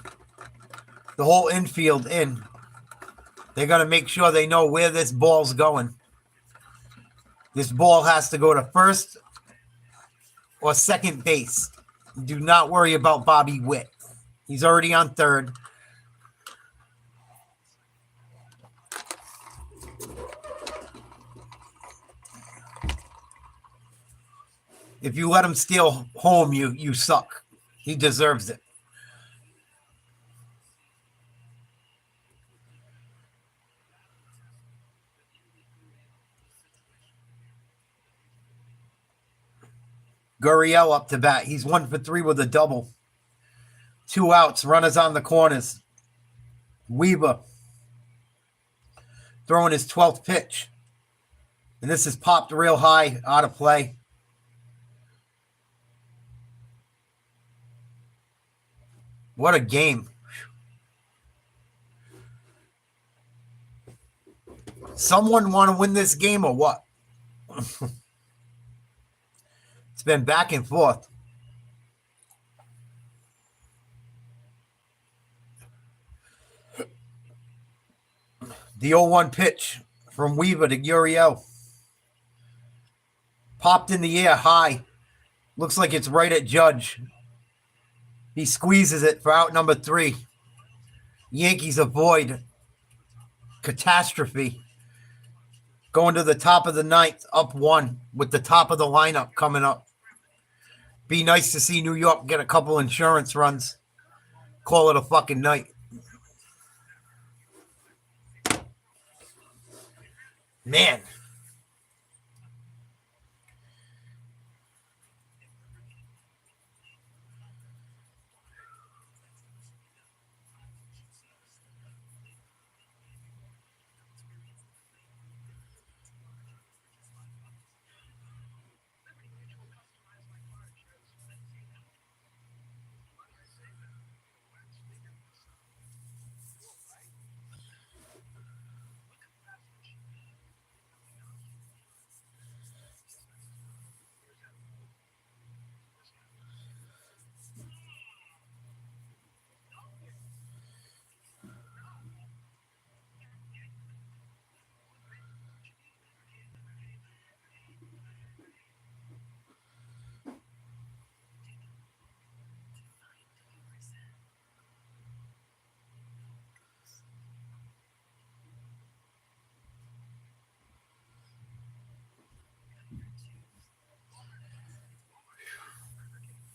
the whole infield in. They're going to make sure they know where this ball's going. This ball has to go to first or second base. Do not worry about Bobby Witt. He's already on third. If you let him steal home, you suck. He deserves it. Gurriel up to bat. He's 1 for 3 with a double. 2 outs. Runners on the corners. Weaver throwing his 12th pitch. And this is popped real high, out of play. What a game. Someone want to win this game or what? It's been back and forth. The 0-1 pitch from Weaver to Gurriel. Popped in the air high. Looks like it's right at Judge. He squeezes it for out number 3. Yankees avoid catastrophe. Going to the top of the 9th, up 1 with the top of the lineup coming up. Be nice to see New York get a couple insurance runs. Call it a fucking night. Man.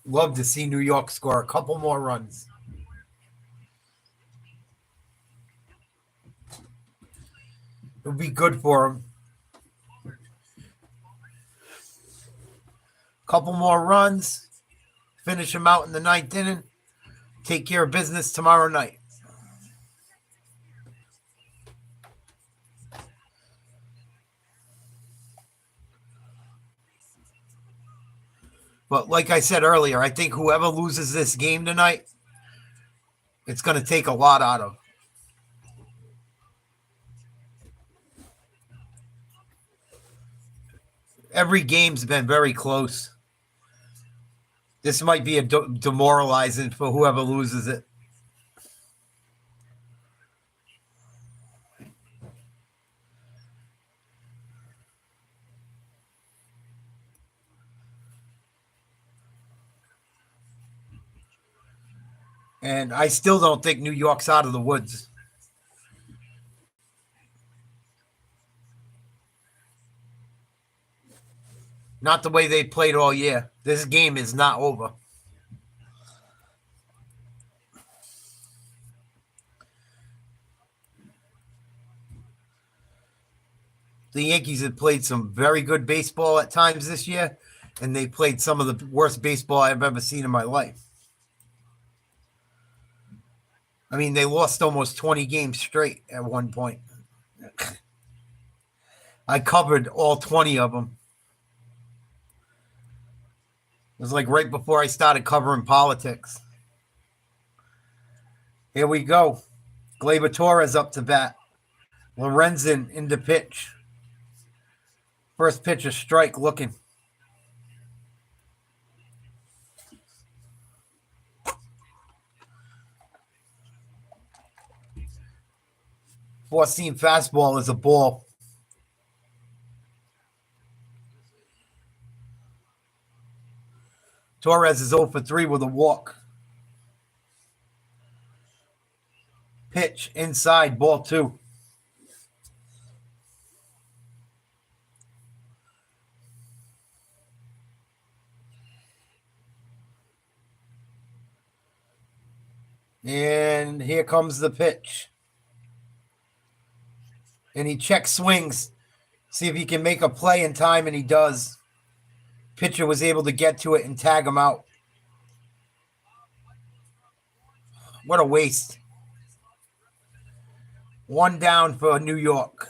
Love to see New York score a couple more runs. It would be good for them. Couple more runs. Finish them out in the 9th inning. Take care of business tomorrow night. But like I said earlier, I think whoever loses this game tonight, it's going to take a lot out of. Every game's been very close. This might be a demoralizing for whoever loses it. And I still don't think New York's out of the woods. Not the way they played all year. This game is not over. The Yankees have played some very good baseball at times this year, and they played some of the worst baseball I've ever seen in my life. I mean, they lost almost 20 games straight at one point. I covered all 20 of them. It was like right before I started covering politics. Here we go. Gleyber Torres up to bat. Lorenzen into pitch. First pitch, a strike looking. Four-seam fastball is a ball. Torres is 0 for 3 with a walk. Pitch inside, ball 2. And here comes the pitch. And he check swings, see if he can make a play in time, and he does. Pitcher was able to get to it and tag him out. What a waste. 1 down for New York.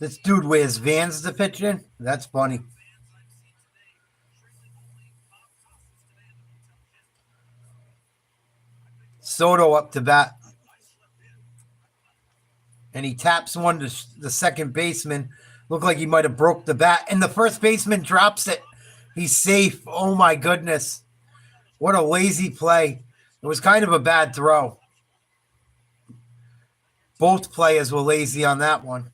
This dude wears Vans to pitch in? That's funny. Soto up to bat. And he taps one to the second baseman. Looked like he might have broke the bat. And the first baseman drops it. He's safe. Oh, my goodness. What a lazy play. It was kind of a bad throw. Both players were lazy on that one.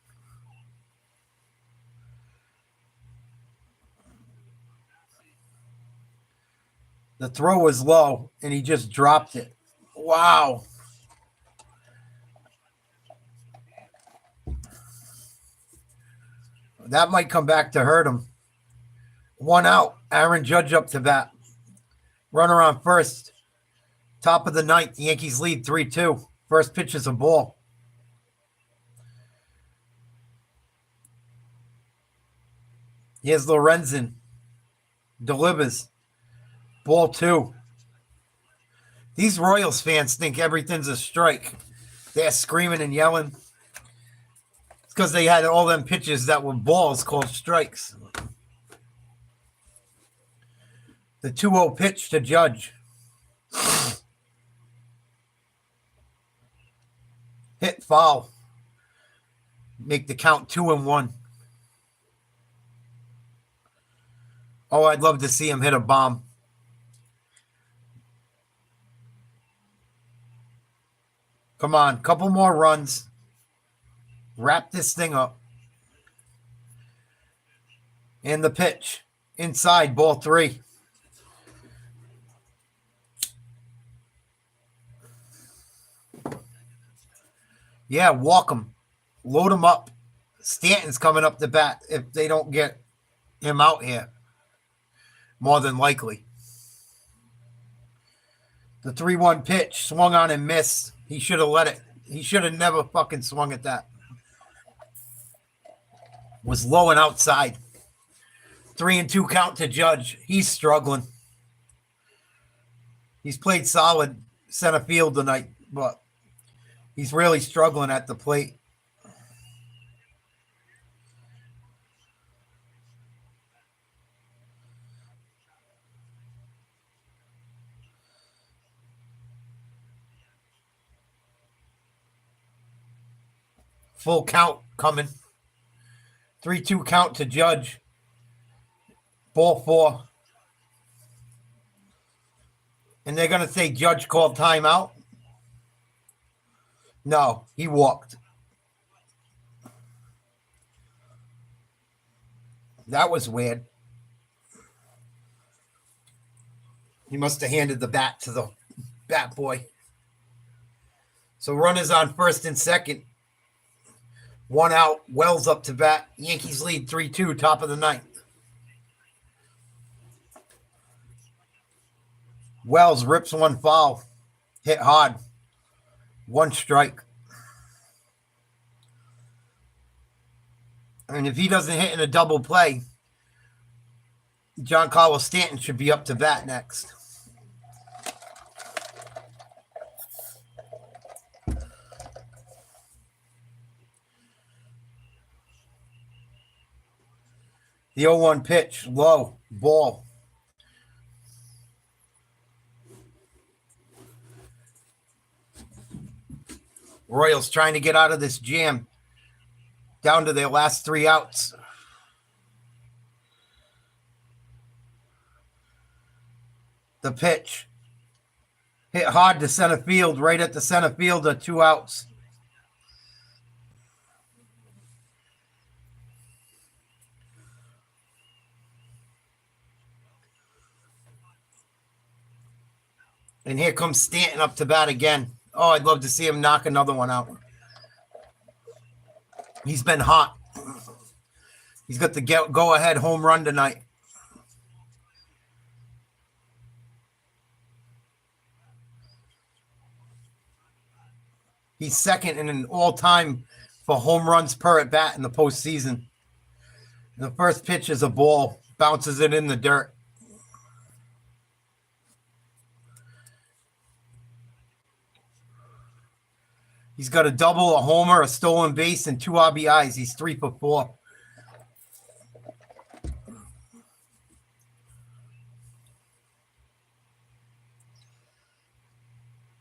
The throw was low, and he just dropped it. Wow. That might come back to hurt him. 1 out. Aaron Judge up to bat. Runner on first. Top of the 9th. The Yankees lead 3-2. First pitch is a ball. Here's Lorenzen. Delivers. Ball 2. These Royals fans think everything's a strike. They're screaming and yelling. It's because they had all them pitches that were balls called strikes. The 2-0 pitch to Judge. Hit foul. Make the count 2-1. Oh, I'd love to see him hit a bomb. Come on, couple more runs. Wrap this thing up. And the pitch. Inside, ball 3. Yeah, walk him. Load him up. Stanton's coming up the bat if they don't get him out here. More than likely. The 3-1 pitch. Swung on and missed. He should have let it. He should have never fucking swung at that. Was low and outside. 3-2 count to Judge. He's struggling. He's played solid center field tonight, but he's really struggling at the plate. Full count coming. 3-2 count to Judge. Ball 4. And they're going to say Judge called timeout. No, he walked. That was weird. He must have handed the bat to the bat boy. So runners on first and second. 1 out. Wells up to bat. Yankees lead 3-2, top of the 9th. Wells rips one foul. Hit hard. 1 strike. And if he doesn't hit in a double play, Giancarlo Stanton should be up to bat next. The 0-1 pitch, low, ball. Royals trying to get out of this jam. Down to their last 3 outs. The pitch hit hard to center field, right at the center fielder, 2 outs. And here comes Stanton up to bat again. Oh, I'd love to see him knock another one out. He's been hot. He's got the go-ahead home run tonight. He's second in an all-time for home runs per at bat in the postseason. The first pitch is a ball, bounces it in the dirt. He's got a double, a homer, a stolen base, and 2 RBIs. He's 3 for 4.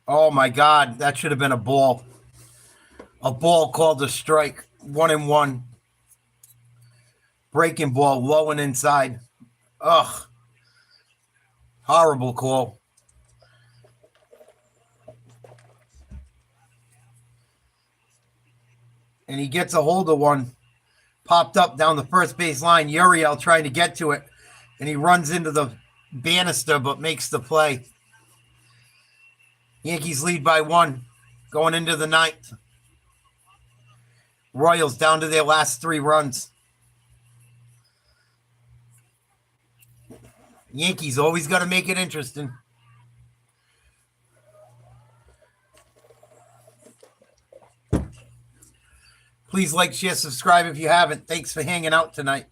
Oh my God, that should have been a ball. A ball called a strike. 1-1. Breaking ball, low and inside. Ugh. Horrible call. And he gets a hold of one. Popped up down the first base line. Uriel trying to get to it. And he runs into the banister but makes the play. Yankees lead by 1 going into the 9th. Royals down to their last 3 runs. Yankees always got to make it interesting. Please like, share, subscribe if you haven't. Thanks for hanging out tonight.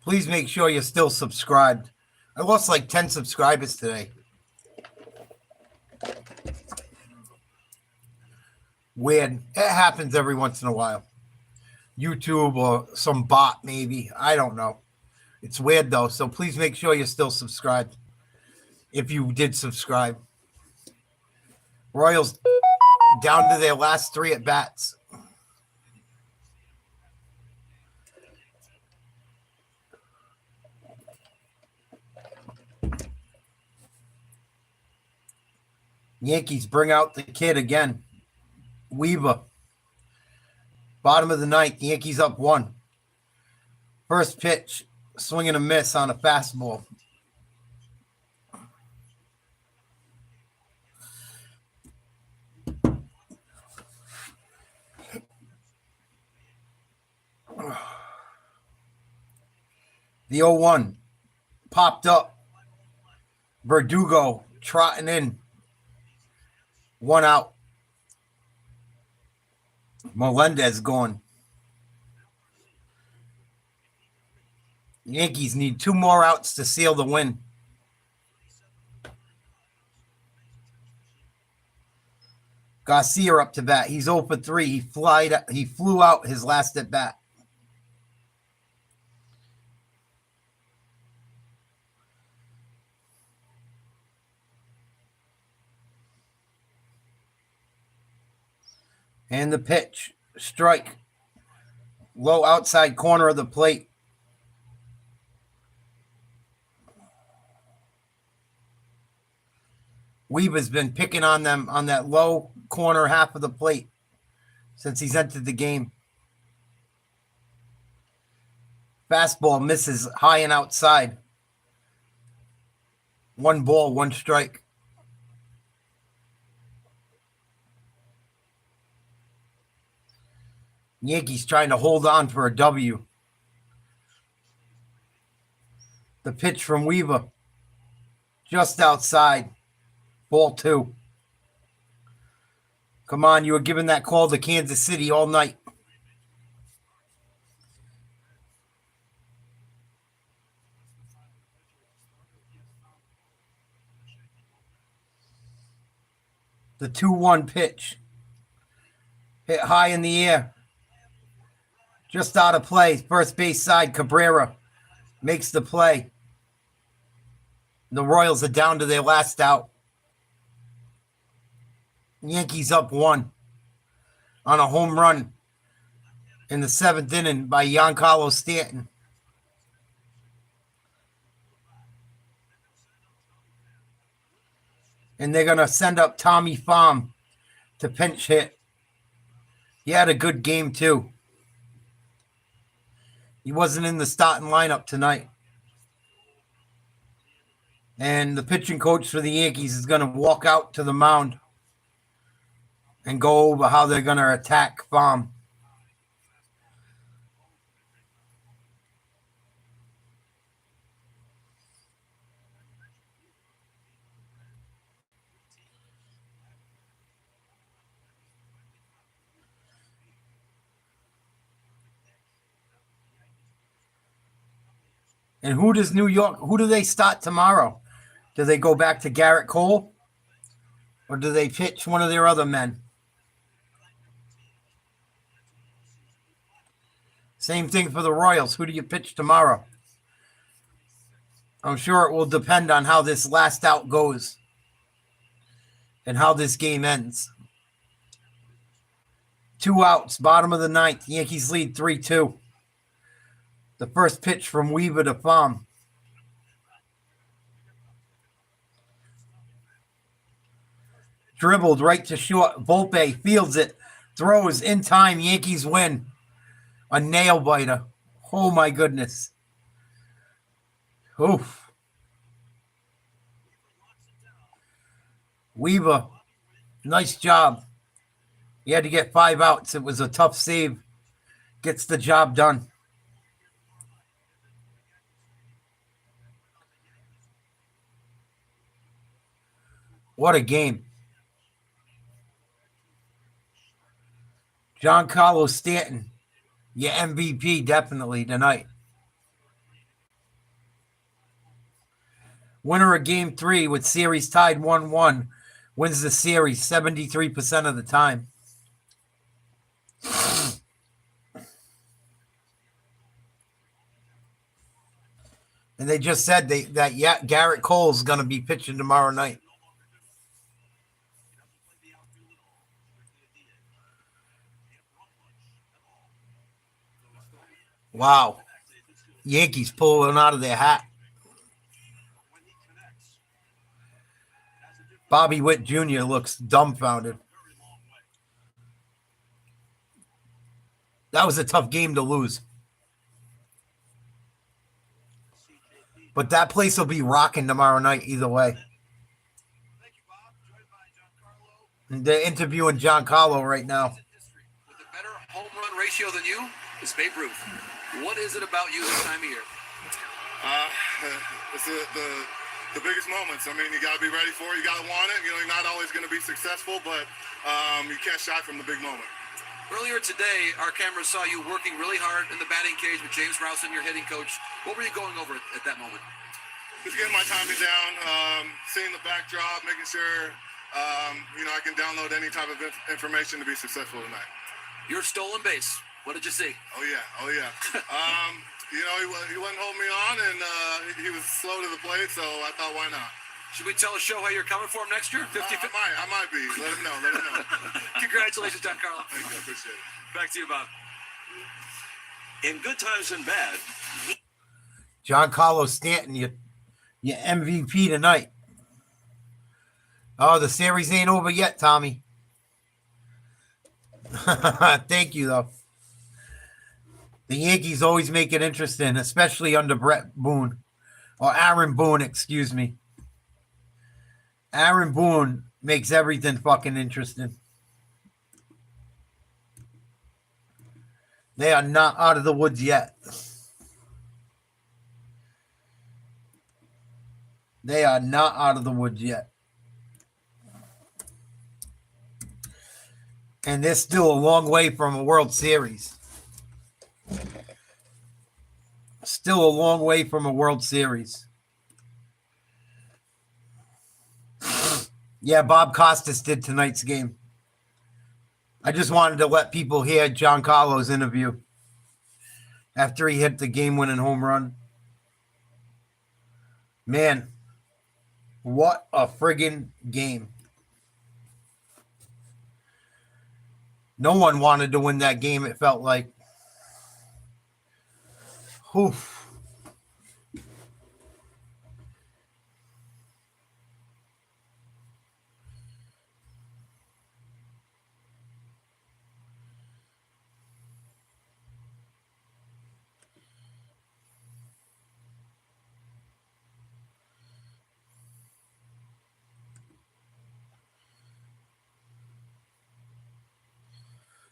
Please make sure you're still subscribed. I lost like 10 subscribers today. Weird. It happens every once in a while. YouTube or some bot maybe. I don't know. It's weird though. So please make sure you're still subscribed. If you did subscribe. Royals down to their last 3 at bats. Yankees bring out the kid again. Weaver. Bottom of the 9th. Yankees up 1. First pitch. Swing and a miss on a fastball. The 0-1 popped up. Verdugo trotting in. 1 out. Melendez going. Yankees need 2 more outs to seal the win. Garcia up to bat. He's 0 for 3. He flew out his last at bat. And the pitch. Strike. Low outside corner of the plate. Weaver's been picking on them on that low corner half of the plate since he's entered the game. Fastball misses high and outside. 1 ball, 1 strike. Yankees trying to hold on for a W. The pitch from Weaver. Just outside. Ball 2. Come on, you were giving that call to Kansas City all night. The 2-1 pitch. Hit high in the air. Just out of play. First base side, Cabrera makes the play. The Royals are down to their last out. Yankees up 1 on a home run in the 7th inning by Giancarlo Stanton. And they're going to send up Tommy Pham to pinch hit. He had a good game, too. He wasn't in the starting lineup tonight. And the pitching coach for the Yankees is going to walk out to the mound and go over how they're going to attack Pham. And who do they start tomorrow? Do they go back to Garrett Cole? Or do they pitch one of their other men? Same thing for the Royals. Who do you pitch tomorrow? I'm sure it will depend on how this last out goes and how this game ends. 2 outs, bottom of the 9th. Yankees lead 3-2. The first pitch from Weaver to Pham. Dribbled right to short. Volpe fields it. Throws in time. Yankees win. A nail biter. Oh, my goodness. Oof. Weaver, nice job. He had to get 5 outs. It was a tough save. Gets the job done. What a game. Giancarlo Stanton, your MVP definitely tonight. Winner of Game 3 with series tied 1-1 wins the series 73% of the time. And they just said that Garrett Cole's going to be pitching tomorrow night. Wow. Yankees pulling out of their hat. Bobby Witt Jr. looks dumbfounded. That was a tough game to lose. But that place will be rocking tomorrow night either way. And they're interviewing Giancarlo right now. With a better home run ratio than you is Babe Ruth. What is it about you this time of year? It's the biggest moments. I mean, you got to be ready for it. You got to want it. You're not always going to be successful, but you can't shy from the big moment. Earlier today, our camera saw you working really hard in the batting cage with James Rousen, your hitting coach. What were you going over at that moment? Just getting my timing down, seeing the backdrop, making sure I can download any type of information to be successful tonight. Your stolen base. What did you see? Oh yeah. He wouldn't hold me on, and he was slow to the plate, so I thought, why not? Should we tell Shohei you're coming for him next year? 50, I might be. Let him know. Congratulations, Giancarlo. Thank you. I appreciate it. Back to you, Bob. In good times and bad. Giancarlo Stanton, your MVP tonight. Oh, the series ain't over yet, Tommy. Thank you, though. The Yankees always make it interesting, especially under Brett Boone. Or Aaron Boone, excuse me. Aaron Boone makes everything fucking interesting. They are not out of the woods yet. They are not out of the woods yet. And they're still a long way from a World Series. Still a long way from a World Series. Yeah, Bob Costas did tonight's game. I just wanted to let people hear Giancarlo's interview after he hit the game-winning home run. Man, what a friggin' game. No one wanted to win that game, it felt like. Oof.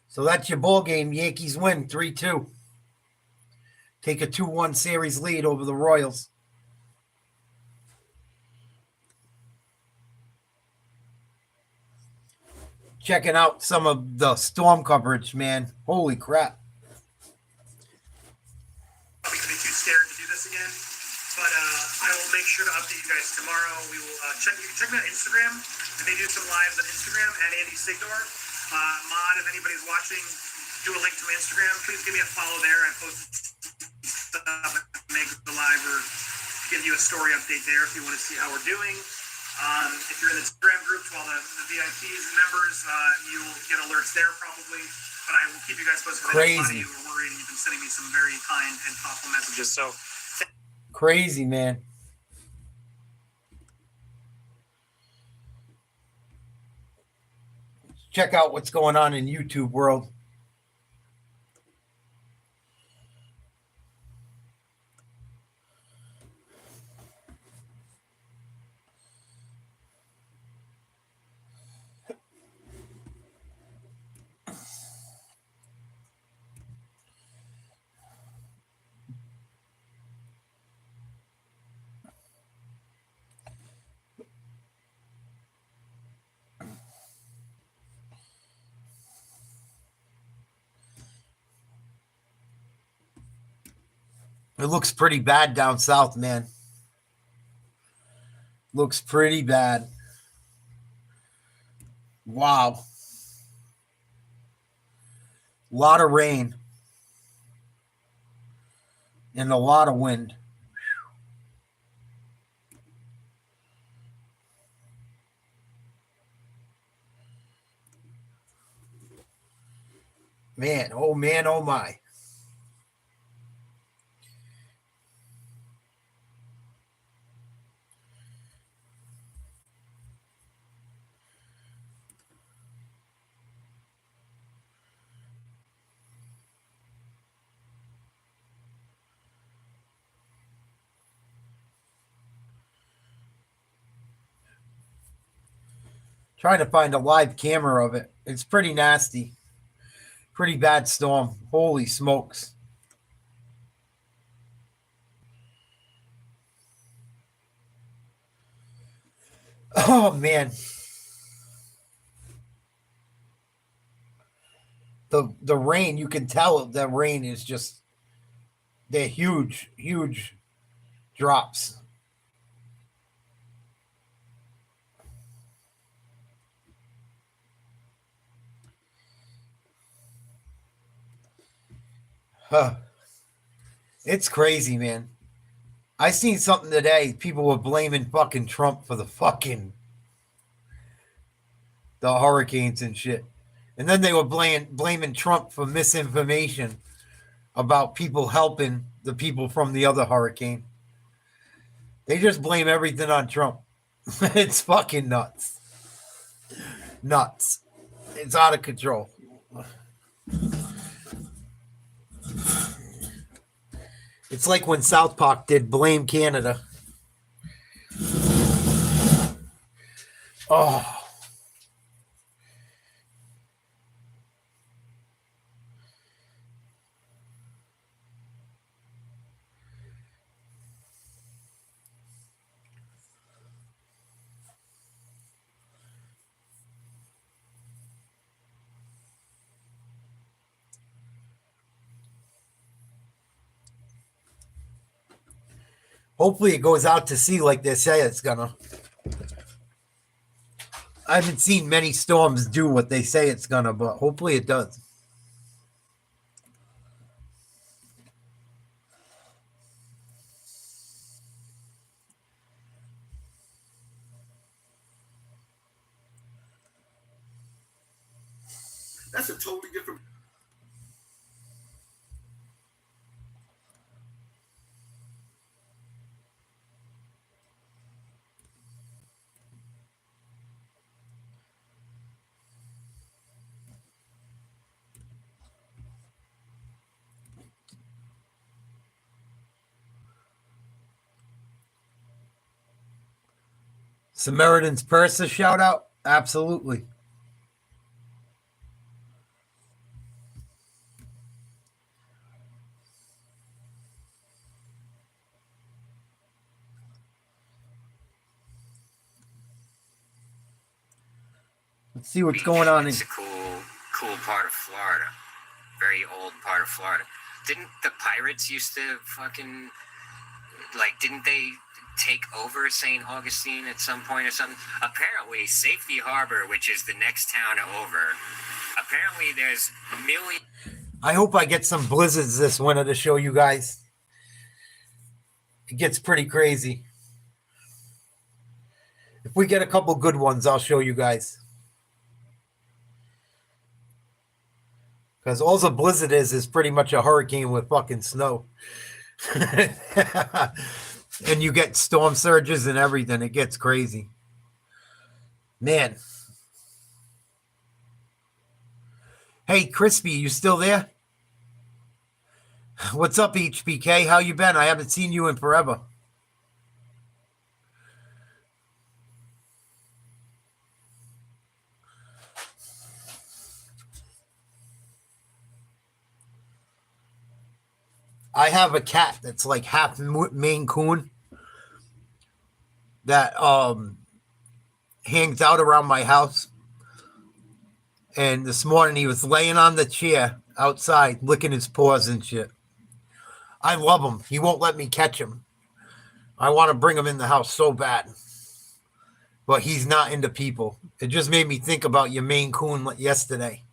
So that's your ball game. Yankees win 3-2. Take a 2-1 series lead over the Royals. Checking out some of the storm coverage, man. Holy crap. Probably going to be too scared to do this again, but I will make sure to update you guys tomorrow. We will check me on Instagram, and they do some lives on Instagram at Andy Sigdor. Mod, if anybody's watching, do a link to my Instagram. Please give me a follow there. I post stuff, make the live, or give you a story update there if you want to see how we're doing. If you're in the Instagram group to all the VIPs and members, you'll get alerts there probably. But I will keep you guys posted. Crazy. A lot of you are worried, and you've been sending me some very kind and thoughtful messages. So Crazy, man. Check out what's going on in YouTube world. It looks pretty bad down south, man. Looks pretty bad. Wow. A lot of rain. And a lot of wind. Man, oh my. Trying to find a live camera of it. It's pretty nasty. Pretty bad storm. Holy smokes. Oh man, the rain. You can tell the rain is just they're huge drops. Huh. It's crazy, man. I seen something today. People were blaming fucking Trump for the hurricanes and shit, and then they were blaming Trump for misinformation about people helping the people from the other hurricane. They just blame everything on Trump. It's fucking nuts. Nuts. It's out of control. It's like when South Park did Blame Canada. Oh, hopefully it goes out to sea like they say it's gonna. I haven't seen many storms do what they say it's gonna, but hopefully it does. That's a totally different. Samaritan's Purse a shout out? Absolutely. Let's see what's going on. It's a cool part of Florida. Very old part of Florida. Didn't the pirates used to fucking, like, didn't they take over St. Augustine at some point or something? Apparently, Safety Harbor, which is the next town over, apparently there's millions. I hope I get some blizzards this winter to show you guys. It gets pretty crazy. If we get a couple good ones, I'll show you guys. Because all the blizzard is pretty much a hurricane with fucking snow. And you get storm surges and everything. It gets crazy. Man. Hey, Crispy, you still there? What's up, HBK? How you been? I haven't seen you in forever. I have a cat that's like half Maine Coon that hangs out around my house. And this morning he was laying on the chair outside, licking his paws and shit. I love him. He won't let me catch him. I want to bring him in the house so bad. But he's not into people. It just made me think about your Maine Coon yesterday.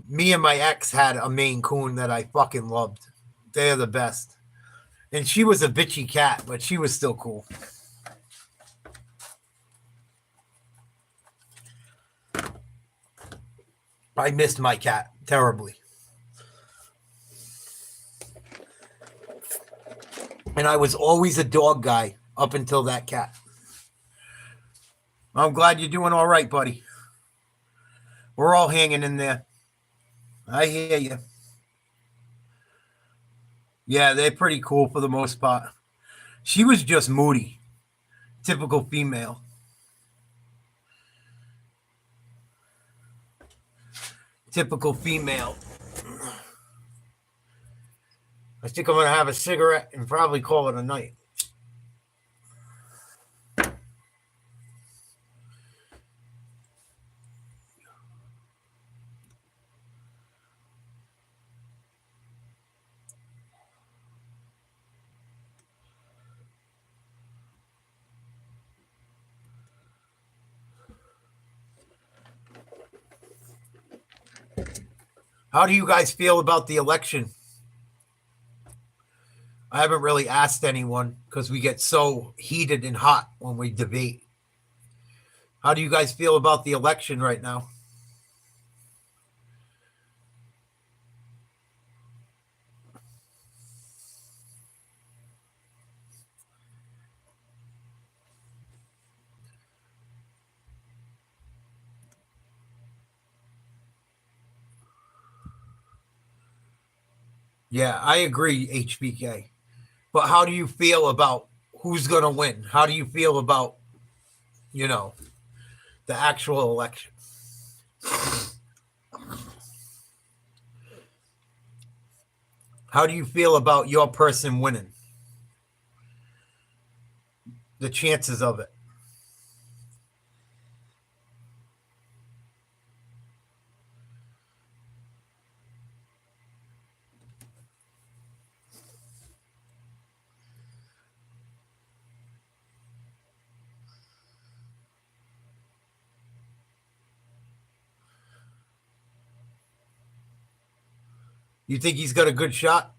Me and my ex had a Maine Coon that I fucking loved. They're the best. And she was a bitchy cat, but she was still cool. I missed my cat terribly. And I was always a dog guy up until that cat. I'm glad you're doing all right, buddy. We're all hanging in there. I hear you. Yeah, they're pretty cool for the most part. She was just moody. Typical female. Typical female. I think I'm going to have a cigarette and probably call it a night. How do you guys feel about the election? I haven't really asked anyone because we get so heated and hot when we debate. How do you guys feel about the election right now? Yeah, I agree, HBK. But how do you feel about who's going to win? How do you feel about, the actual election? How do you feel about your person winning? The chances of it. You think he's got a good shot?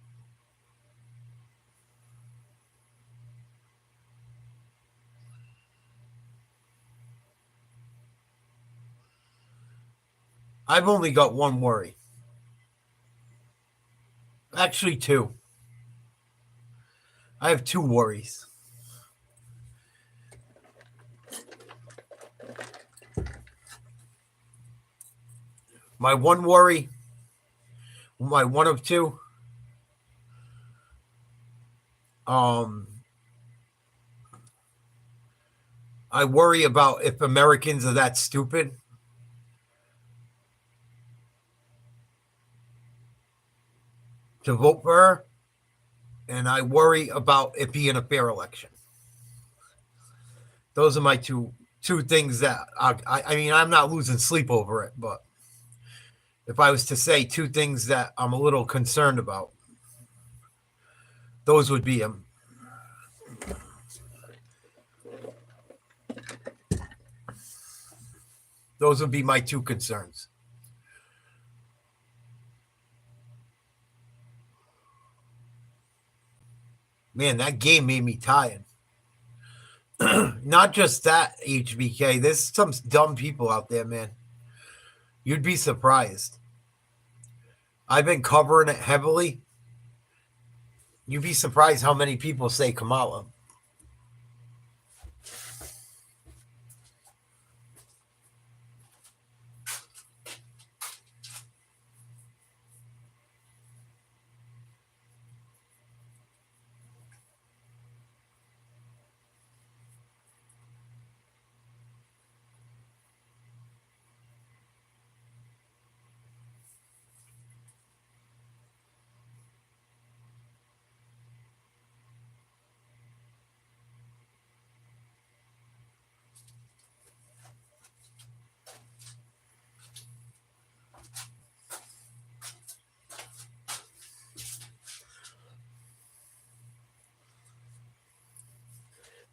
I've only got one worry. Actually, two. I have two worries. My one worry, my one of two, I worry about if Americans are that stupid to vote for her, and I worry about it being a fair election. Those are my two things that I mean, I'm not losing sleep over it, but if I was to say two things that I'm a little concerned about, those would be them. Those would be my two concerns. Man, that game made me tired. Not just that, HBK. There's some dumb people out there, man. You'd be surprised. I've been covering it heavily. You'd be surprised how many people say Kamala.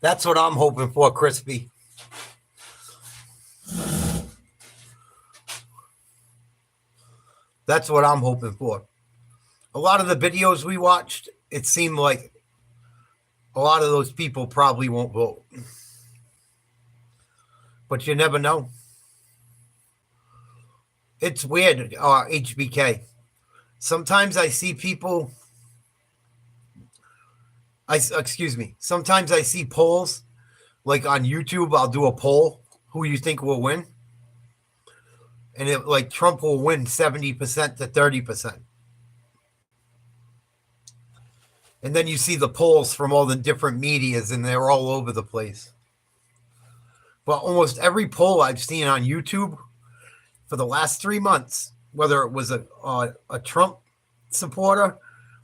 That's what I'm hoping for, Crispy. That's what I'm hoping for. A lot of the videos we watched, it seemed like a lot of those people probably won't vote. But you never know. It's weird, HBK. Sometimes I see people. Excuse me. Sometimes I see polls, like on YouTube. I'll do a poll. Who you think will win? And it like Trump will win 70% to 30%. And then you see the polls from all the different medias, and they're all over the place. But almost every poll I've seen on YouTube for the last 3 months, whether it was a Trump supporter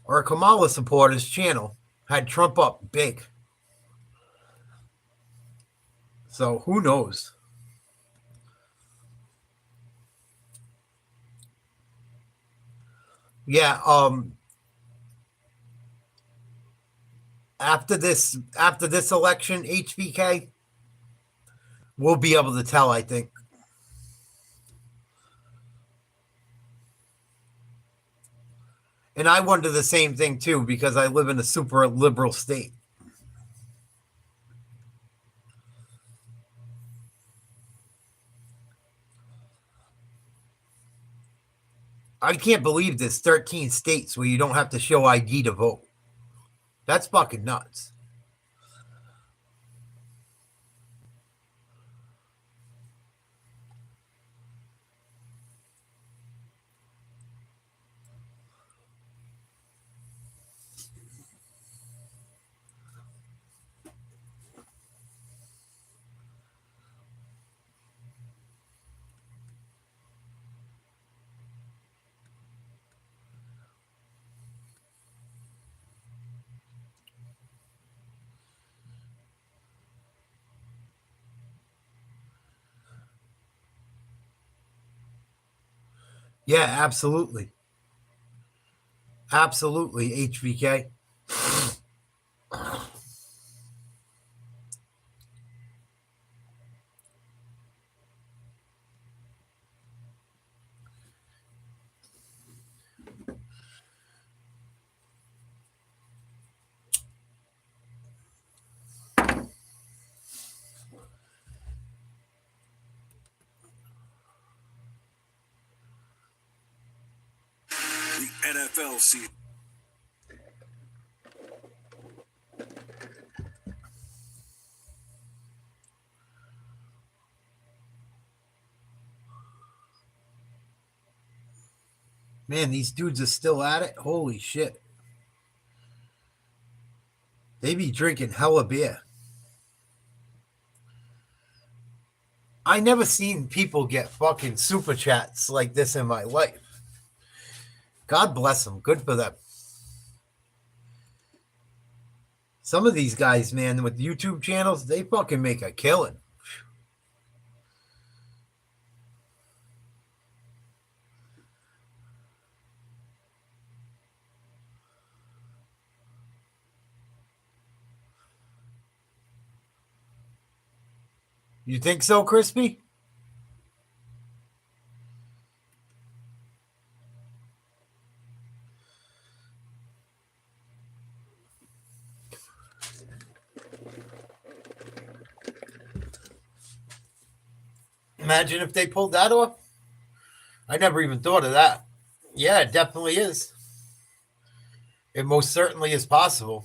or a Kamala supporter's channel, had Trump up big. So who knows? Yeah. After this election, HBK, we'll be able to tell, I think. And I wonder the same thing too, because I live in a super liberal state. I can't believe there's 13 states where you don't have to show ID to vote. That's fucking nuts. Yeah, absolutely. Absolutely, HVK. The NFL season. Man, these dudes are still at it. Holy shit. They be drinking hella beer. I never seen people get fucking super chats like this in my life. God bless them. Good for them. Some of these guys, man, with YouTube channels, they fucking make a killing. You think so, Crispy? Imagine if they pulled that off. I never even thought of that. Yeah, it definitely is. It most certainly is possible.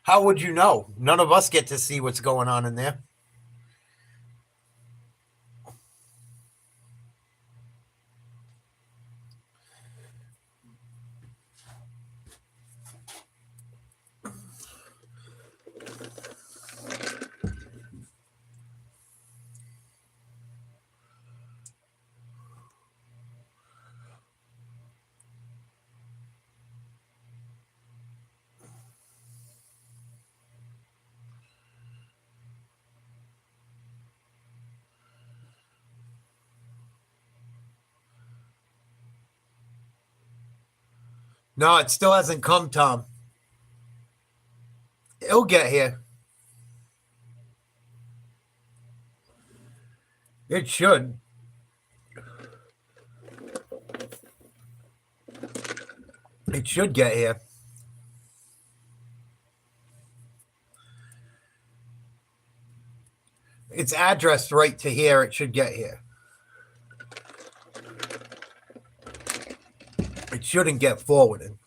How would you know? None of us get to see what's going on in there. No, it still hasn't come, Tom. It'll get here. It should. It should get here. It's addressed right to here. It should get here. It shouldn't get forwarded.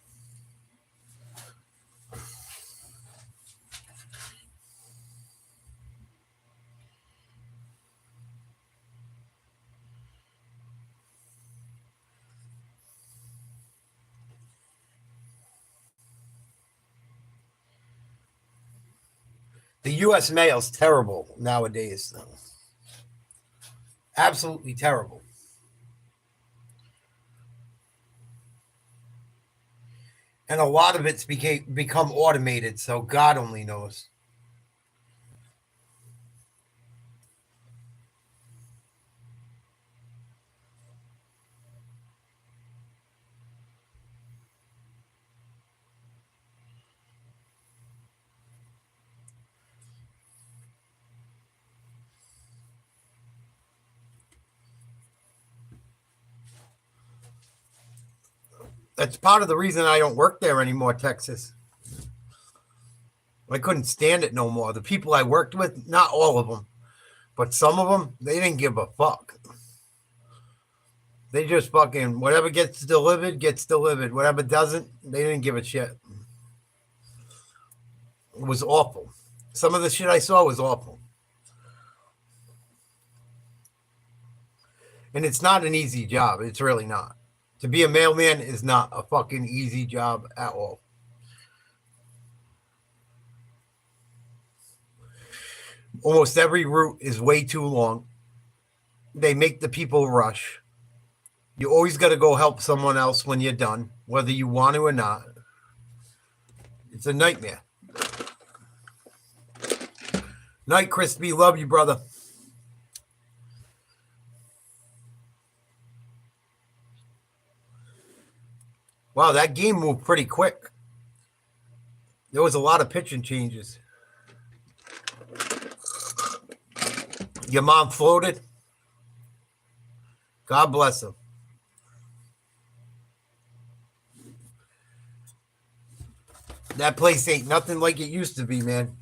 The U.S. mail's terrible nowadays. Absolutely terrible. And a lot of it's become automated, so God only knows. That's part of the reason I don't work there anymore, Texas. I couldn't stand it no more. The people I worked with, not all of them, but some of them, they didn't give a fuck. They just fucking, whatever gets delivered, gets delivered. Whatever doesn't, they didn't give a shit. It was awful. Some of the shit I saw was awful. And it's not an easy job. It's really not. To be a mailman is not a fucking easy job at all. Almost every route is way too long. They make the people rush. You always got to go help someone else when you're done, whether you want to or not. It's a nightmare. Night, Crispy. Love you, brother. Wow, that game moved pretty quick. There was a lot of pitching changes. Your mom floated? God bless him. That place ain't nothing like it used to be, man.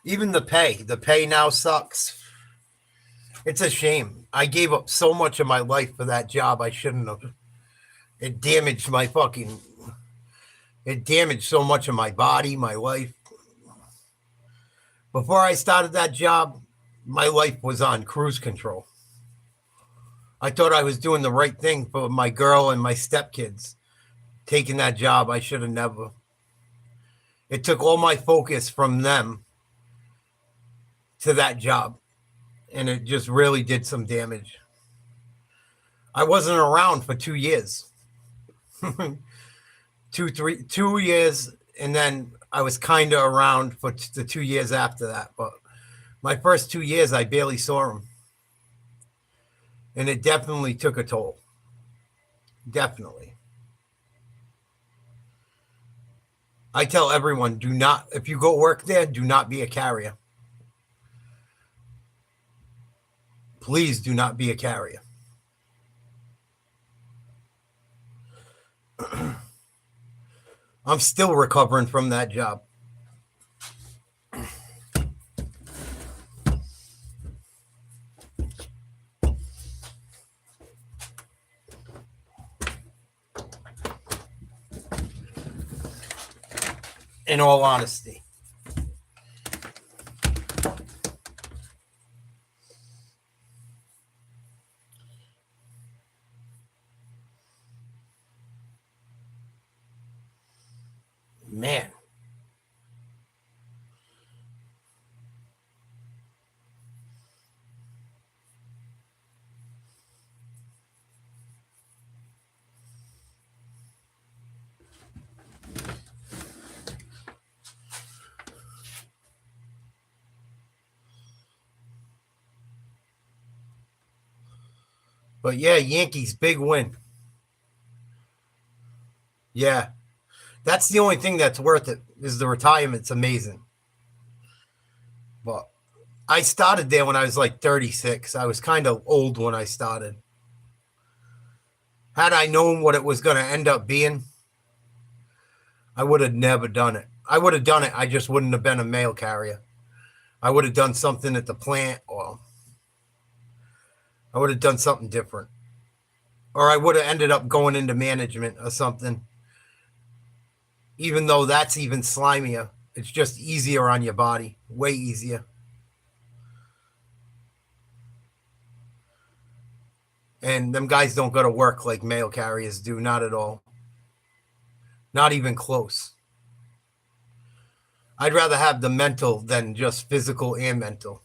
Even the pay now sucks. It's a shame. I gave up so much of my life for that job I shouldn't have. It damaged so much of my body, my life. Before I started that job, my life was on cruise control. I thought I was doing the right thing for my girl and my stepkids. Taking that job, I should have never. It took all my focus from them to that job. And it just really did some damage. I wasn't around for 2 years. 2 years. And then I was kind of around for the 2 years after that. But my first 2 years, I barely saw him. And it definitely took a toll. Definitely. I tell everyone, if you go work there, do not be a carrier. Please do not be a carrier. I'm still recovering from that job. In all honesty. Man. But yeah, Yankees, big win. Yeah. That's the only thing that's worth it, is the retirement's amazing. But I started there when I was like 36. I was kind of old when I started. Had I known what it was going to end up being, I would have never done it. I would have done it. I just wouldn't have been a mail carrier. I would have done something at the plant, or I would have done something different. Or I would have ended up going into management or something. Even though that's even slimier. It's just easier on your body. Way easier. And them guys don't go to work like mail carriers do. Not at all. Not even close. I'd rather have the mental than just physical and mental.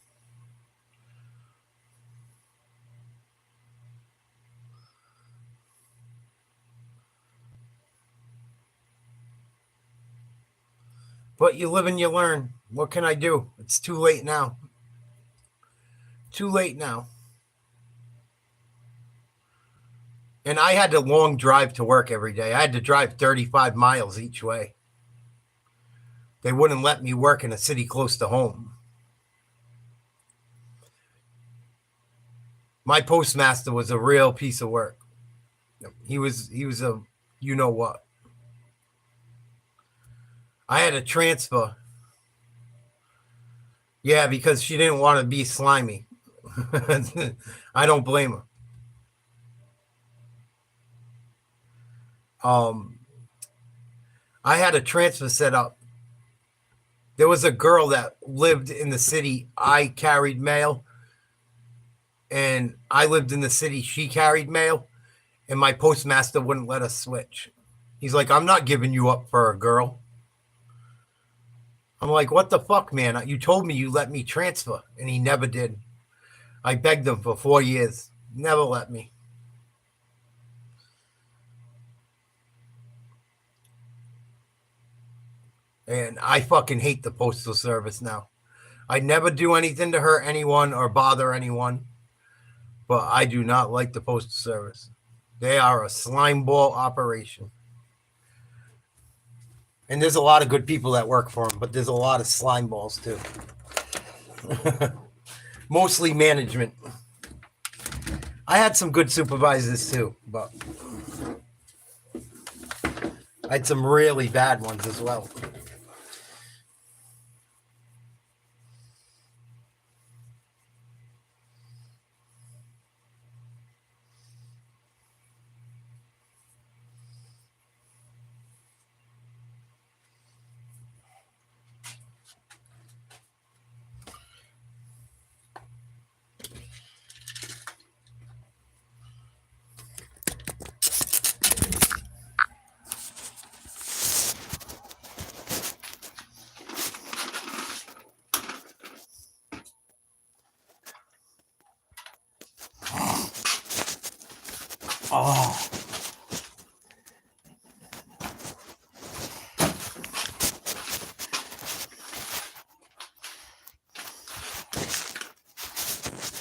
But you live and you learn. What can I do? It's too late now. Too late now. And I had a long drive to work every day. I had to drive 35 miles each way. They wouldn't let me work in a city close to home. My postmaster was a real piece of work. He was a you know what. I had to transfer. Yeah, because she didn't want to be slimy. I don't blame her. I had a transfer set up. There was a girl that lived in the city. I carried mail. And I lived in the city. She carried mail. And my postmaster wouldn't let us switch. He's like, I'm not giving you up for a girl. I'm like, what the fuck, man? You told me you let me transfer. And he never did. I begged him for 4 years. Never let me. And I fucking hate the Postal Service now. I never do anything to hurt anyone or bother anyone. But I do not like the Postal Service. They are a slime ball operation. And there's a lot of good people that work for them, but there's a lot of slime balls too. Mostly management. I had some good supervisors too, but I had some really bad ones as well. Oh.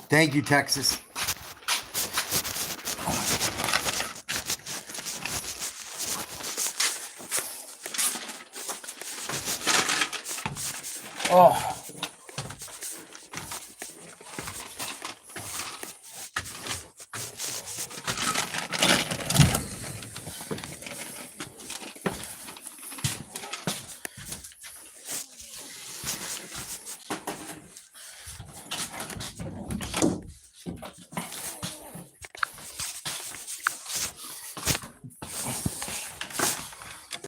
Thank you, Texas. Oh.